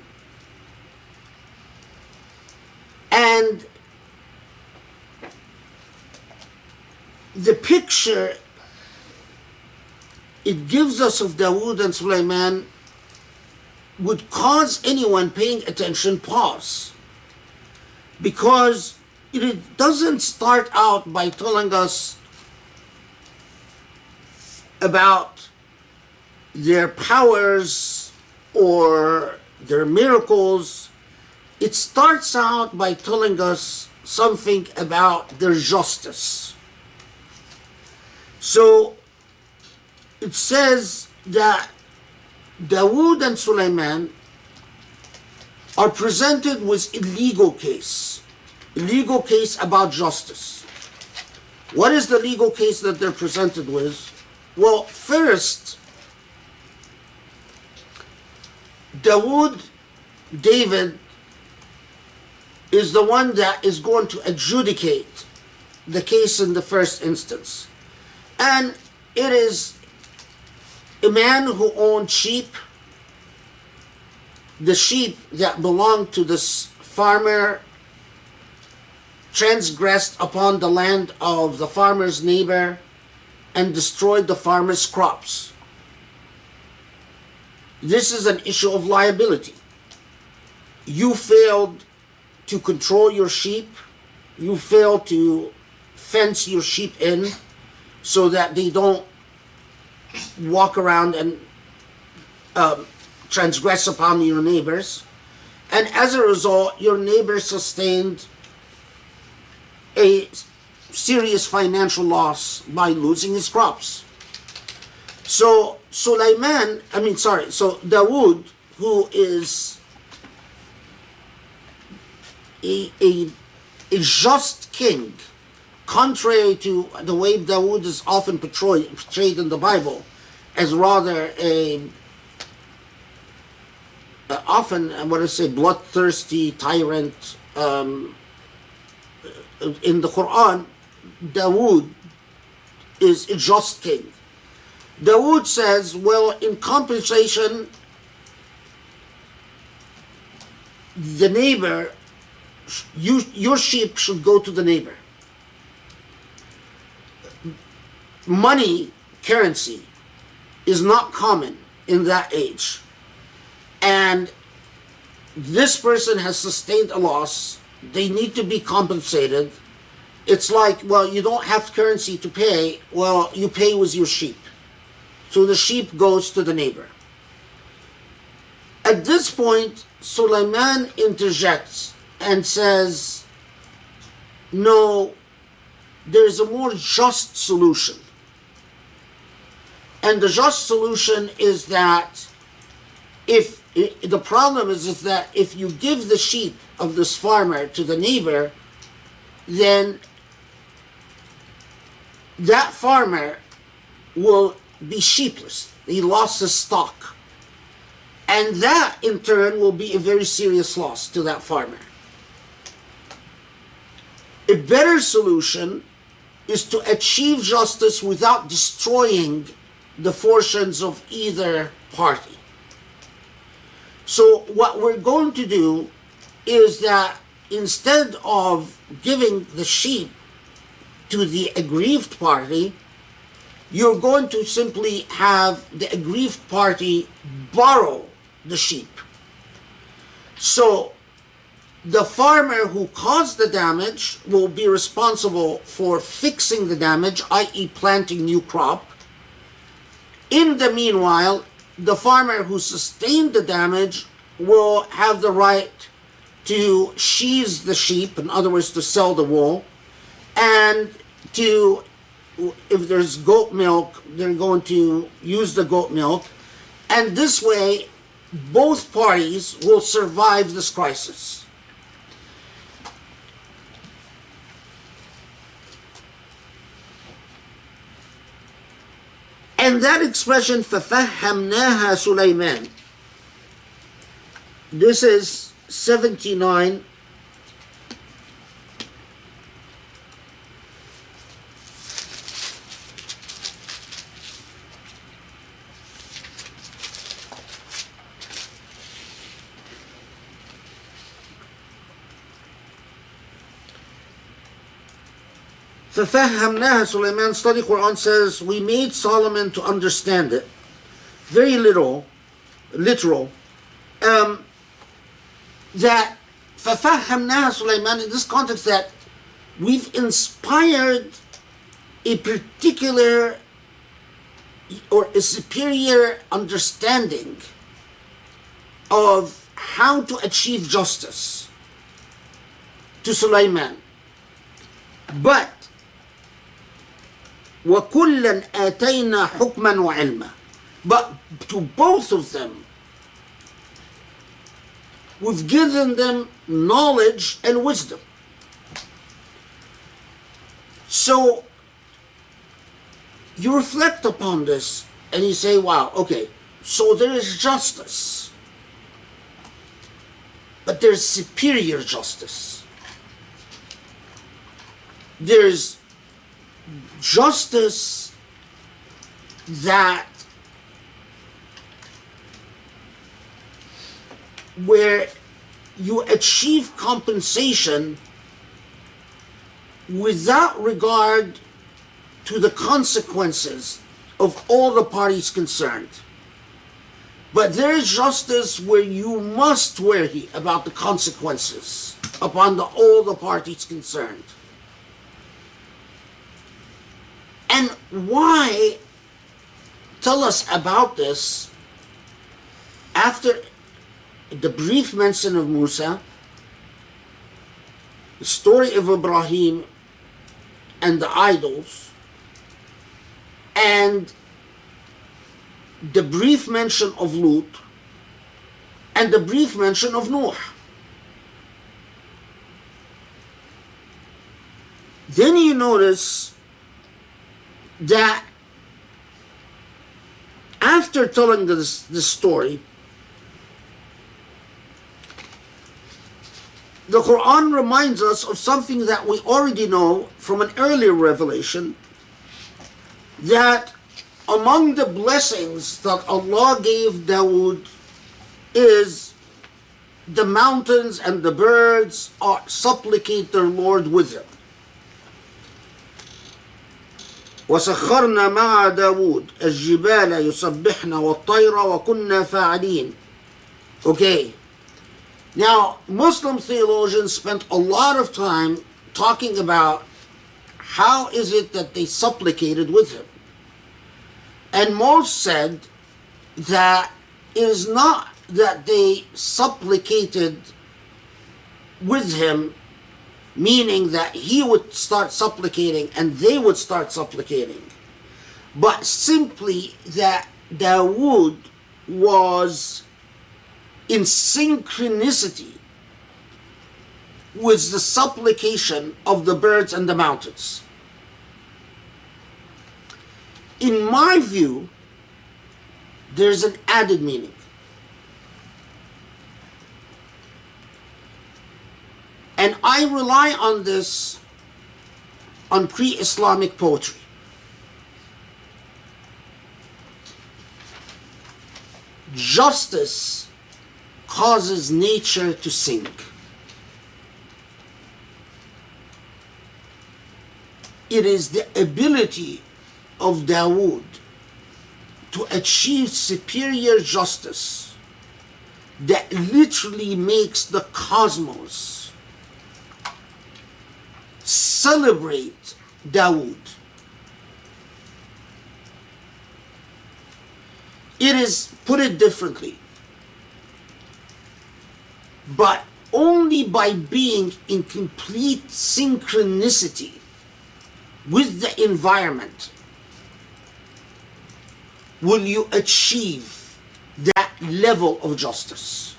And the picture it gives us of Dawood and Sulaiman would cause anyone paying attention pause. Because it doesn't start out by telling us about their powers or their miracles. It starts out by telling us something about their justice. So it says that Dawood and Sulaiman are presented with a legal case about justice. What is the legal case that they're presented with? Well, first, David is the one that is going to adjudicate the case in the first instance. And it is a man who owned sheep. The sheep that belonged to this farmer transgressed upon the land of the farmer's neighbor and destroyed the farmer's crops. This is an issue of liability. You failed to control your sheep. You failed to fence your sheep in so that they don't walk around and transgress upon your neighbors. And as a result, your neighbor sustained a serious financial loss by losing his crops. So Dawood, who is a just king, contrary to the way Dawood is often portrayed in the Bible, as rather bloodthirsty tyrant. In the Quran, Dawood is a just king. Dawood says, well, in compensation, the neighbor, your sheep should go to the neighbor. Money, currency, is not common in that age. And this person has sustained a loss. They need to be compensated. It's like, well, you don't have currency to pay. Well, you pay with your sheep. So the sheep goes to the neighbor. At this point, Sulaiman interjects and says, no, there's a more just solution. And the just solution is that the problem is that if you give the sheep of this farmer to the neighbor, then that farmer will be sheepless. He lost his stock. And that, in turn, will be a very serious loss to that farmer. A better solution is to achieve justice without destroying the fortunes of either party. So what we're going to do is that instead of giving the sheep to the aggrieved party, you're going to simply have the aggrieved party borrow the sheep. So the farmer who caused the damage will be responsible for fixing the damage, i.e. planting new crop. In the meanwhile, the farmer who sustained the damage will have the right to shears the sheep, in other words, to sell the wool, and to, if there's goat milk, they're going to use the goat milk, and this way both parties will survive this crisis. And that expression, فَفَهَّمْنَاهَا سُلَيْمَانَ, this is 79. فَفَهَّمْنَاهَا Sulaiman, study Quran says, we made Solomon to understand it. Very literal. That فَفَهَّمْنَاهَا Sulaiman, in this context, that we've inspired a particular or a superior understanding of how to achieve justice to Sulaiman. But وَكُلًّا آتَيْنَا حُكْمًا وَعِلْمًا, but to both of them we've given them knowledge and wisdom. So you reflect upon this and you say, wow, okay, so there is justice, but there's superior justice. There's justice that where you achieve compensation without regard to the consequences of all the parties concerned. But there is justice where you must worry about the consequences upon all the parties concerned. And why tell us about this after the brief mention of Musa, the story of Ibrahim and the idols, and the brief mention of Lut, and the brief mention of Noah? Then you notice that after telling this story, the Quran reminds us of something that we already know from an earlier revelation, that among the blessings that Allah gave Dawood is the mountains and the birds supplicate their Lord with him. وَسَخَّرْنَا مَعَ دَاوُودَ الْجِبَالَ يُسَبِّحْنَ وَالطَّيْرَ وَكُنَّا فَاعِلِينَ. Okay. Now, Muslim theologians spent a lot of time talking about how is it that they supplicated with him. And most said that it is not that they supplicated with him, meaning that he would start supplicating and they would start supplicating, but simply that Dawood was in synchronicity with the supplication of the birds and the mountains. In my view, there's an added meaning. And I rely on this on pre-Islamic poetry. Justice causes nature to sing. It is the ability of Dawood to achieve superior justice that literally makes the cosmos celebrate Dawood. It is, put it differently, but only by being in complete synchronicity with the environment will you achieve that level of justice.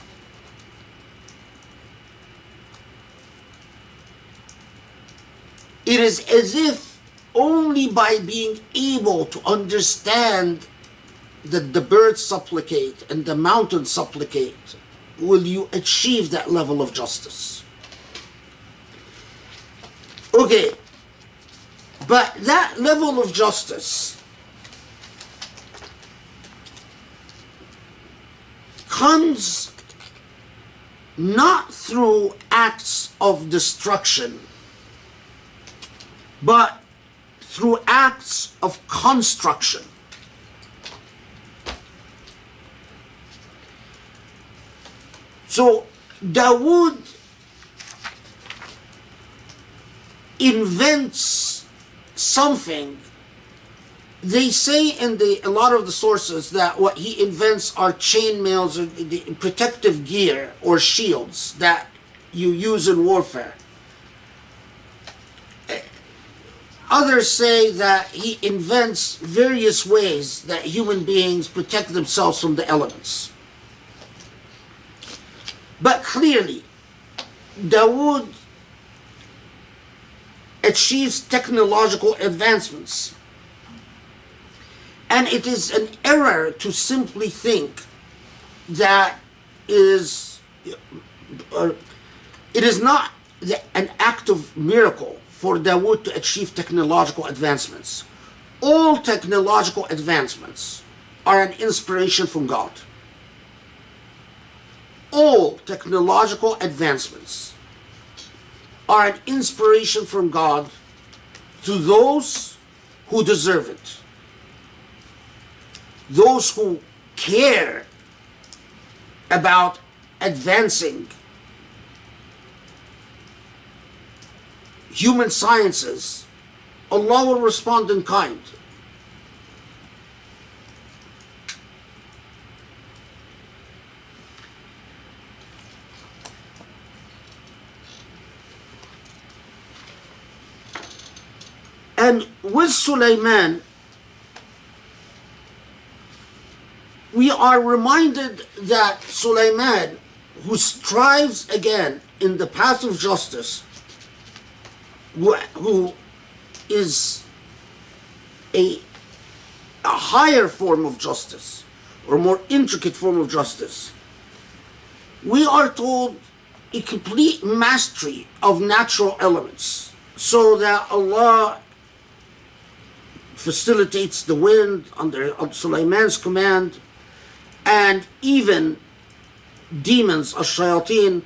It is as if only by being able to understand that the birds supplicate and the mountains supplicate will you achieve that level of justice. Okay, but that level of justice comes not through acts of destruction, but through acts of construction. So Dawood invents something. They say in a lot of the sources that what he invents are chainmails or the protective gear or shields that you use in warfare. Others say that he invents various ways that human beings protect themselves from the elements. But clearly, Dawood achieves technological advancements. And it is an error to simply think that it is not an act of miracle for Dawood to achieve technological advancements. All technological advancements are an inspiration from God. All technological advancements are an inspiration from God to those who deserve it. Those who care about advancing human sciences, Allah will respond in kind. And with Sulaiman, we are reminded that Sulaiman, who strives again in the path of justice, who is a higher form of justice, or more intricate form of justice, we are told a complete mastery of natural elements, so that Allah facilitates the wind under Sulaiman's command, and even demons, ash-shayateen.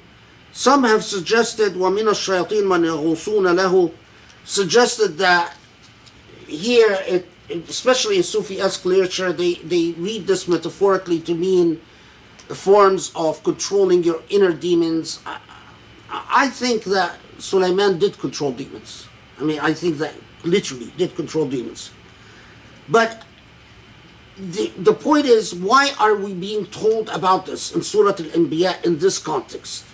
Some have suggested, وَمِنَ الشَّيَاطِينِ مَنْ يَغُوصُونَ لَهُ, suggested that here, especially in Sufi-esque literature, they read this metaphorically to mean forms of controlling your inner demons. I think that Sulaiman did control demons. I think that literally did control demons. But the point is, why are we being told about this in Surah Al-Anbiya in this context?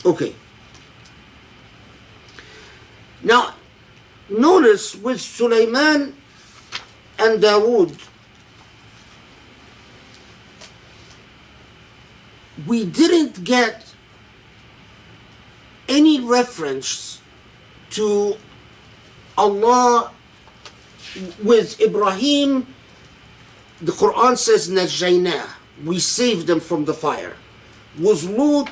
Okay. Now, notice with Sulaiman and Dawood, we didn't get any reference to Allah. With Ibrahim, the Quran says, Najjaynah, we saved them from the fire. With Lut,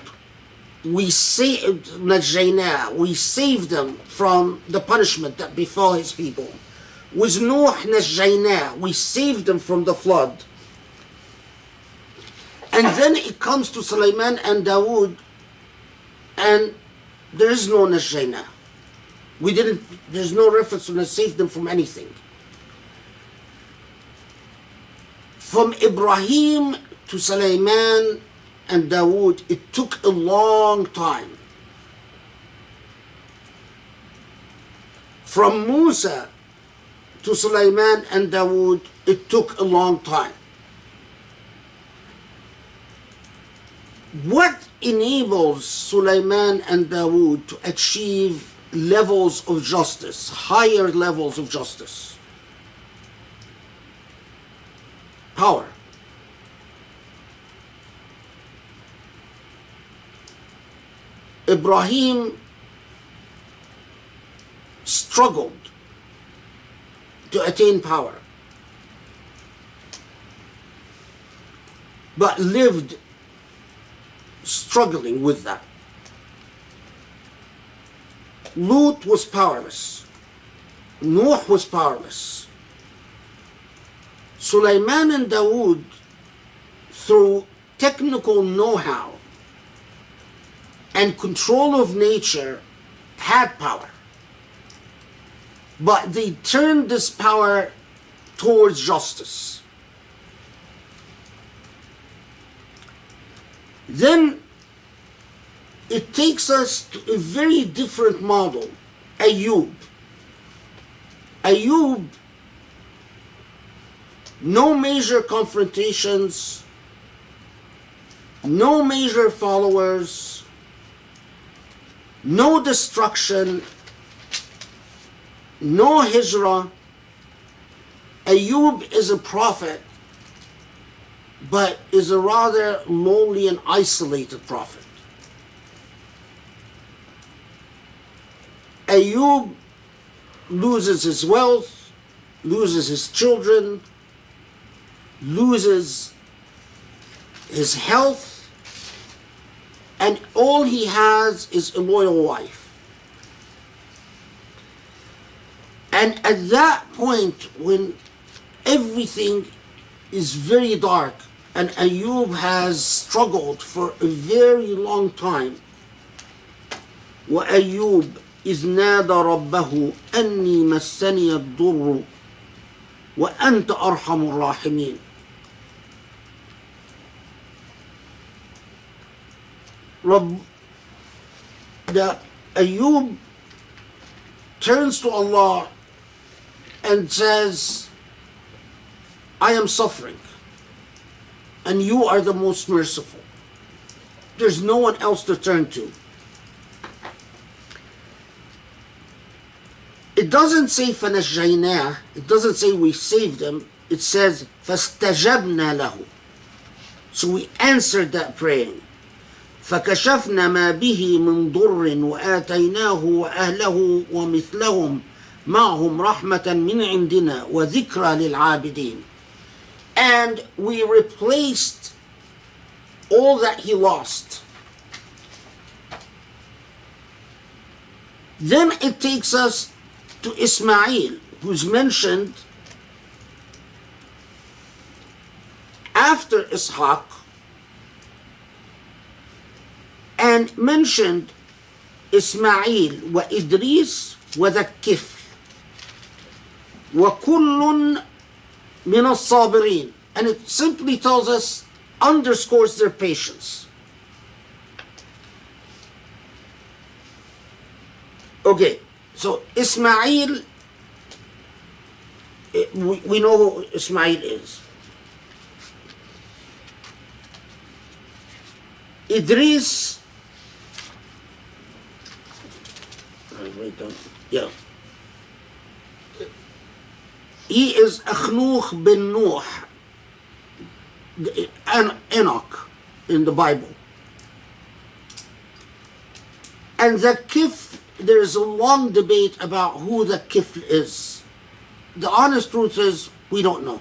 we saved Najjaynah, we saved them from the punishment that befell his people. With Nuh, Najjaynah, we saved them from the flood. And then it comes to Sulaiman and Dawood, and there is no Najjaynah. There's no reference to save them from anything. From Ibrahim to Sulaiman and Dawood, it took a long time. From Musa to Sulaiman and Dawood, it took a long time. What enables Sulaiman and Dawood to achieve levels of justice, higher levels of justice? Power. Ibrahim struggled to attain power, but lived struggling with that. Lut was powerless. Nuh was powerless. Sulaiman and Dawood, through technical know-how and control of nature, had power. But they turned this power towards justice. Then it takes us to a very different model. Ayub. Ayub, no major confrontations, no major followers, no destruction, no hijrah. Ayub is a prophet, but is a rather lowly and isolated prophet. Ayub loses his wealth, loses his children, loses his health, and all he has is a loyal wife. And at that point, when everything is very dark and Ayub has struggled for a very long time, وَأَيُّوبَ إِذْ نَادَى رَبَّهُ أَنِّي مَسَّنِيَ الضُّرُّ وَأَنْتَ أَرْحَمُ الرَّاحِمِينَ. Ayub turns to Allah and says, I am suffering, and you are the most merciful. There's no one else to turn to. It doesn't say فَنَجَّيْنَاهُ, it doesn't say we saved him, it says فَاسْتَجَبْنَا لَهُ. So we answered that praying. فَكَشَفْنَا مَا بِهِ مِنْ ضُرٍّ وَآتَيْنَاهُ وَأَهْلَهُ وَمِثْلَهُمْ مَعْهُمْ رَحْمَةً مِنْ عِنْدِنَا وَذِكْرَى لِلْعَابِدِينَ. And we replaced all that he lost. Then it takes us to Ismail, who's mentioned after Ishaq, and mentioned Ismail wa Idris wa Dhakif wa kullun min as-sabirin, and it simply tells us, underscores their patience. Okay, so Ismail, we know who Ismail is. Idris, wait down. Yeah. He is Akhnukh bin Nuh, Enoch in the Bible. And the Kif, there's a long debate about who the Kif is. The honest truth is, we don't know.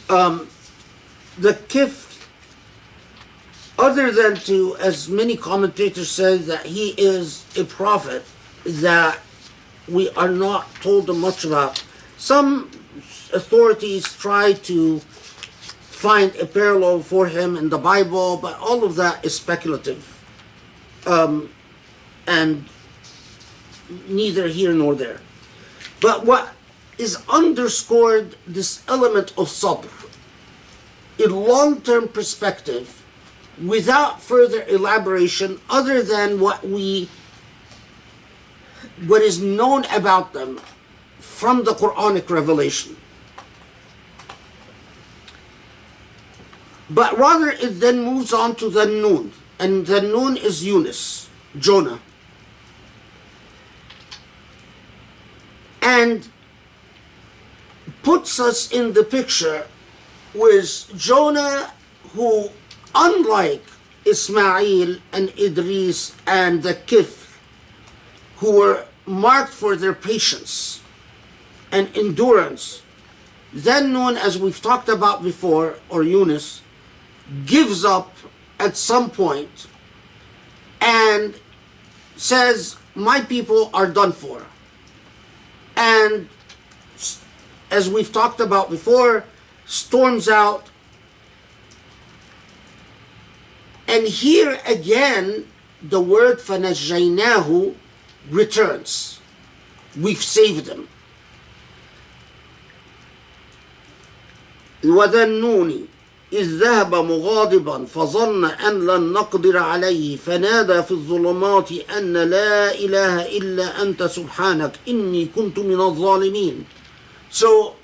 The Kif, other than to, as many commentators say, that he is a prophet that we are not told much about. Some authorities try to find a parallel for him in the Bible, but all of that is speculative. And neither here nor there. But what is underscored, this element of sabr, in long-term perspective, without further elaboration other than what is known about them from the Quranic revelation. But rather it then moves on to the Nun. and the Nun is Yunus, Jonah. And puts us in the picture with Jonah, who, unlike Ismail and Idris and the Kif, who were marked for their patience and endurance, then Nun, as we've talked about before, or Yunus, gives up at some point and says, my people are done for. And as we've talked about before, storms out. And here again, the word فَنَجَّيْنَاهُ returns. We've saved them. وَذَنُّونِ إذ ذهب مغاضبا فظن أن لن نقدر عليه فنادى في الظلمات أن لا إله إلا أنت سبحانك إني كنت من الظالمين. So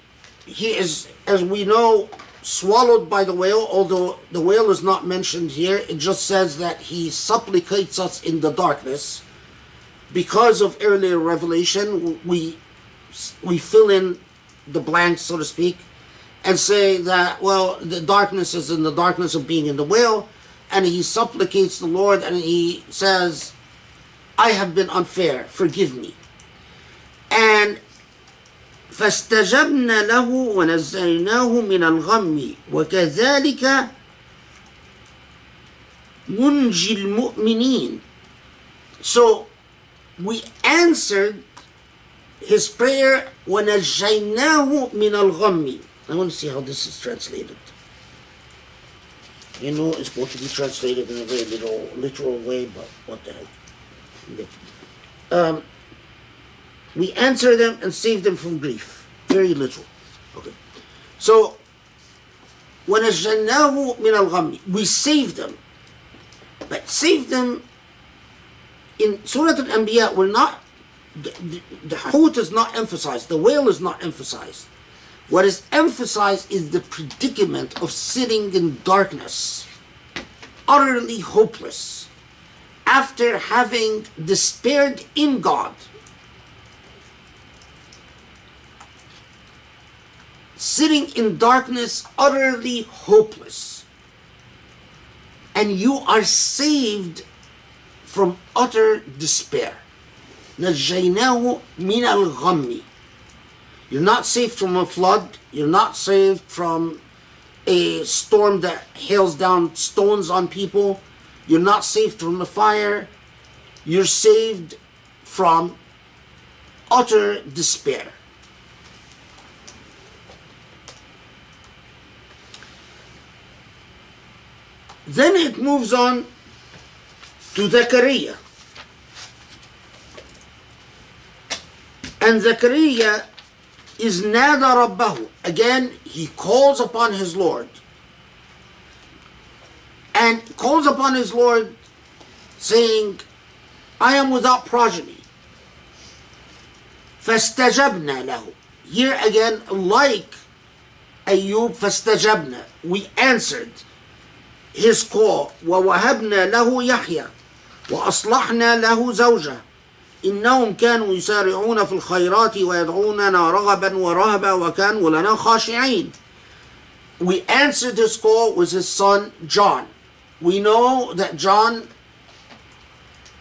he is, as we know, swallowed by the whale, although the whale is not mentioned here. It just says that he supplicates us in the darkness. Because of earlier revelation, we fill in the blanks, so to speak, and say that, well, the darkness is in the darkness of being in the whale, and he supplicates the Lord, and he says, I have been unfair, forgive me. And فاستجبنا له ونزلناه من الغم وكذلك ننجي المؤمنين. So we answered his prayer ونجيناه من الغم. I want to see how this is translated. You know, it's going to be translated in a very literal way, but what the heck. Okay. We answer them and save them from grief. Very literal. Okay. So, وَنَجَّيْنَاهُ مِنَ الْغَمِّ. We save them. But save them in Surah Al-Anbiya, we're not, the hut is not emphasized. The whale is not emphasized. What is emphasized is the predicament of sitting in darkness, utterly hopeless, after having despaired in God. Sitting in darkness, utterly hopeless. And you are saved from utter despair. نَجَّيْنَاهُ مِنَ الْغَمِّ. You're not saved from a flood. You're not saved from a storm that hails down stones on people. You're not saved from the fire. You're saved from utter despair. Then it moves on to Zechariah. And Zechariah is nada rabbahu. Again, he calls upon his Lord. And calls upon his Lord saying, I am without progeny. فَاسْتَجَبْنَا لَهُ. Here again, like Ayub, فَاسْتَجَبْنَا. We answered his call. وَوَهَبْنَا لَهُ يَحْيَى وَأَصْلَحْنَا لَهُ زَوْجَهُ إنهم كانوا يسارعون في الخيرات ويدعوننا رغبا ورهبا وكانوا لنا خاشعين. We answered his call with his son John. We know that John,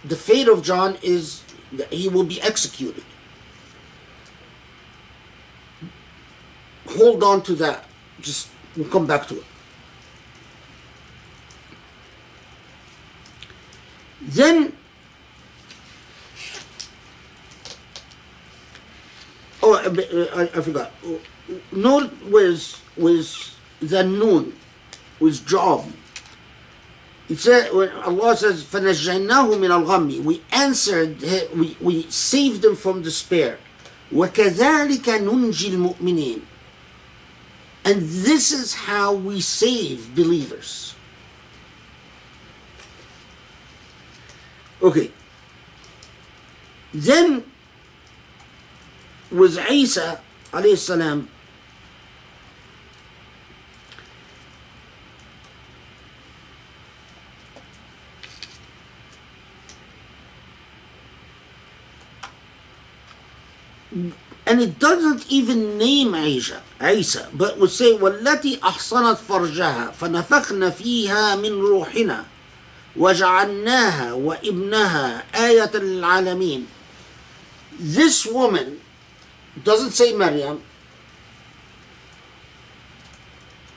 the fate of John is that he will be executed. Hold on to that. Just we'll come back to it. Then I forgot. Note was the noon, was job. It said when Allah says, "فَنَجَّيْنَاهُ مِنَ الْغَمِّ." We answered, we saved them from despair. وَكَذَلِكَ نُنْجِي الْمُؤْمِنِينَ. And this is how we save believers. Okay. Then with Isa alayhi salam, and it doesn't even name Isa, but would say وَالَّتِي أَحْصَنَتْ فَرْجَهَا فَنَفَخْنَا فِيهَا مِنْ رُوحِنَا وَجَعَلْنَاهَا وَإِبْنَهَا آيَةً لِلْعَالَمِينَ. This woman, doesn't say Maryam,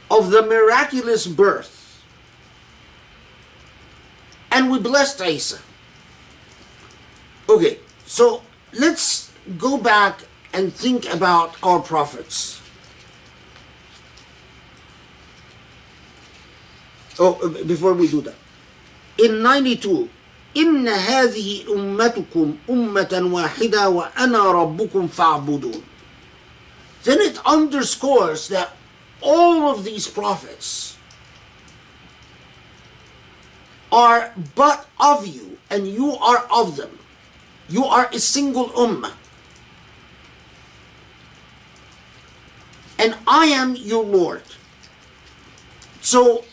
of the miraculous birth, and we blessed Isa. Okay, so let's go back and think about our prophets. Oh, before we do that, in 92, إن هذه أمتكم أمة واحدة وأنا ربكم فاعبدون. Then it underscores that all of these prophets are but of you and you are of them. You are a single ummah. And I am your Lord. So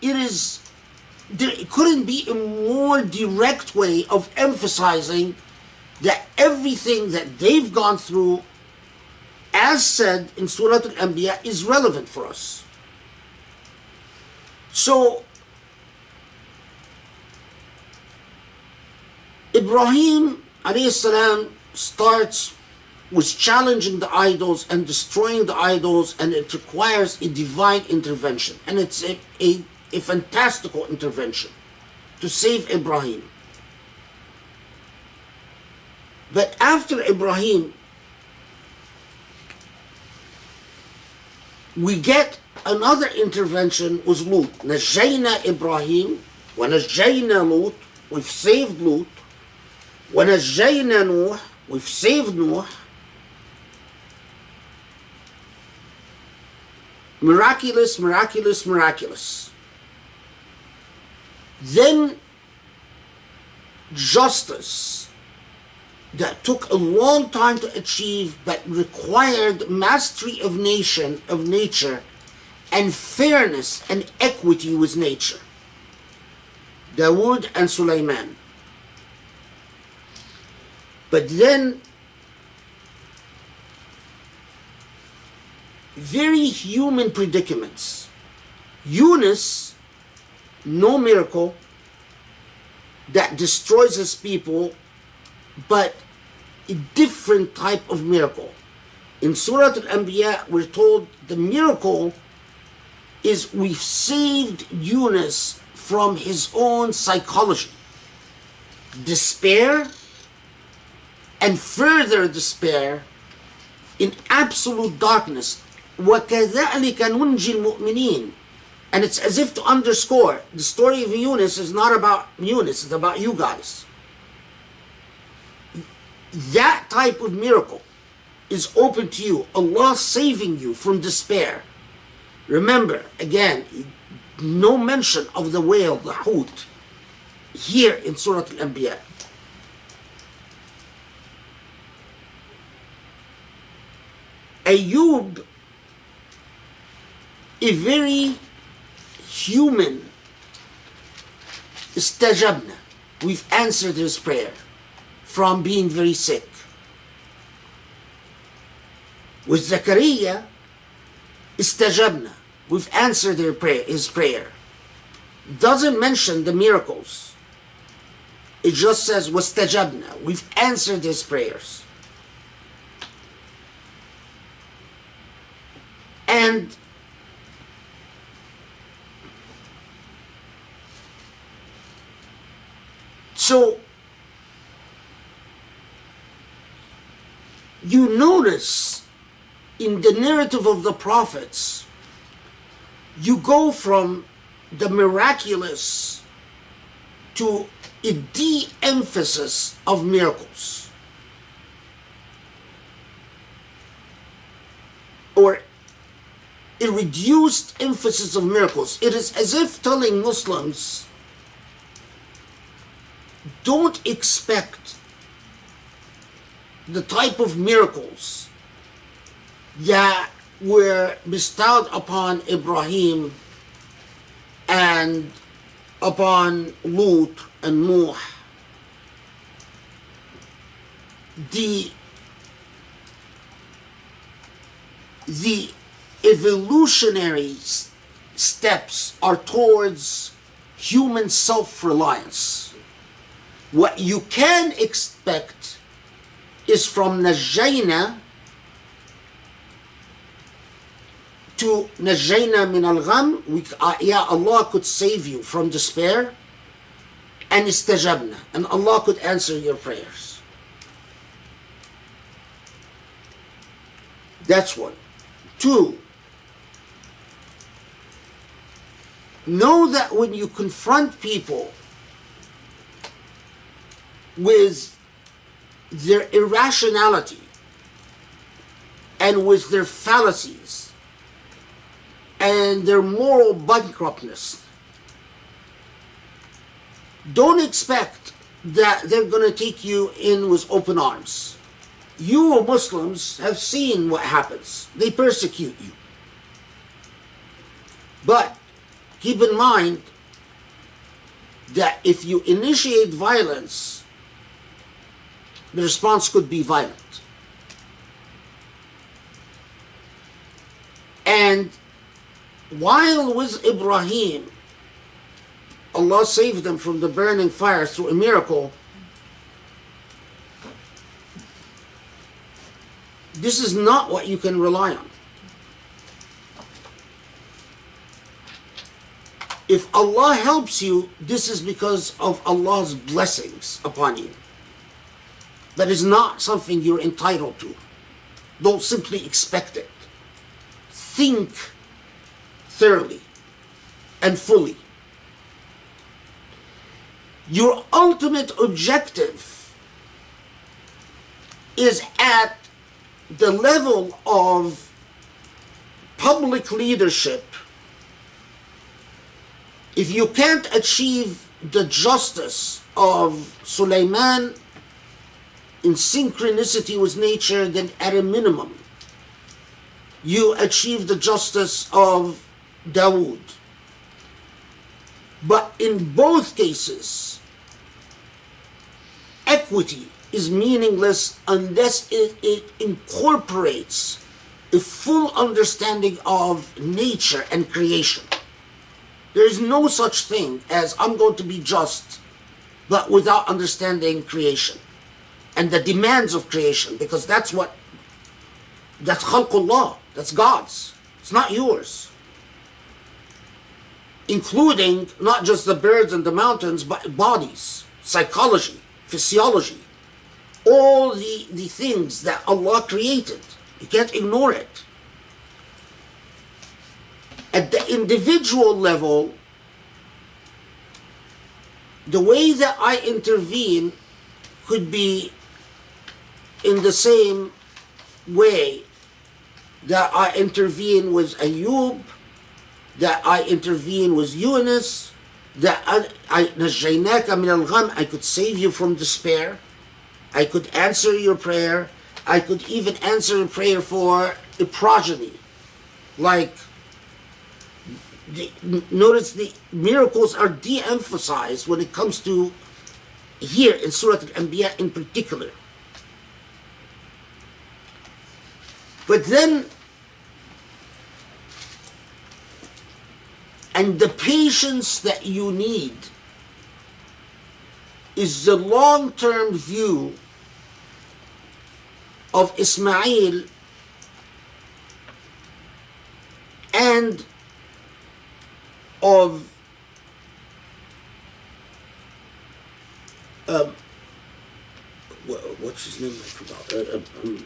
there couldn't be a more direct way of emphasizing that everything that they've gone through, as said in Surah Al-Anbiya, is relevant for us. So Ibrahim alayhi salam starts with challenging the idols and destroying the idols, and it requires a divine intervention, and it's a fantastical intervention to save Ibrahim. But after Ibrahim, we get another intervention with Lut. نجينا Ibrahim ونجينا Lut. We've saved Lut. ونجينا Nuh. We've saved Nuh. Miraculous, miraculous, miraculous. Then justice that took a long time to achieve, but required mastery of nature, and fairness and equity with nature. Dawood and Sulaiman. But then very human predicaments. Yunus, no miracle that destroys his people, but a different type of miracle. In Surah Al-Anbiya, we're told the miracle is we've saved Yunus from his own psychology, despair, and further despair in absolute darkness. وَكَذَلِكَ نُنْجِي الْمُؤْمِنِينَ. And it's as if to underscore, the story of Yunus is not about Yunus, it's about you guys. That type of miracle is open to you. Allah saving you from despair. Remember, again, no mention of the whale, the Hut, here in Surah Al-Anbiya. Ayub, a very human, istajabna, we've answered his prayer from being very sick. With Zakaria, istajabna, we've answered his prayer. Doesn't mention the miracles. It just says wastajabna, we've answered his prayers. And so you notice in the narrative of the prophets, you go from the miraculous to a de-emphasis of miracles, or a reduced emphasis of miracles. It is as if telling Muslims, don't expect the type of miracles that were bestowed upon Ibrahim and upon Lut and Nuh. The the evolutionary steps are towards human self-reliance. What you can expect is from najayna to najayna min al-gham, yeah, Allah could save you from despair, and istajabna, and Allah could answer your prayers. That's one. Two, know that when you confront people with their irrationality and with their fallacies and their moral bankruptness, don't expect that they're going to take you in with open arms. You Muslims have seen what happens. They persecute you. But keep in mind that if you initiate violence, the response could be violent. And while with Ibrahim, Allah saved them from the burning fire through a miracle, this is not what you can rely on. If Allah helps you, this is because of Allah's blessings upon you. That is not something you're entitled to. Don't simply expect it. Think thoroughly and fully. Your ultimate objective is at the level of public leadership. If you can't achieve the justice of Sulaiman in synchronicity with nature, then at a minimum, you achieve the justice of Dawood. But in both cases, equity is meaningless unless it incorporates a full understanding of nature and creation. There is no such thing as I'm going to be just, but without understanding creation and the demands of creation, because that's khalqullah, that's God's, it's not yours. Including not just the birds and the mountains, but bodies, psychology, physiology, all the things that Allah created. You can't ignore it. At the individual level, the way that I intervene could be in the same way that I intervene with Ayub, that I intervene with Yunus, that najaynaka min al-gham, I could save you from despair. I could answer your prayer. I could even answer a prayer for a progeny. Like, notice the miracles are de-emphasized when it comes to here in Surah Al-Anbiya in particular. But then, and the patience that you need is the long-term view of Ismail and of what's his name? I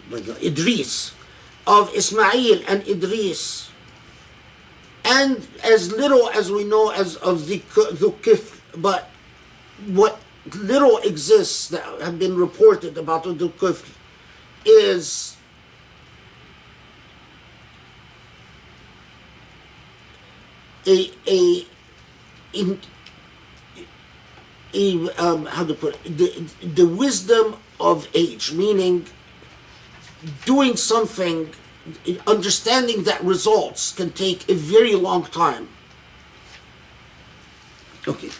forgot. Idris, of Ismail and Idris, and as little as we know as of the Kifl, but what little exists that have been reported about the Kifl is how to put it, the wisdom of age, meaning doing something, understanding that results can take a very long time. Okay.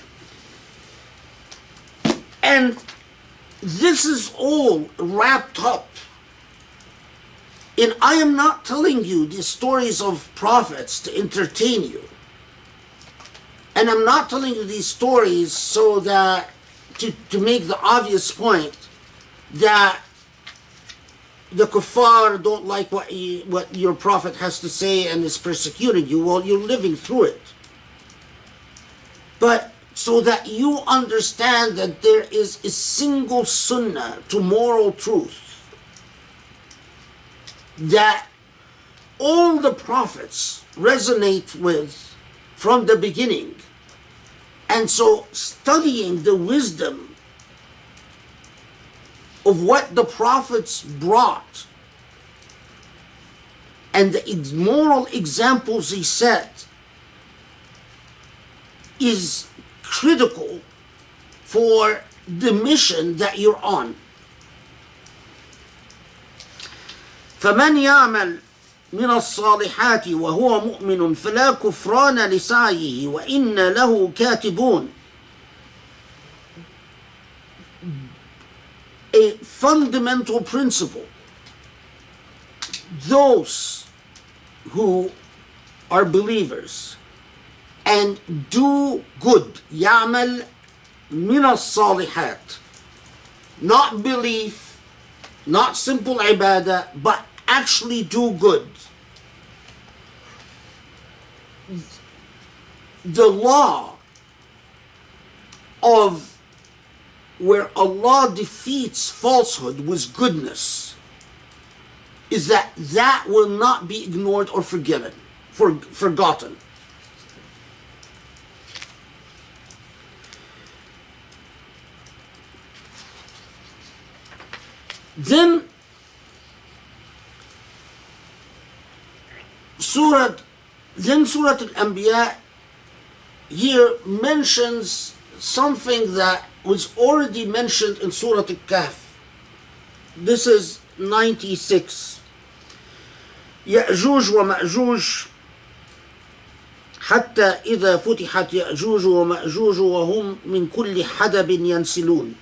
And this is all wrapped up And I am not telling you the stories of prophets to entertain you. And I'm not telling you these stories so that to make the obvious point that the kuffar don't like what your prophet has to say and is persecuting you. Well, you're living through it. But so that you understand that there is a single sunnah to moral truth that all the prophets resonate with from the beginning. And so studying the wisdom of what the prophets brought and the moral examples he set is critical for the mission that you're on. فمن يعمل من الصالحات وهو مؤمن فلا كفران لسعيه وإن له كاتبون. A fundamental principle: those who are believers and do good, يعمل من الصالحات, not belief, not simple ibadah, but actually do good. The law of where Allah defeats falsehood with goodness is that will not be ignored or forgotten. Then Surah Al-Anbiya here mentions something that was already mentioned in Surah Al-Kahf. This is 96. يأجوج ومأجوج حتى إذا فتحت يأجوج ومأجوج وهم من كل حدب ينسلون.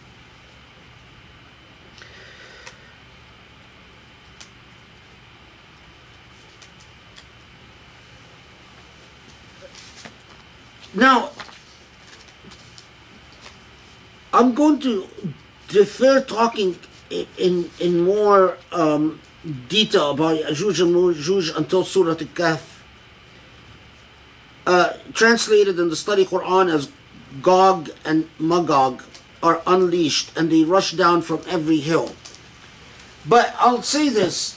Now, I'm going to defer talking in more detail about Ya'juj and Ma'juj until Surah Al-Kahf. Translated in the study Quran as Gog and Magog are unleashed and they rush down from every hill. But I'll say this.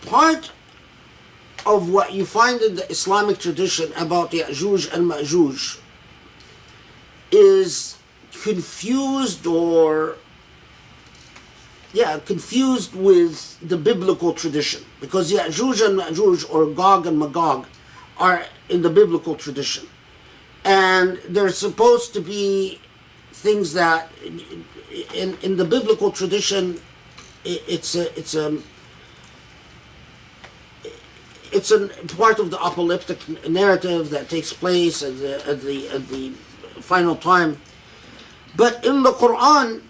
Part of what you find in the Islamic tradition about Ya'juj and Ma'juj is confused with the biblical tradition, because Ya'juj and Ma'juj, or Gog and Magog, are in the biblical tradition, and they're supposed to be things that in the biblical tradition it's a part of the apocalyptic narrative that takes place at the final time. But in the Quran,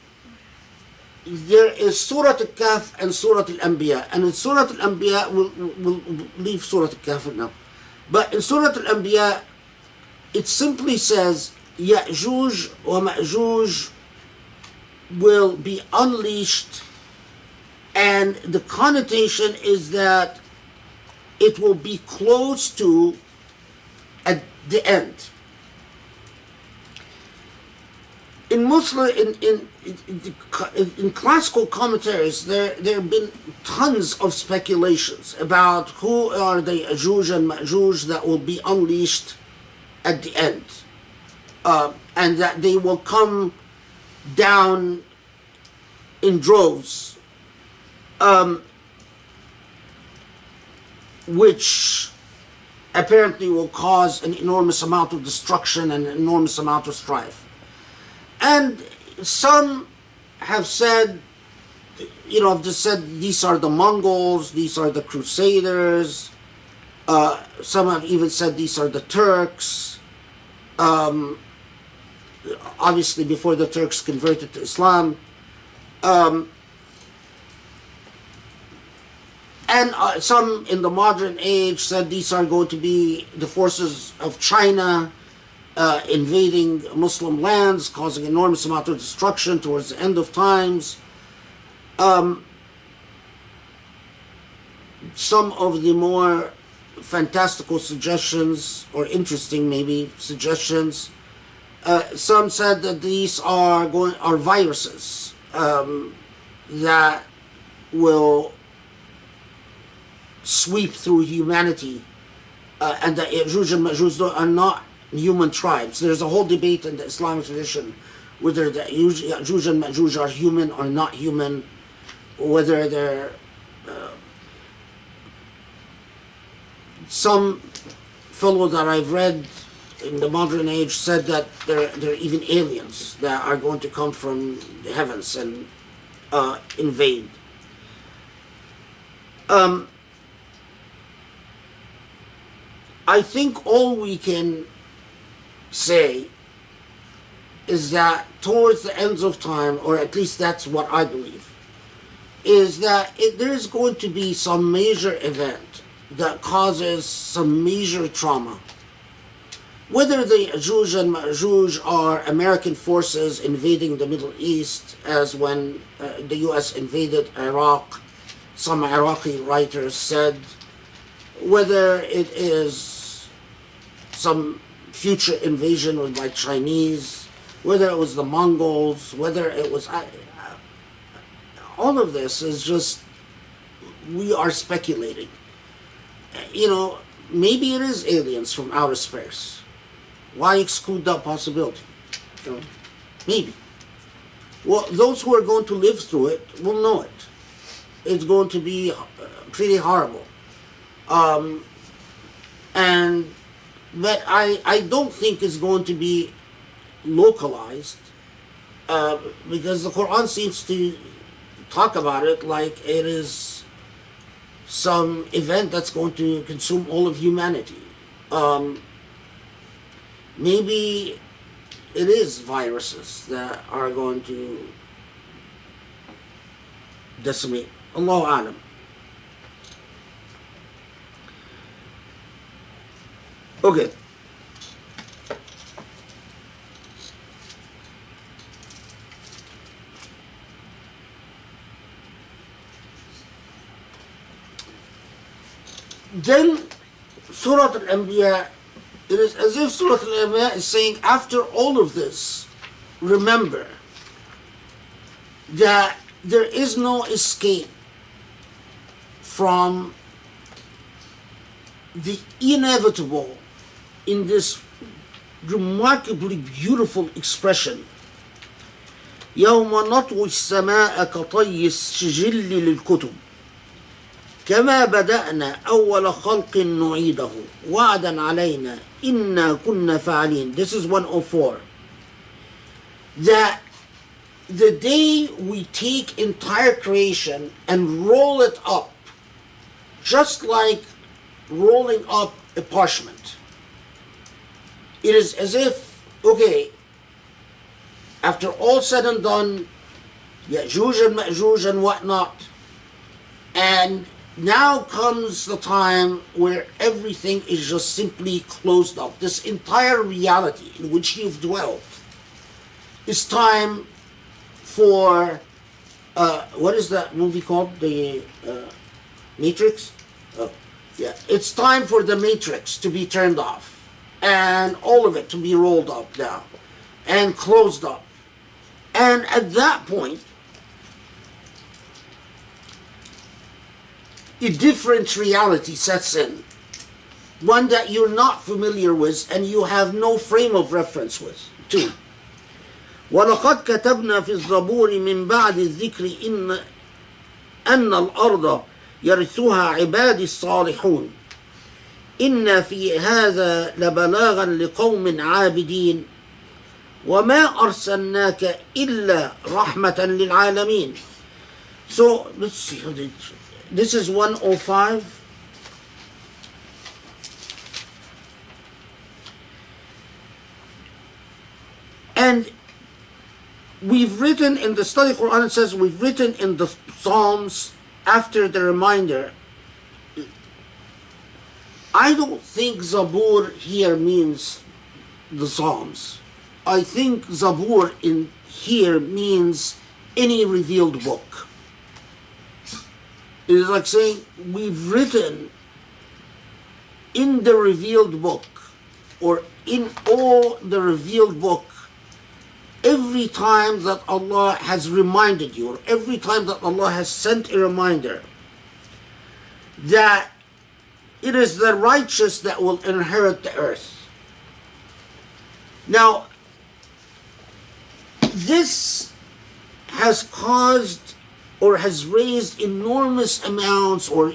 there is Surah Al-Kahf and Surah Al-Anbiya. And in Surah Al-Anbiya, we'll leave Surah Al-Kahf now. But in Surah Al-Anbiya, it simply says, Ya'juj wa Ma'juj will be unleashed. And the connotation is that it will be close to at the end. In classical commentaries, there have been tons of speculations about who are the Ya'juj and Ma'juj that will be unleashed at the end, and that they will come down in droves, which apparently will cause an enormous amount of destruction and an enormous amount of strife. And some have said, have just said these are the Mongols, these are the Crusaders. Some have even said these are the Turks. Obviously before the Turks converted to Islam. And some in the modern age said these are going to be the forces of China invading Muslim lands, causing enormous amount of destruction towards the end of times. Some of the more fantastical suggestions, or interesting maybe suggestions, some said that these are viruses that will sweep through humanity, and that Ya'juj and Ma'juj are not human tribes. There's a whole debate in the Islamic tradition whether the Ya'juj and Ma'juj are human or not human, whether they're some fellow that I've read in the modern age said that they're even aliens that are going to come from the heavens and invade. I think all we can say is that towards the ends of time, or at least that's what I believe, is that there's going to be some major event that causes some major trauma. Whether the Ya'juj and Ma'juj are American forces invading the Middle East, as when the US invaded Iraq, some Iraqi writers said, whether it is some future invasion by Chinese, whether it was the Mongols, whether it was... all of this is just, we are speculating. You know, maybe it is aliens from outer space. Why exclude that possibility? You know, maybe. Well, those who are going to live through it will know it. It's going to be pretty horrible. But I don't think it's going to be localized, because the Quran seems to talk about it like it is some event that's going to consume all of humanity. Maybe it is viruses that are going to decimate. Allahu Alam. Okay. Then Surah Al-Anbiya, it is as if Surah Al-Anbiya is saying, after all of this, remember that there is no escape from the inevitable in this remarkably beautiful expression. يوم نطوي السماء كطي السجل للكتب كما بدأنا أول خلق نعيده وعدا علينا إنا كنا فاعلين. This is 104. That the day we take entire creation and roll it up, just like rolling up a parchment. It is as if, okay, after all said and done, Ya'juj and Ma'juj and whatnot, and now comes the time where everything is just simply closed up. This entire reality in which you've dwelt is time for, what is that movie called? The Matrix? Yeah, it's time for the Matrix to be turned off and all of it to be rolled up now and closed up. And at that point, a different reality sets in, one that you're not familiar with and you have no frame of reference with. Two. وَلَقَدْ كَتَبْنَا فِي الزَّبُورِ مِنْ بَعْدِ الذِّكْرِ أَنَّ الْأَرْضَ يرثها عبادي الصالحون إن في هذا لبلاغا لقوم عابدين وما أرسلناك إلا رحمة للعالمين. So let's see, this is 105. And we've written in the study Quran, it says we've written in the Psalms after the reminder I don't think Zabur here means the Psalms. I think Zabur in here means any revealed book. It is like saying we've written in the revealed book, or in all the revealed book, every time that Allah has reminded you, or every time that Allah has sent a reminder that it is the righteous that will inherit the earth. Now, this has caused or has raised enormous amounts or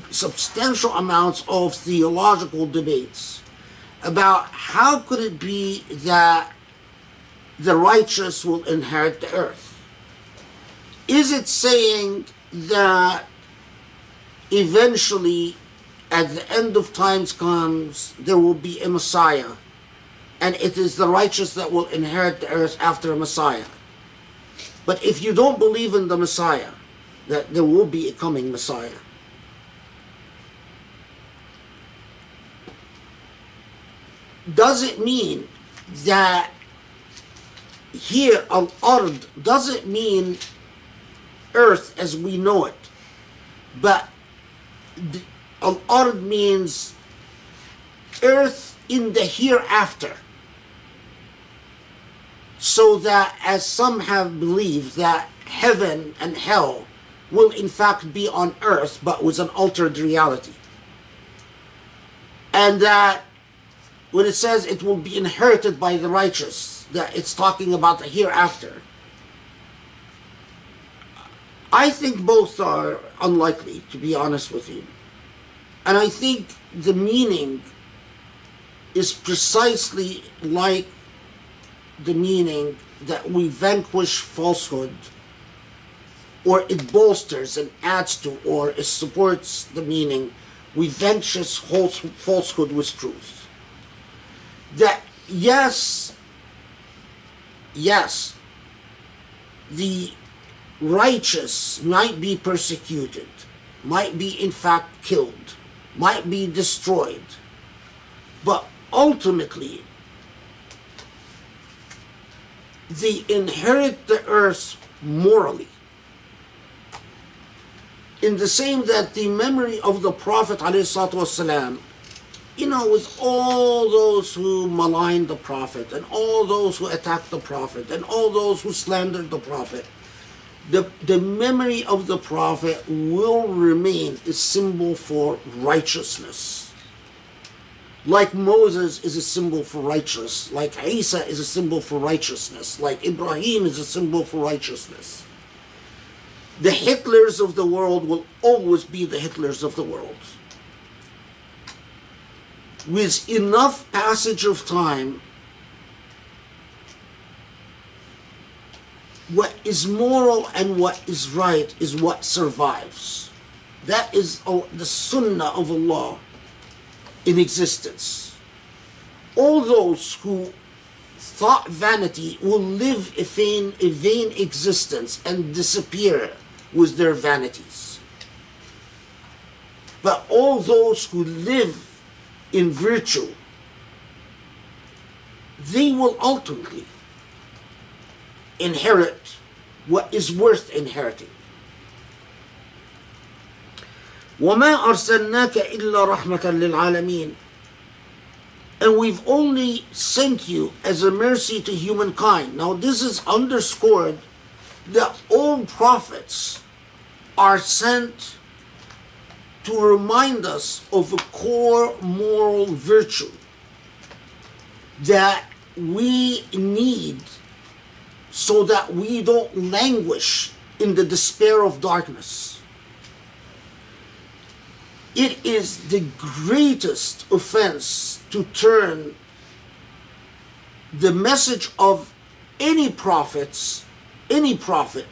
substantial amounts of theological debates about how could it be that the righteous will inherit the earth. Is it saying that eventually, at the end of times comes, there will be a Messiah, and it is the righteous that will inherit the earth after a Messiah? But if you don't believe in the Messiah, that there will be a coming Messiah, does it mean that here al-ard doesn't mean earth as we know it, but al-ard means earth in the hereafter? So that, as some have believed, that heaven and hell will in fact be on earth but with an altered reality. And that when it says it will be inherited by the righteous, that it's talking about the hereafter. I think both are unlikely, to be honest with you. And I think the meaning is precisely like the meaning that we vanquish falsehood, or it bolsters and adds to, or it supports the meaning we vanquish falsehood with truth. That yes, the righteous might be persecuted, might be in fact killed, might be destroyed, but ultimately they inherit the earth morally. In the same that the memory of the Prophet ﷺ, with all those who maligned the Prophet, and all those who attacked the Prophet, and all those who slandered the Prophet, the memory of the Prophet will remain a symbol for righteousness. Like Moses is a symbol for righteousness, like Isa is a symbol for righteousness, like Ibrahim is a symbol for righteousness. The Hitlers of the world will always be the Hitlers of the world. With enough passage of time, what is moral and what is right is what survives. That is the sunnah of Allah in existence. All those who thought vanity will live a vain existence and disappear with their vanities. But all those who live in virtue, they will ultimately inherit what is worth inheriting. وَمَا أَرْسَلْنَاكَ إِلَّا رَحْمَةً لِلْعَالَمِينَ. And we've only sent you as a mercy to humankind. Now this is underscored that all prophets are sent to remind us of a core moral virtue that we need so that we don't languish in the despair of darkness. It is the greatest offense to turn the message of any prophet,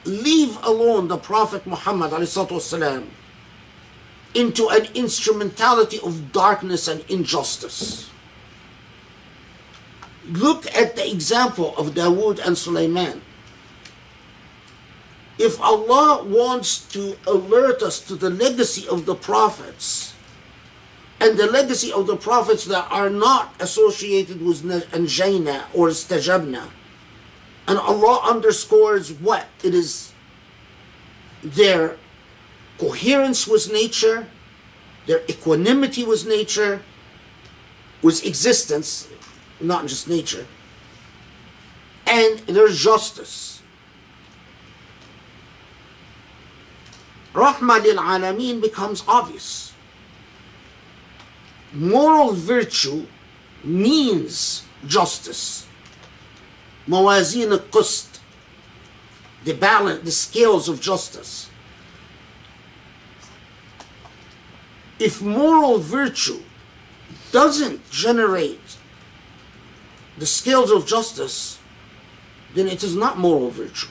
leave alone the Prophet Muhammad ﷺ, into an instrumentality of darkness and injustice. Look at the example of Dawood and Sulaiman. If Allah wants to alert us to the legacy of the prophets and the legacy of the prophets that are not associated with anjayna or istajabna. And Allah underscores what? It is their coherence with nature, their equanimity with nature, with existence, not just nature, and their justice. Rahmah lil Alameen becomes obvious. Moral virtue means justice. Mawazin al-Qist, the balance, the scales of justice. If moral virtue doesn't generate the scales of justice, then it is not moral virtue.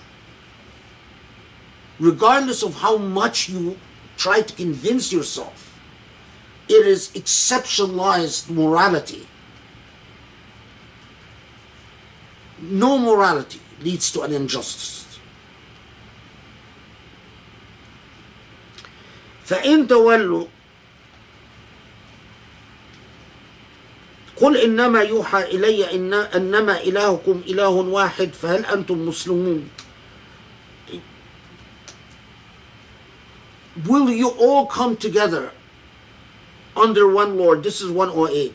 Regardless of how much you try to convince yourself, it is exceptionalized morality. No morality leads to an injustice. فإن تولوا قل إنما يوحى إلي أنما إلهكم إله واحد فهل أنتم مسلمون. Will you all come together under one Lord? This is 108.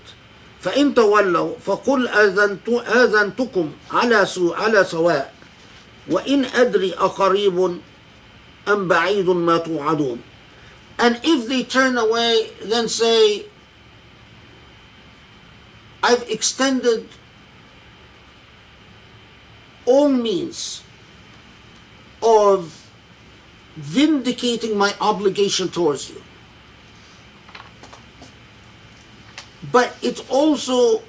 فإن تولوا فقل آذنتكم على سواء وإن أدري أقريب أم بعيد ما توعدون. And if they turn away, then say, I've extended all means of vindicating my obligation towards you. But it also,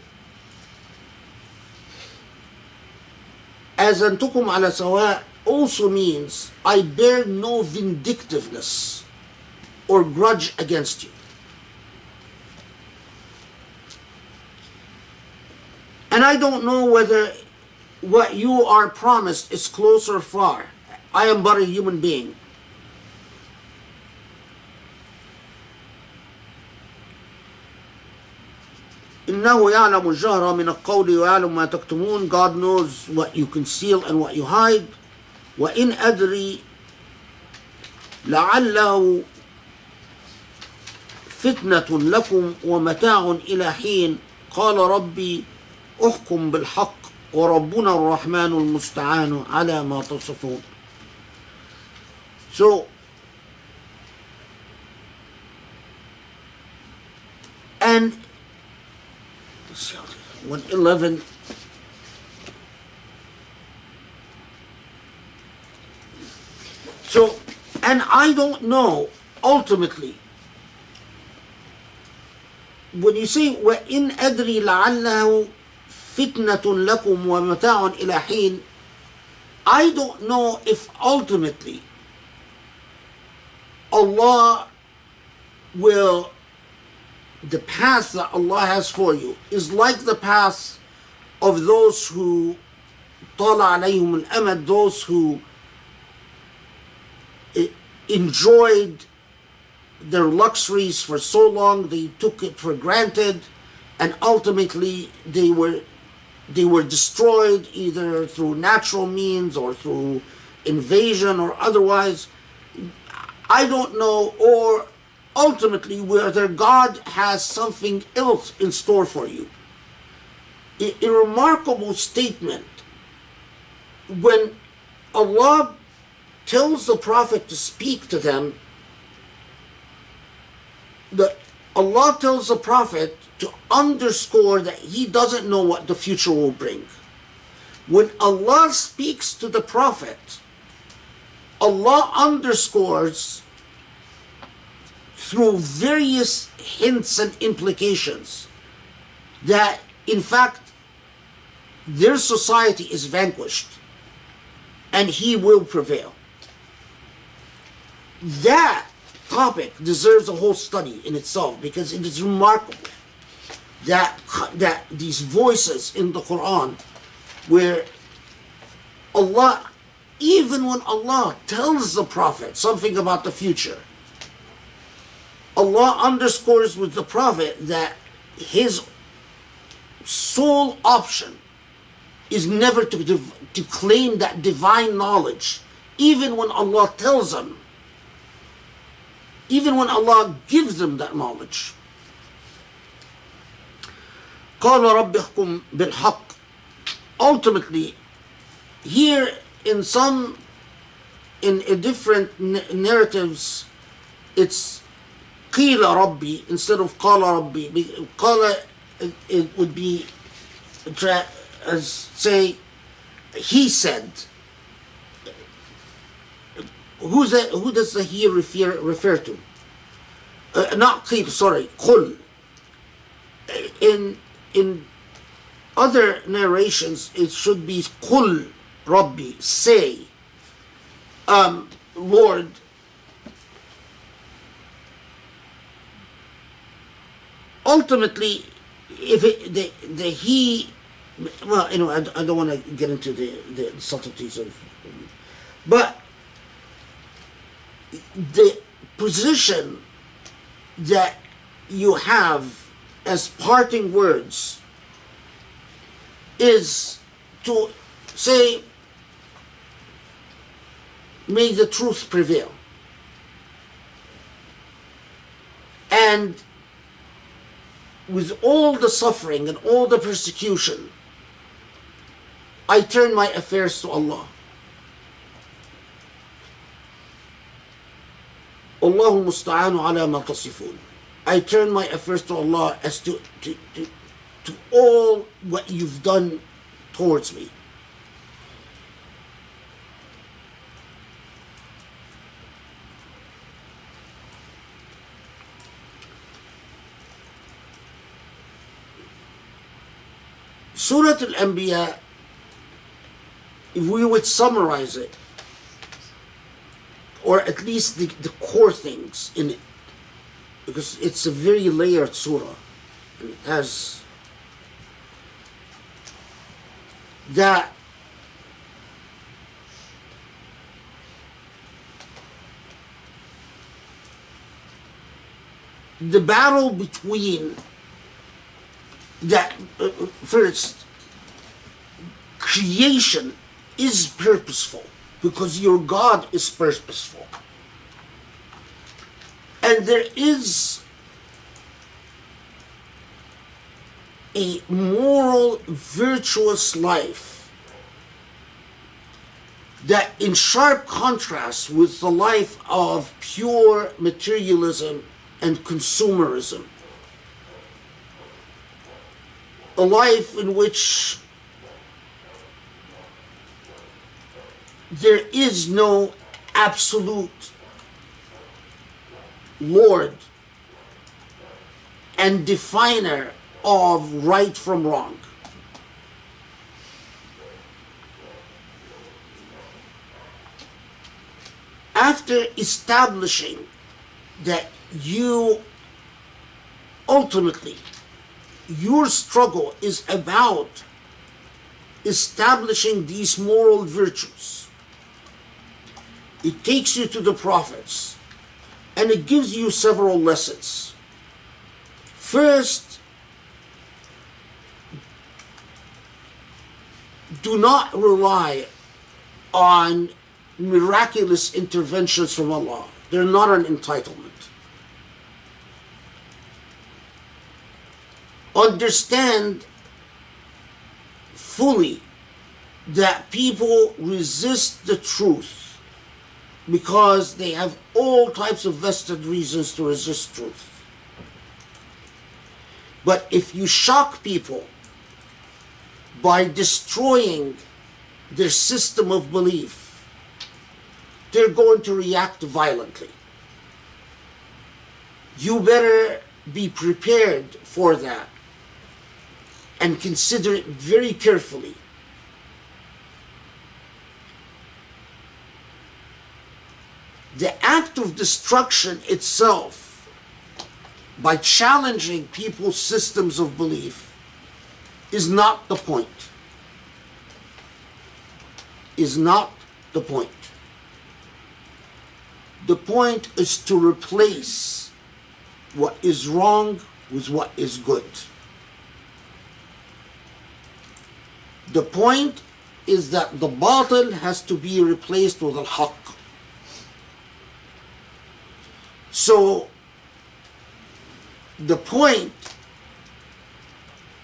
as antukum ala sawa, also means I bear no vindictiveness or grudge against you. And I don't know whether what you are promised is close or far. I am but a human being. إنه يعلم الجهر من القول ويعلم ما تكتمون. God knows what you conceal and what you hide. وإن أدري لعله فتنة لكم ومتاع إلى حين قال ربي احكم بالحق وربنا الرحمن المستعان على ما تصفون. So, and 111. So, and I don't know ultimately. When you say وَإِنْ أَدْرِي لَعَلَّهُ فِتْنَةٌ لَكُمْ وَمَتَاعٌ إِلَى حِينٍ, I don't know if ultimately Allah will, the path that Allah has for you is like the path of those who طال عليهم الأمد, those who enjoyed their luxuries for so long they took it for granted, and ultimately they were destroyed either through natural means or through invasion or otherwise. I don't know, or ultimately whether God has something else in store for you. A remarkable statement when Allah tells the Prophet to speak to them. That Allah tells the Prophet to underscore that he doesn't know what the future will bring. When Allah speaks to the Prophet, Allah underscores through various hints and implications that in fact their society is vanquished and he will prevail. That topic deserves a whole study in itself, because it is remarkable that these voices in the Quran where Allah, even when Allah tells the Prophet something about the future, Allah underscores with the Prophet that his sole option is never to claim that divine knowledge, even when Allah tells him, even when Allah gives them that knowledge. قال رب احكم بالحق. Ultimately, here in different narratives, it's قيل ربي instead of قال ربي. قال, it would be as say he said. Who does the he refer to? Not قيل, sorry, قل. In other narrations, it should be قل ربي, say, Lord. Ultimately, if the he, well, I don't want to get into the subtleties of, but the position that you have as parting words is to say, may the truth prevail. And with all the suffering and all the persecution, I turn my affairs to Allah. Allahu musta'anu ala ma tasifun. I turn my affairs to Allah as to all what you've done towards me. Surah Al-Anbiya, if we would summarize it, or at least the core things in it, because it's a very layered surah, and it has that the battle between that first, creation is purposeful because your God is purposeful, and there is a moral, virtuous life that in sharp contrast with the life of pure materialism and consumerism. A life in which there is no absolute Lord and definer of right from wrong. After establishing that you ultimately, your struggle is about establishing these moral virtues, it takes you to the prophets and it gives you several lessons. First, do not rely on miraculous interventions from Allah. They're not an entitlement. Understand fully that people resist the truth because they have all types of vested reasons to resist truth. But if you shock people by destroying their system of belief, they're going to react violently. You better be prepared for that and consider it very carefully. The act of destruction itself, by challenging people's systems of belief, is not the point. Is not the point. The point is to replace what is wrong with what is good. The point is that the batil has to be replaced with al-haq. So the point,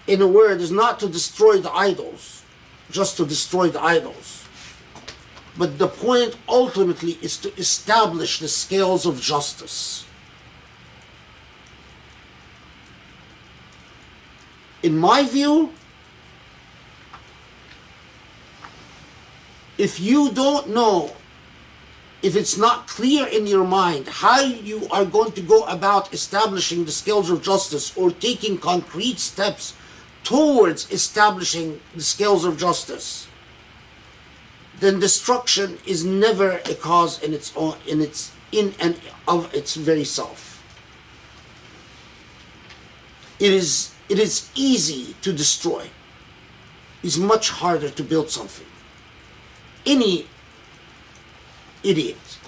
in a word, is not to destroy the idols, just to destroy the idols. But the point ultimately is to establish the scales of justice. In my view, if you don't know, if it's not clear in your mind how you are going to go about establishing the scales of justice or taking concrete steps towards establishing the scales of justice, then destruction is never a cause in its own, in and of its very self. It is easy to destroy. It's much harder to build something. Any idiot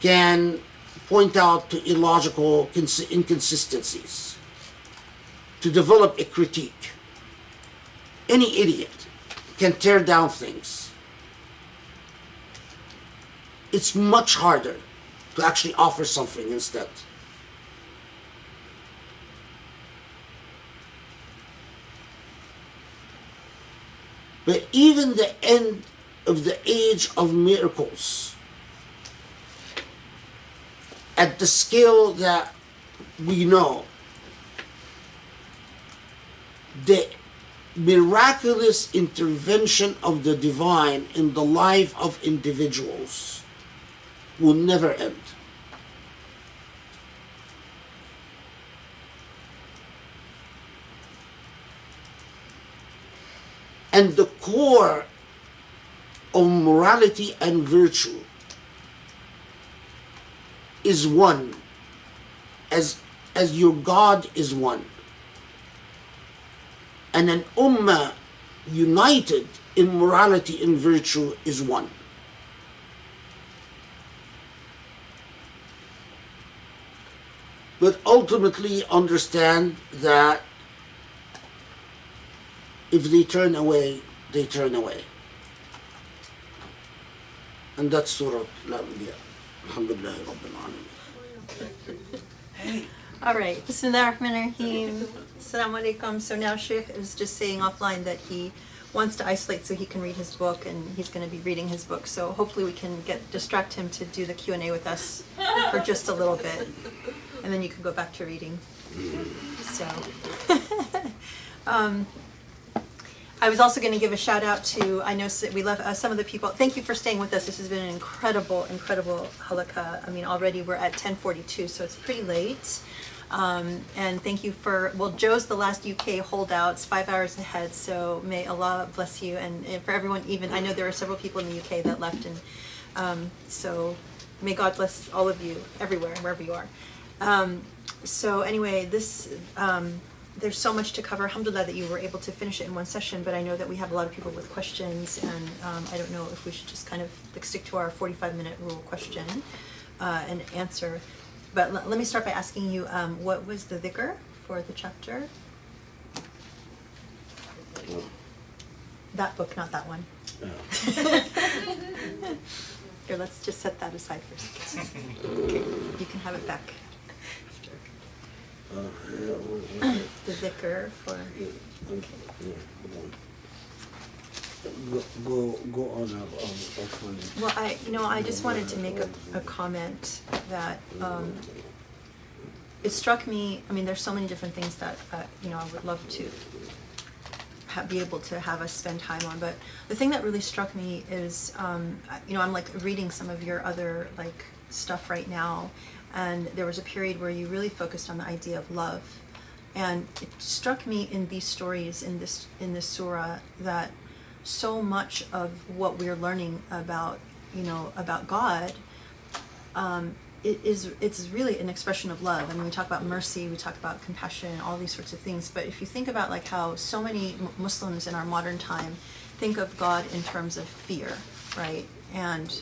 can point out to illogical inconsistencies, to develop a critique. Any idiot can tear down things. It's much harder to actually offer something instead. But even the end of the age of miracles, at the scale that we know, the miraculous intervention of the divine in the life of individuals will never end. And the core of morality and virtue is one, as your God is one. And an ummah united in morality and virtue is one. But ultimately understand that if they turn away, they turn away. And that's Surah Anbiya. Alhamdulillah Rabbil Alameen. All right. Bismillahirrahmanirrahim. Assalamu alaikum. So now Sheikh is just saying offline that he wants to isolate so he can read his book, and he's going to be reading his book. So hopefully we can distract him to do the Q&A with us for just a little bit, and then you can go back to reading. So I was also going to give a shout out to, I know we love some of the people. Thank you for staying with us. This has been an incredible halaqah. I mean, already we're at 10:42, so it's pretty late. And thank you for, well, Joe's the last UK holdout. It's 5 hours ahead, so may Allah bless you. And for everyone, even, I know there are several people in the UK that left, and so may God bless all of you everywhere, wherever you are. So anyway, this, there's so much to cover. Alhamdulillah that you were able to finish it in one session, but I know that we have a lot of people with questions, and I don't know if we should just kind of stick to our 45-minute rule question and answer. But let me start by asking you, what was the dhikr for the chapter? That book, not that one. Here, let's just set that aside for a second. Okay, you can have it back. The dhikr for... Go on. I'll find it. Well, I just wanted to make a comment that it struck me. I mean, there's so many different things that I would love to be able to have us spend time on. But the thing that really struck me is, I'm like reading some of your other like stuff right now, and there was a period where you really focused on the idea of love, and it struck me in these stories in this surah that so much of what we're learning about God, it's really an expression of love. I mean, we talk about mercy, we talk about compassion, all these sorts of things. But if you think about like how so many Muslims in our modern time think of God in terms of fear, right? And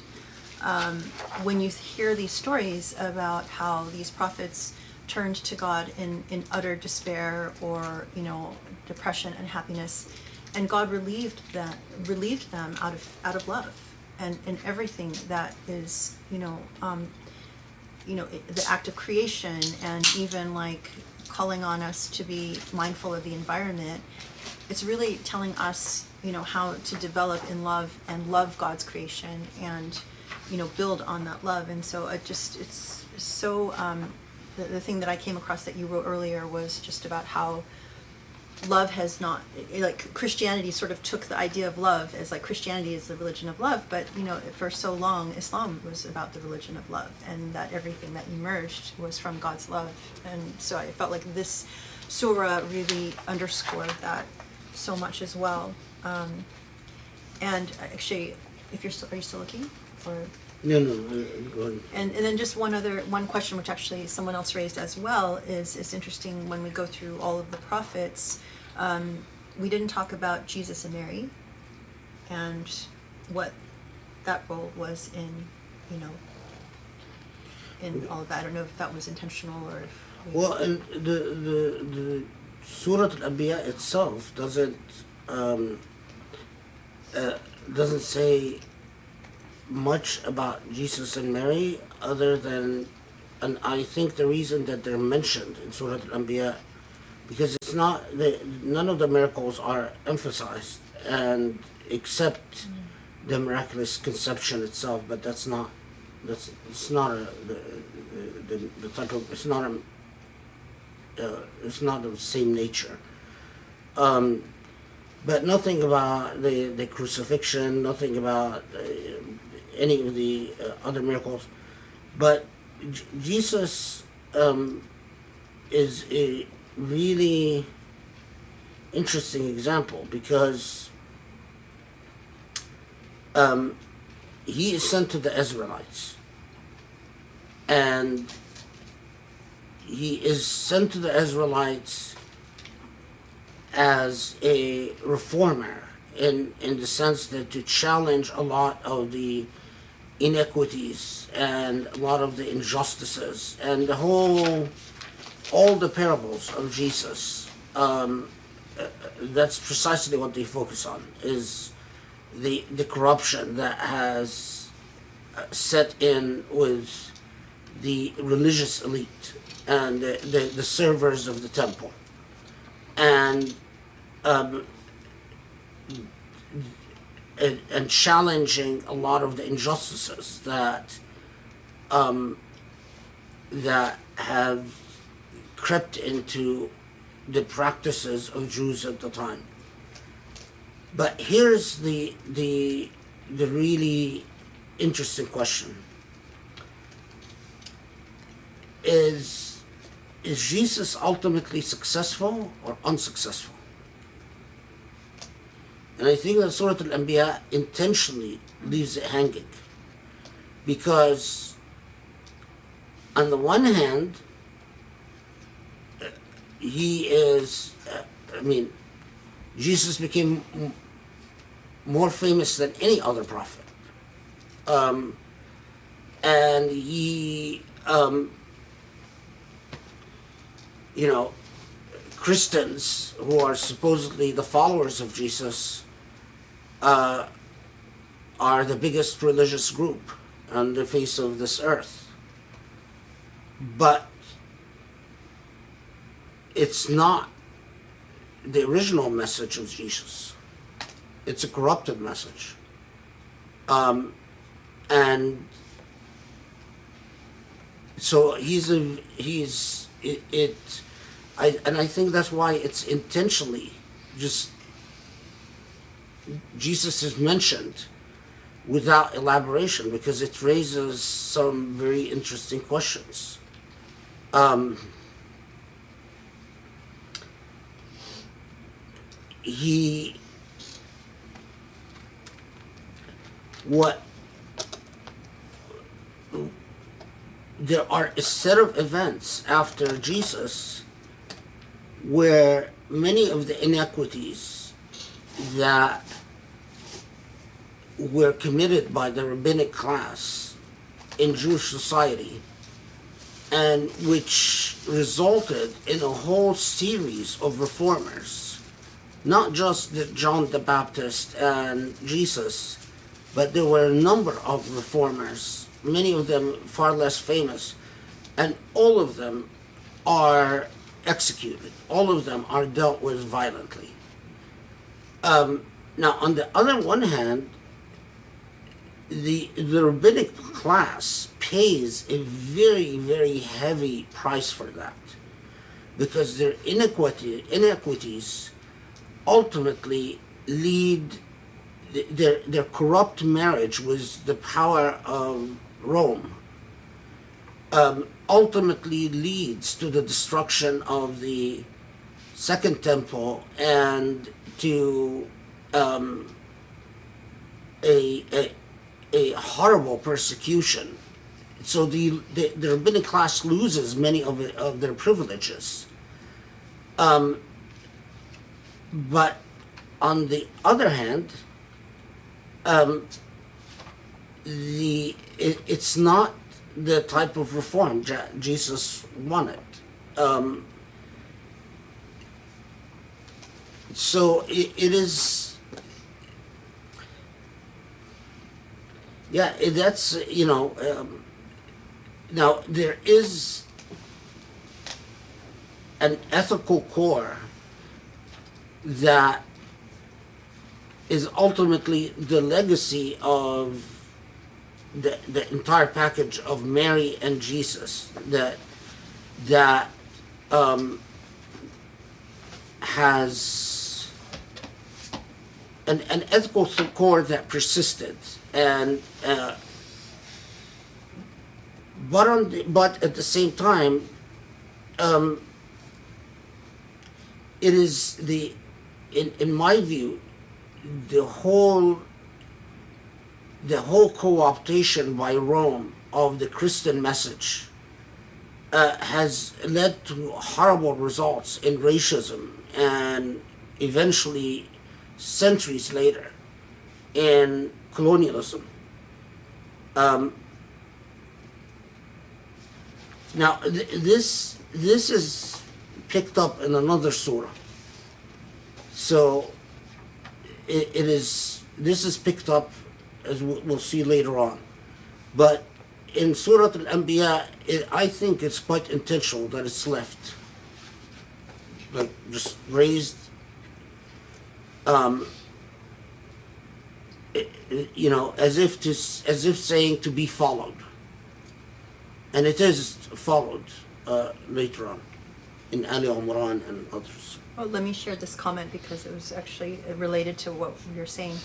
when you hear these stories about how these prophets turned to God in utter despair or, you know, depression and happiness, and God relieved them out of love, and everything that is, the act of creation, and even like calling on us to be mindful of the environment. It's really telling us, how to develop in love and love God's creation, and, build on that love. And so it's so, the thing that I came across that you wrote earlier was just about how love has not, like Christianity sort of took the idea of love as like Christianity is the religion of love, but for so long Islam was about the religion of love, and that everything that emerged was from God's love. And so I felt like this surah really underscored that so much as well. And actually, are you still looking? Or No, go ahead. and then just one question, which actually someone else raised as well, is it's interesting when we go through all of the prophets, we didn't talk about Jesus and Mary and what that role was in all of that. I don't know if that was intentional or if Well, and the Surah Al-Anbiya itself doesn't say much about Jesus and Mary, other than, and I think the reason that they're mentioned in Surah Al-Anbiya, because none of the miracles are emphasized, and except the miraculous conception itself, but it's not the type of, it's not of the same nature. But nothing about the crucifixion, nothing about any of the other miracles. But Jesus is a really interesting example, because he is sent to the Israelites, and he is sent to the Israelites as a reformer, in the sense that to challenge a lot of the inequities and a lot of the injustices, and all the parables of Jesus. That's precisely what they focus on, is the corruption that has set in with the religious elite and the servers of the temple, and challenging a lot of the injustices that have crept into the practices of Jews at the time. But here's the really interesting question: Is Jesus ultimately successful or unsuccessful? And I think that Surah Al-Anbiya intentionally leaves it hanging, because on the one hand, Jesus became more famous than any other prophet. And he, Christians, who are supposedly the followers of Jesus, are the biggest religious group on the face of this earth. But it's not the original message of Jesus. It's a corrupted message. And so I think that's why it's intentionally just Jesus is mentioned without elaboration, because it raises some very interesting questions. There are a set of events after Jesus where many of the inequities that were committed by the rabbinic class in Jewish society and which resulted in a whole series of reformers, not just John the Baptist and Jesus, but there were a number of reformers, many of them far less famous, and all of them are executed. All of them are dealt with violently. Now, on the other one hand, the rabbinic class pays a very, very heavy price for that, because their inequities ultimately lead their corrupt marriage with the power of Rome ultimately leads to the destruction of the Second Temple and to a horrible persecution. So the rabbinic class loses many of their privileges. But on the other hand, it's not the type of reform Jesus wanted. So it is, yeah, that's, now there is an ethical core that is ultimately the legacy of the entire package of Mary and Jesus that has an ethical core that persisted, and but at the same time, it is in my view, the whole co-optation by Rome of the Christian message has led to horrible results in racism, and eventually, centuries later, in colonialism. Now, this is picked up in another surah. So this is picked up, as we'll see later on. But in Surah Al-Anbiya, I think it's quite intentional that it's left, like just raised, as if saying to be followed, and it is followed later on in Ali Imran and others. Well, let me share this comment because it was actually related to what you're saying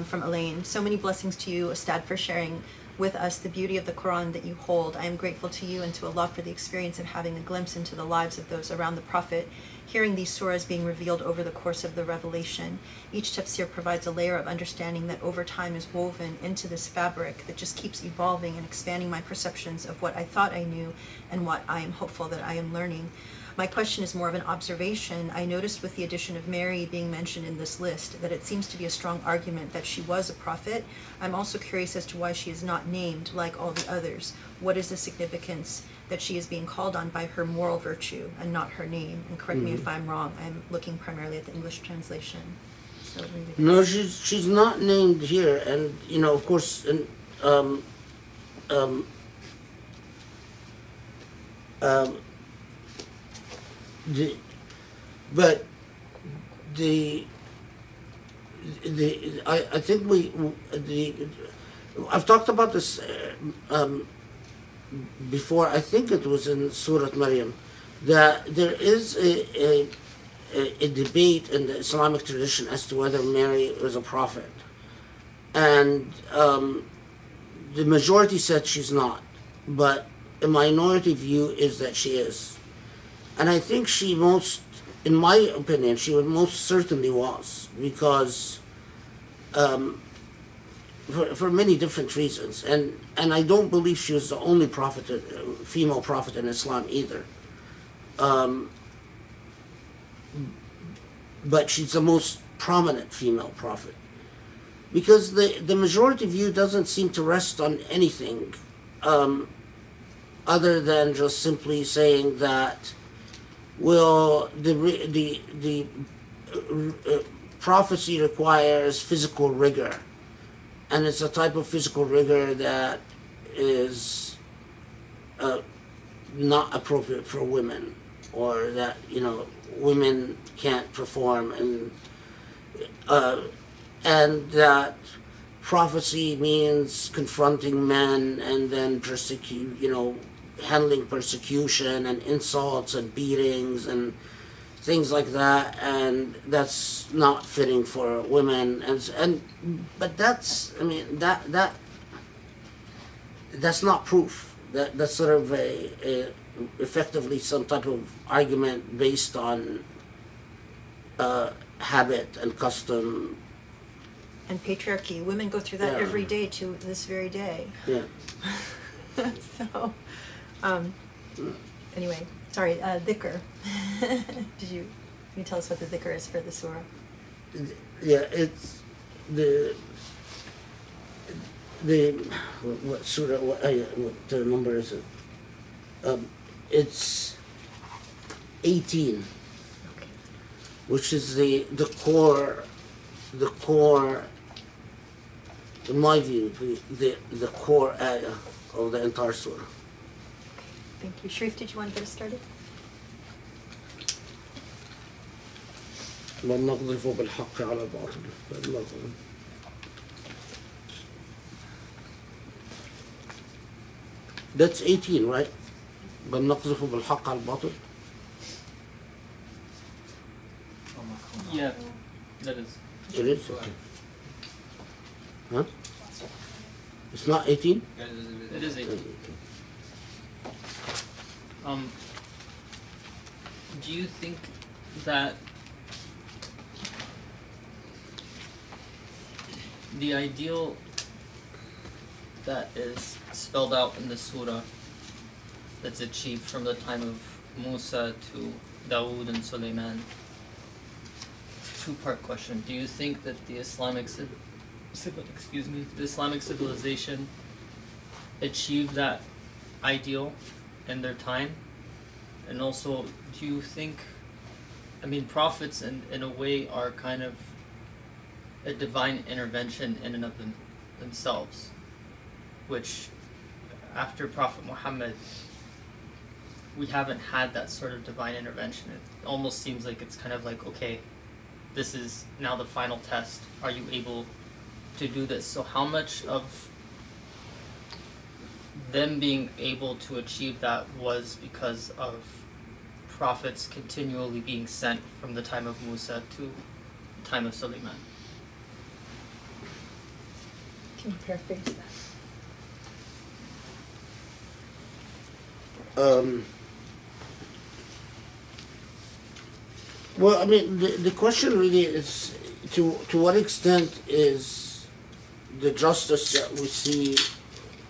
from Elaine. So many blessings to you, Ustad, for sharing with us the beauty of the Quran that you hold. I am grateful to you and to Allah for the experience of having a glimpse into the lives of those around the Prophet, hearing these surahs being revealed over the course of the revelation. Each tafsir provides a layer of understanding that over time is woven into this fabric that just keeps evolving and expanding my perceptions of what I thought I knew and what I am hopeful that I am learning. My question is more of an observation. I noticed with the addition of Mary being mentioned in this list that it seems to be a strong argument that she was a prophet. I'm also curious as to why she is not named like all the others. What is the significance that she is being called on by her moral virtue and not her name? And correct me if I'm wrong. I'm looking primarily at the English translation. So maybe No, she's not named here, and of course, and I think I've talked about this before. I think it was in Surah Maryam that there is a debate in the Islamic tradition as to whether Mary was a prophet, and the majority said she's not, but a minority view is that she is. And I think in my opinion, she most certainly was, because for many different reasons. And I don't believe she was the only female prophet in Islam either. But she's the most prominent female prophet. Because the majority view doesn't seem to rest on anything other than just simply saying that, well, the prophecy requires physical rigor, and it's a type of physical rigor that is not appropriate for women, or that women can't perform, and that prophecy means confronting men and then handling persecution and insults and beatings and things like that, and that's not fitting for women. But that's not proof. That's sort of effectively some type of argument based on habit and custom. And patriarchy. Women go through that Yeah. every day to this very day. Yeah. So, anyway, sorry, dhikr. Can you tell us what the dhikr is for the surah? Yeah, it's the what surah, what number is it? It's 18, Okay. which is the core, in my view, the core ayah of the entire surah. Okay, thank you. Sharif, did you want to get us started? بل نقذف بالحق على الباطل. That's 18, right? بل نقذف بالحق على الباطل. Yeah, that is. It is? Okay. Huh? It's not 18? It is 18. Do you think that the ideal that is spelled out in the surah that's achieved from the time of Musa to Dawood and Sulaiman? Two-part question. Do you think that the Islamic civilization achieved that ideal in their time? And also, do you think, prophets in a way are kind of a divine intervention in and of themselves, which after Prophet Muhammad, we haven't had that sort of divine intervention. It almost seems like it's kind of like, okay, this is now the final test. Are you able to do this? So how much of them being able to achieve that was because of prophets continually being sent from the time of Musa to the time of Sulaiman? Can you paraphrase that? Well, the question really is to what extent is the justice that we see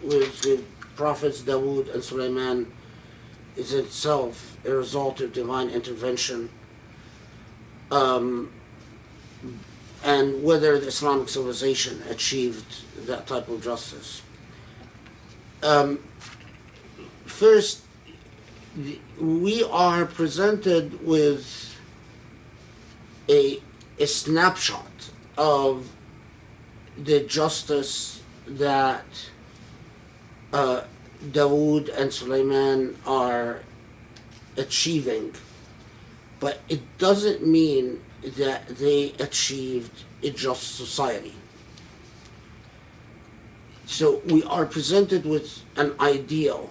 with the prophets Dawood and Sulaiman is itself a result of divine intervention, and whether the Islamic civilization achieved that type of justice. First, we are presented with a snapshot of the justice that Dawood and Sulaiman are achieving, but it doesn't mean that they achieved a just society. So we are presented with an ideal,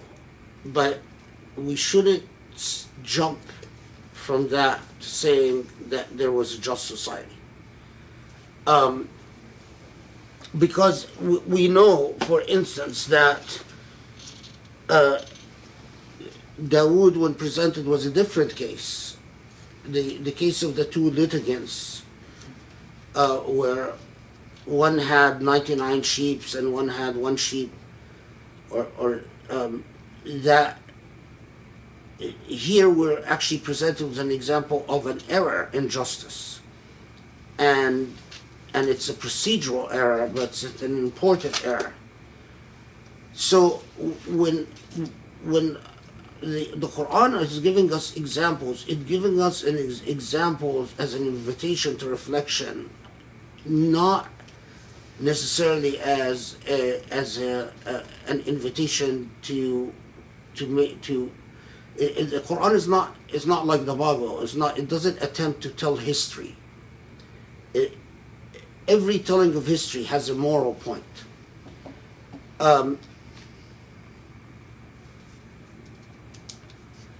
but we shouldn't jump from that to saying that there was a just society. Because we know, for instance, that Dawood, when presented, was a different case. The case of the two litigants, where one had 99 sheep and one had one sheep, or that here we're actually presented with an example of an error in justice, and it's a procedural error, but it's an important error. So when when the Quran is giving us examples, it's giving us examples as an invitation to reflection, not necessarily as an invitation to make to. The Quran is not like the Bible. It doesn't attempt to tell history. Every telling of history has a moral point.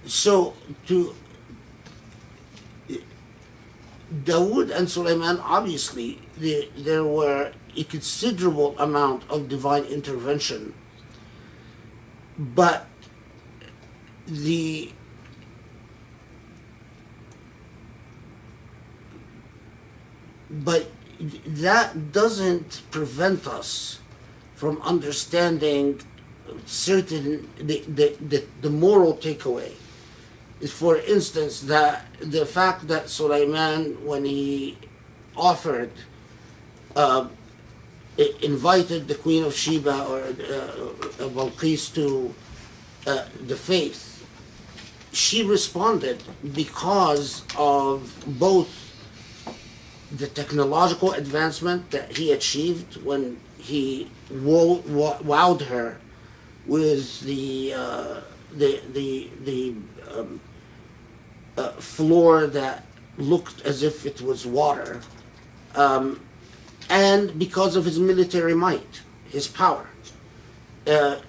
So to Dawood and Sulaiman, obviously there were a considerable amount of divine intervention, but that doesn't prevent us from understanding certain the moral takeaway is, for instance, that the fact that Sulaiman, when he offered invited the Queen of Sheba or Balqis to the faith, she responded because of both the technological advancement that he achieved when he wowed her with the floor that looked as if it was water, and because of his military might, his power. That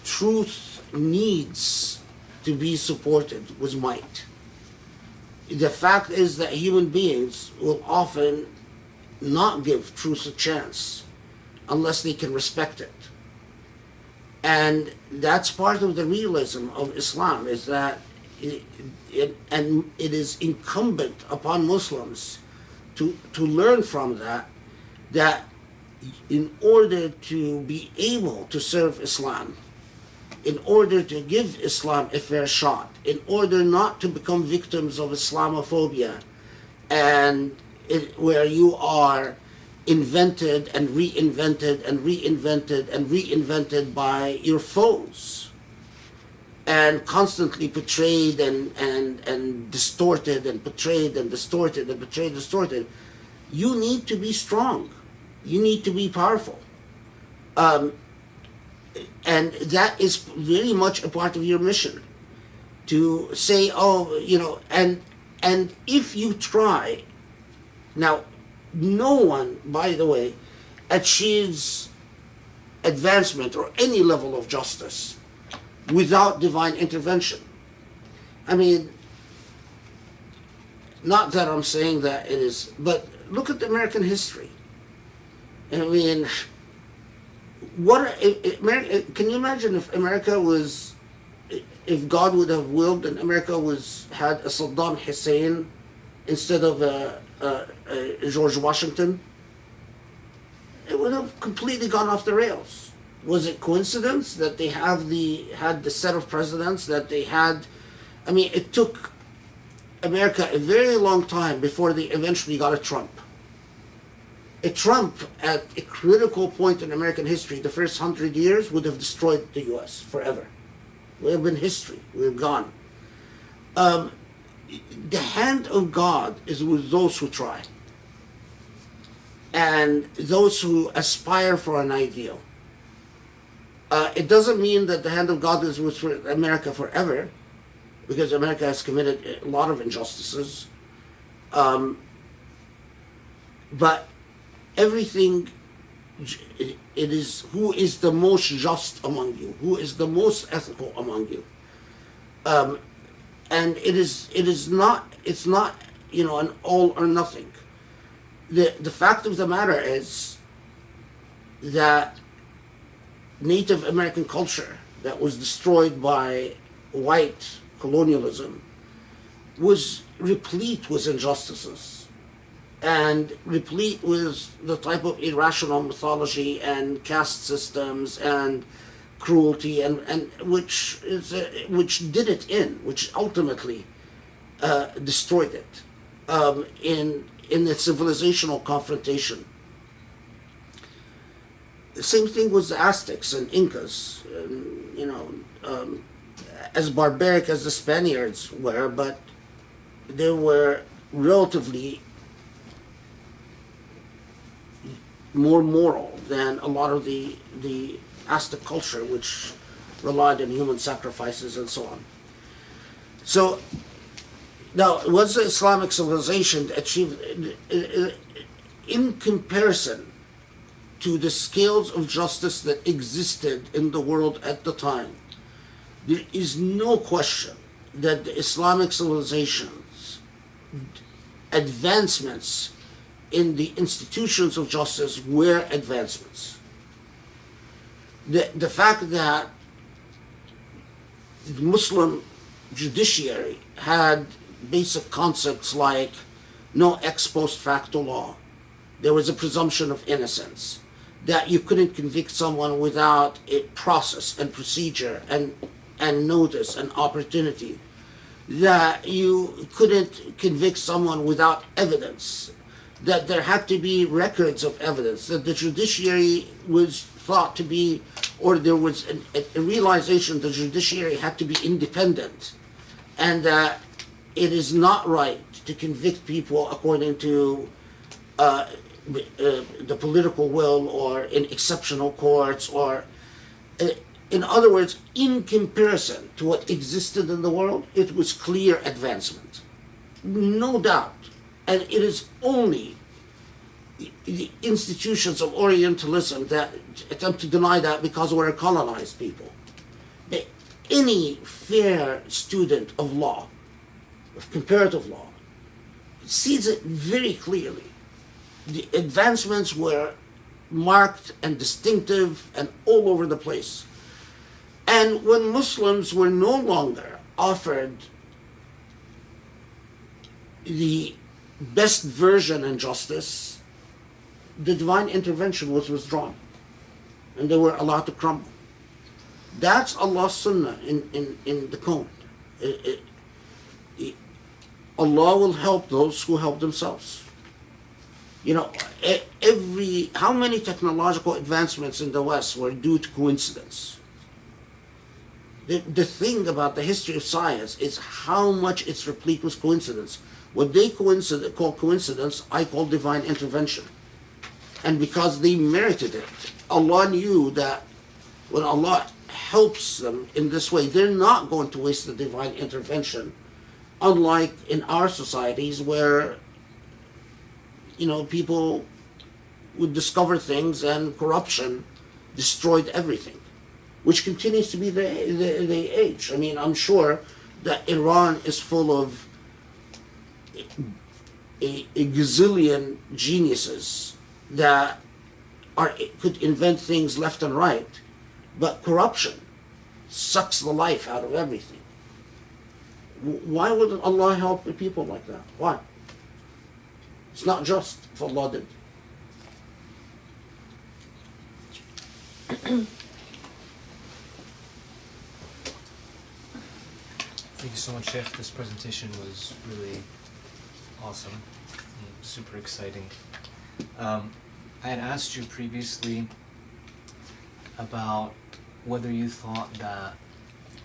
truth needs to be supported with might. The fact is that human beings will often not give truth a chance unless they can respect it. And that's part of the realism of Islam, is that it is incumbent upon Muslims to learn from that in order to be able to serve Islam, in order to give Islam a fair shot, in order not to become victims of Islamophobia, and where you are invented and reinvented and reinvented and reinvented by your foes, and constantly portrayed and distorted and portrayed and distorted and portrayed distorted. You need to be strong. You need to be powerful. And that is very much a part of your mission, to say, and if you try, now, no one, by the way, achieves advancement or any level of justice without divine intervention. I mean, not that I'm saying that it is, but look at American history. I mean, can you imagine if America was, if God would have willed and America had a Saddam Hussein instead of a George Washington? It would have completely gone off the rails. Was it coincidence that they had the set of presidents that they had? I mean, it took America a very long time before they eventually got a Trump. A Trump at a critical point in American history, the first 100 years, would have destroyed the U.S. forever. We have been history. We're gone. The hand of God is with those who try and those who aspire for an ideal. It doesn't mean that the hand of God is with America forever, because America has committed a lot of injustices. But everything, it is who is the most just among you, who is the most ethical among you. And it's not an all or nothing. The fact of the matter is that Native American culture that was destroyed by white colonialism was replete with injustices and replete with the type of irrational mythology and caste systems and cruelty, and which ultimately destroyed it in the civilizational confrontation. The same thing with the Aztecs and Incas, as barbaric as the Spaniards were, but they were relatively more moral than a lot of the Aztec culture, which relied on human sacrifices and so on. So, now, was the Islamic civilization achieved in comparison to the scales of justice that existed in the world at the time? There is no question that the Islamic civilization's advancements in the institutions of justice were advancements. The fact that the Muslim judiciary had basic concepts like no ex post facto law, there was a presumption of innocence, that you couldn't convict someone without a process and procedure and notice and opportunity, that you couldn't convict someone without evidence, that there had to be records of evidence, that the judiciary was thought to be, or there was a realization the judiciary had to be independent, and that it is not right to convict people according to the political will or in exceptional courts, or in other words, in comparison to what existed in the world, it was clear advancement, no doubt. And it is only the institutions of Orientalism that attempt to deny that because we're a colonized people. Any fair student of law, of comparative law, sees it very clearly. The advancements were marked and distinctive and all over the place. And when Muslims were no longer offered the best version in justice, the divine intervention was withdrawn, and they were allowed to crumble. That's Allah's sunnah in the Quran. Allah will help those who help themselves. You know, how many technological advancements in the West were due to coincidence? The thing about the history of science is how much it's replete with coincidence. What they call coincidence, I call divine intervention. And because they merited it, Allah knew that when Allah helps them in this way, they're not going to waste the divine intervention, unlike in our societies where, you know, people would discover things and corruption destroyed everything, which continues to be the age. I mean, I'm sure that Iran is full of a gazillion geniuses that could invent things left and right, but corruption sucks the life out of everything. Why would Allah help people like that? Why? It's not just if Allah did. Thank you so much, Sheikh. This presentation was really awesome and super exciting. I had asked you previously about whether you thought that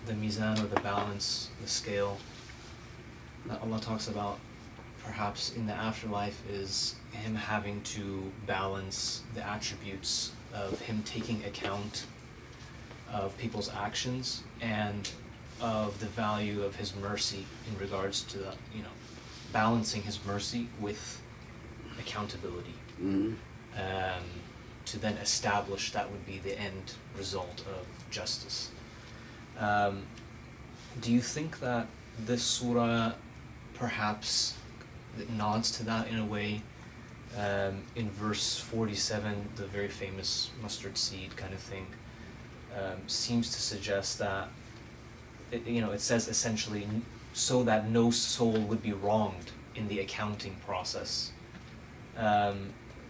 the mizan, or the balance, the scale that Allah talks about perhaps in the afterlife is Him having to balance the attributes of Him taking account of people's actions and of the value of His mercy in regards to the, balancing His mercy with accountability. Mm-hmm. To then establish that would be the end result of justice. Do you think that this surah perhaps nods to that in a way? In verse 47, the very famous mustard seed kind of thing, seems to suggest that it says essentially so that no soul would be wronged in the accounting process.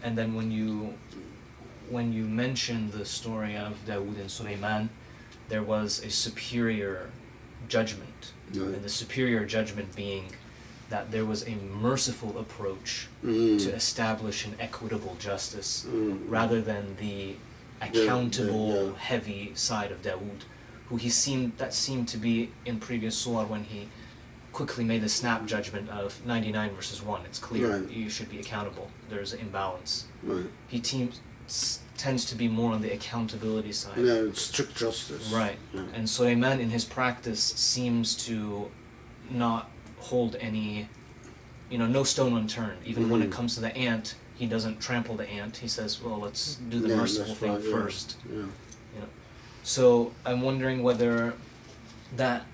And then when you mention the story of Dawood and Sulaiman, there was a superior judgment, and the superior judgment being that there was a merciful approach to establish an equitable justice, rather than the accountable, heavy side of Dawood, who seemed to be in previous surah when he quickly made the snap judgment of 99 versus 1. It's clear you should be accountable. There's an imbalance. He tends to be more on the accountability side. Yeah, it's strict justice. Right. Yeah. And Sulaiman in his practice seems to not hold any, no stone unturned. Even when it comes to the ant, he doesn't trample the ant. He says, well, let's do the merciful thing first. Yeah. So I'm wondering whether that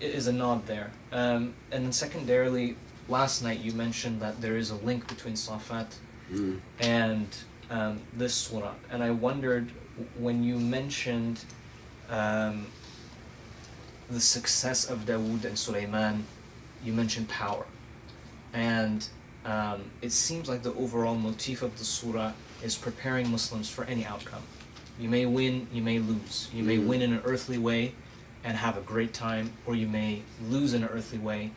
is a nod there. And then secondarily, last night you mentioned that there is a link between Safat and this surah. And I wondered, when you mentioned the success of Dawood and Sulaiman, you mentioned power. And it seems like the overall motif of the surah is preparing Muslims for any outcome. You may win, you may lose. You may win in an earthly way and have a great time, or you may lose in an earthly way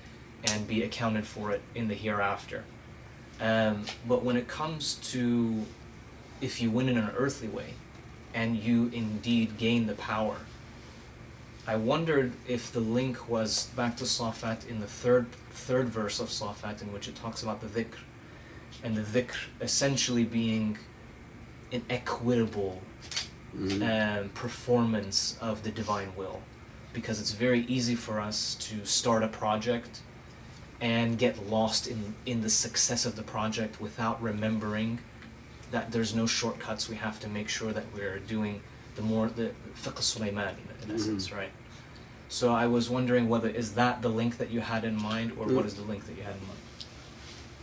and be accounted for it in the hereafter. But when it comes to if you win in an earthly way and you indeed gain the power, I wondered if the link was back to Safat in the third verse of Safat, in which it talks about the dhikr, and the dhikr essentially being an equitable performance of the divine will, because it's very easy for us to start a project and get lost in the success of the project without remembering that there's no shortcuts. We have to make sure that we're doing the fiqh Sulaiman in essence, right? So I was wondering whether is that the link that you had in mind, or what is the link that you had in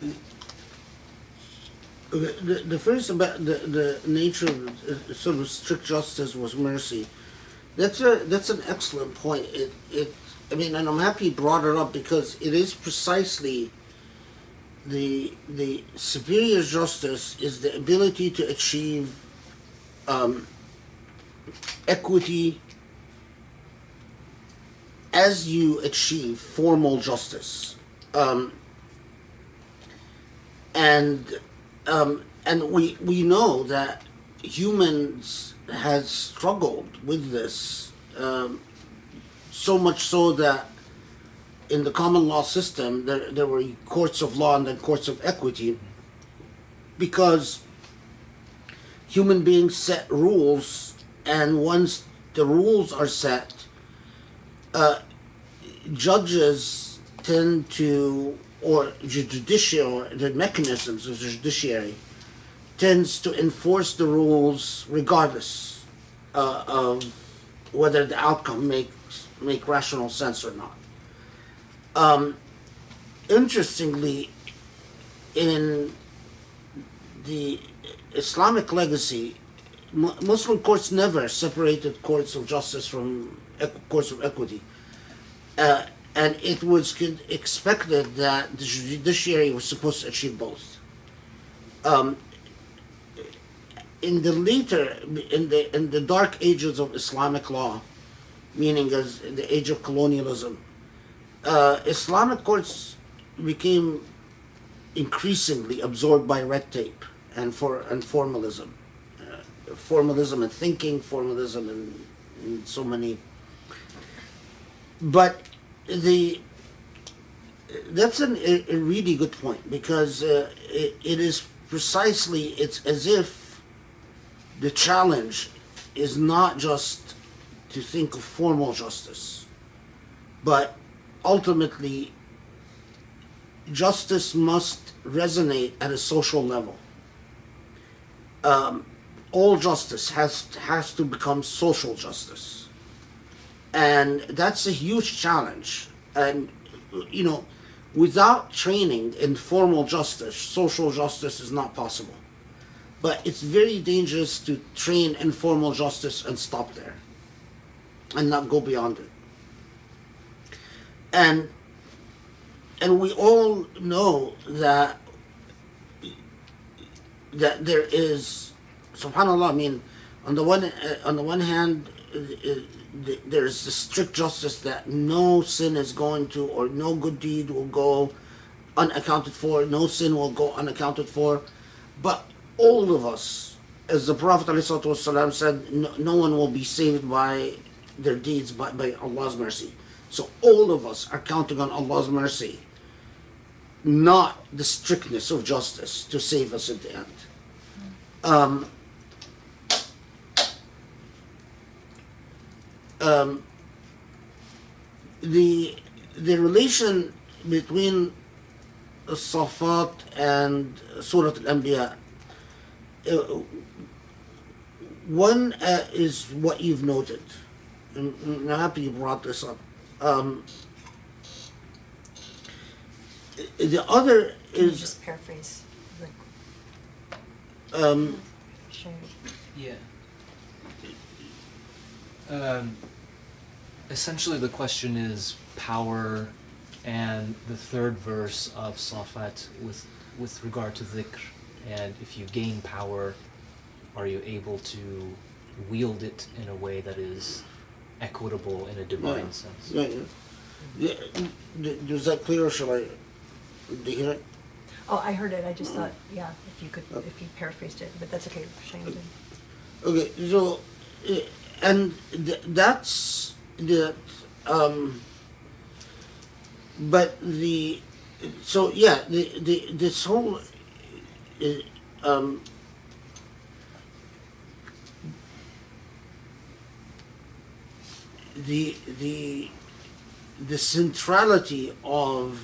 mind? The first about the nature of sort of strict justice was mercy. That's an excellent point. And I'm happy you brought it up, because it is precisely the superior justice is the ability to achieve equity as you achieve formal justice, and we know that humans has struggled with this, so much so that in the common law system there were courts of law and then courts of equity, because human beings set rules, and once the rules are set, judges tend to, or the mechanisms of the judiciary tends to enforce the rules regardless of whether the outcome make rational sense or not. Interestingly, in the Islamic legacy, Muslim courts never separated courts of justice from courts of equity. And it was expected that the judiciary was supposed to achieve both. In the dark ages of Islamic law, meaning as the age of colonialism, Islamic courts became increasingly absorbed by red tape and formalism, formalism in thinking, formalism in so many. But that's a really good point, because it is precisely, it's as if the challenge is not just to think of formal justice, but ultimately justice must resonate at a social level. All justice has to become social justice. And that's a huge challenge. And, without training in formal justice, social justice is not possible. But it's very dangerous to train in formal justice and stop there and not go beyond it. And we all know that there is, subhanAllah, on the one hand, there's the strict justice that no sin is going to, or no good deed will go unaccounted for, no sin will go unaccounted for. But all of us as the Prophet ﷺ said, no one will be saved by their deeds by Allah's mercy. So all of us are counting on Allah's mercy, not the strictness of justice, to save us at the end. The relation between Safat and Surah Al-Anbiya, one is what you've noted. I'm happy you brought this up. The other Can you is just paraphrase? Share. Yeah. Essentially, the question is power, and the third verse of Safat with regard to dhikr, and if you gain power, are you able to wield it in a way that is equitable in a divine sense? Was that clear, or shall I? Did you hear it? Oh, I heard it. I just thought, yeah, if you paraphrased it, but that's okay. Shane did. Okay, so and that's the but the so yeah the this whole the centrality of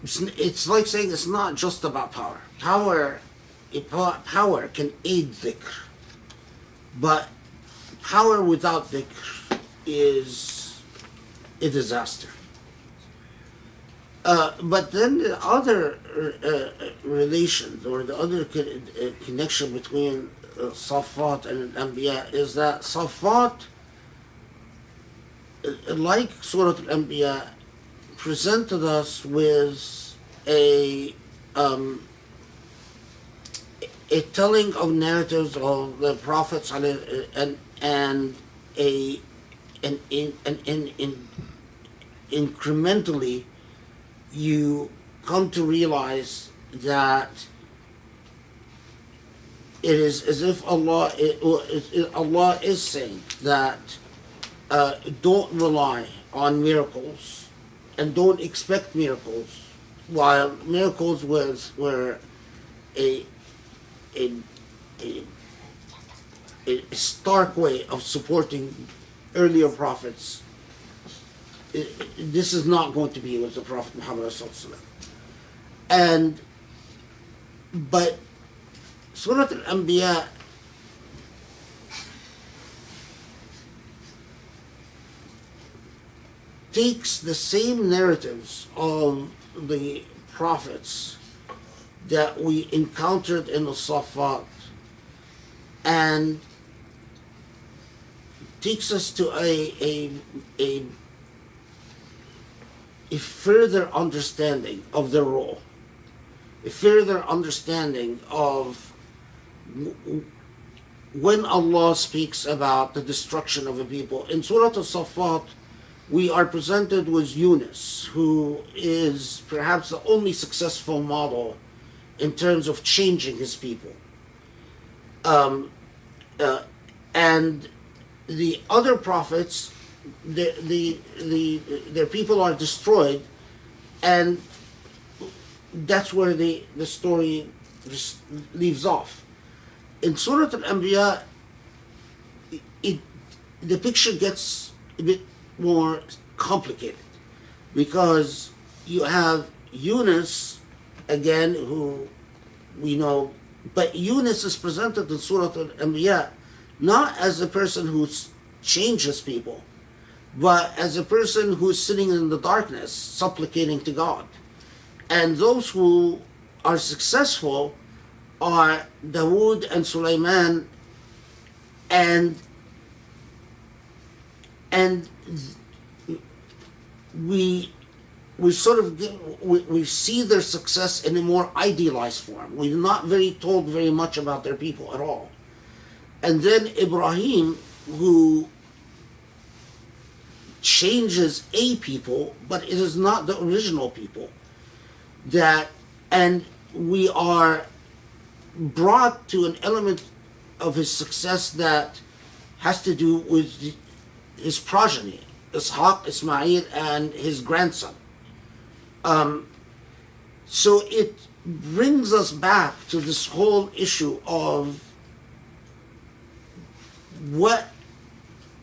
it's like saying it's not just about power. Power can aid dhikr, but power without dhikr is a disaster. But then the other relation, or the other connection between Safat and Anbiya is that Safat, like Surah Al-Anbiya, presented us with a telling of narratives of the prophets and incrementally you come to realize that it is as if Allah is saying that don't rely on miracles and don't expect miracles, while miracles were a stark way of supporting earlier prophets. This is not going to be with the Prophet Muhammad ﷺ. But Surah Al-Anbiya takes the same narratives of the prophets that we encountered in the Safat and takes us to a further understanding of their role, a further understanding of when Allah speaks about the destruction of a people. In Surah Al-Safat, we are presented with Yunus, who is perhaps the only successful model in terms of changing his people. And the other prophets, their people are destroyed, and that's where the story just leaves off. In Surah Al-Anbiya, the picture gets a bit more complicated, because you have Yunus, again, who we know, but Yunus is presented in Surah Al-Anbiya not as a person who changes people, but as a person who's sitting in the darkness supplicating to God. And those who are successful are Dawood and Sulaiman, and we sort of we see their success in a more idealized form. We're not told very much about their people at all. And then Ibrahim, who changes a people, but it is not the original people. And we are brought to an element of his success that has to do with his progeny, Ishaq, Ismail, and his grandson. So it brings us back to this whole issue of what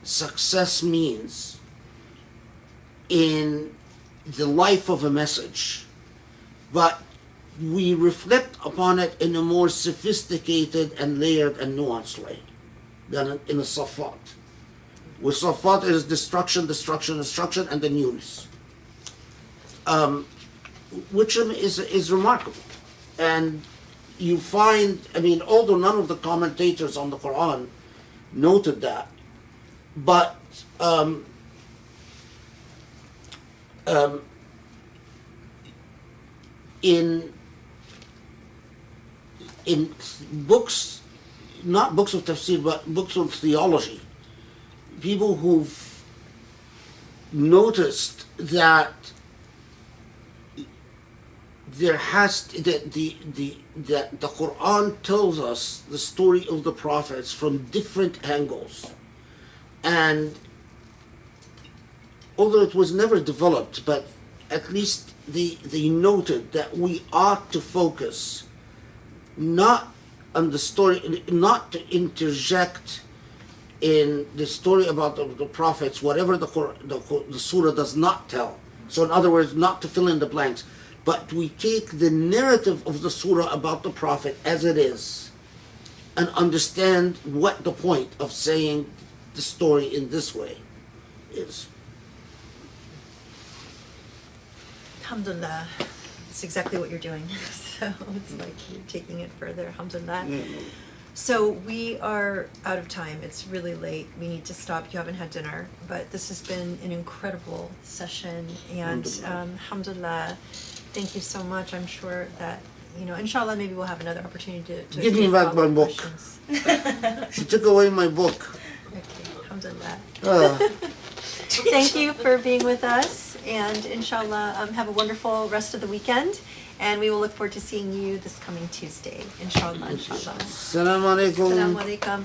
success means in the life of a message, but we reflect upon it in a more sophisticated and layered and nuanced way than in a Safat. With Safat, it is destruction, destruction, destruction, and then newness, which is remarkable. And you find, I mean, although none of the commentators on the Quran noted that, but in books, not books of tafsir, but books of theology, people who've noticed that there has that the Quran tells us the story of the prophets from different angles, and although it was never developed, but at least they noted that we ought to focus not on the story, not to interject in the story about the prophets whatever the surah does not tell. So in other words, not to fill in the blanks, but we take the narrative of the surah about the prophet as it is and understand what the point of saying the story in this way is. Alhamdulillah. That's exactly what you're doing. So it's like you're taking it further. Alhamdulillah. So we are out of time. It's really late. We need to stop. You haven't had dinner, but this has been an incredible session. And alhamdulillah, thank you so much. I'm sure that, you know, inshallah, maybe we'll have another opportunity to Give me back my book. questions. She took away my book. Okay, alhamdulillah. Ah. Thank you for being with us, and inshallah, have a wonderful rest of the weekend, and we will look forward to seeing you this coming Tuesday, inshallah, inshallah. Assalamu alaikum. Assalamu alaikum.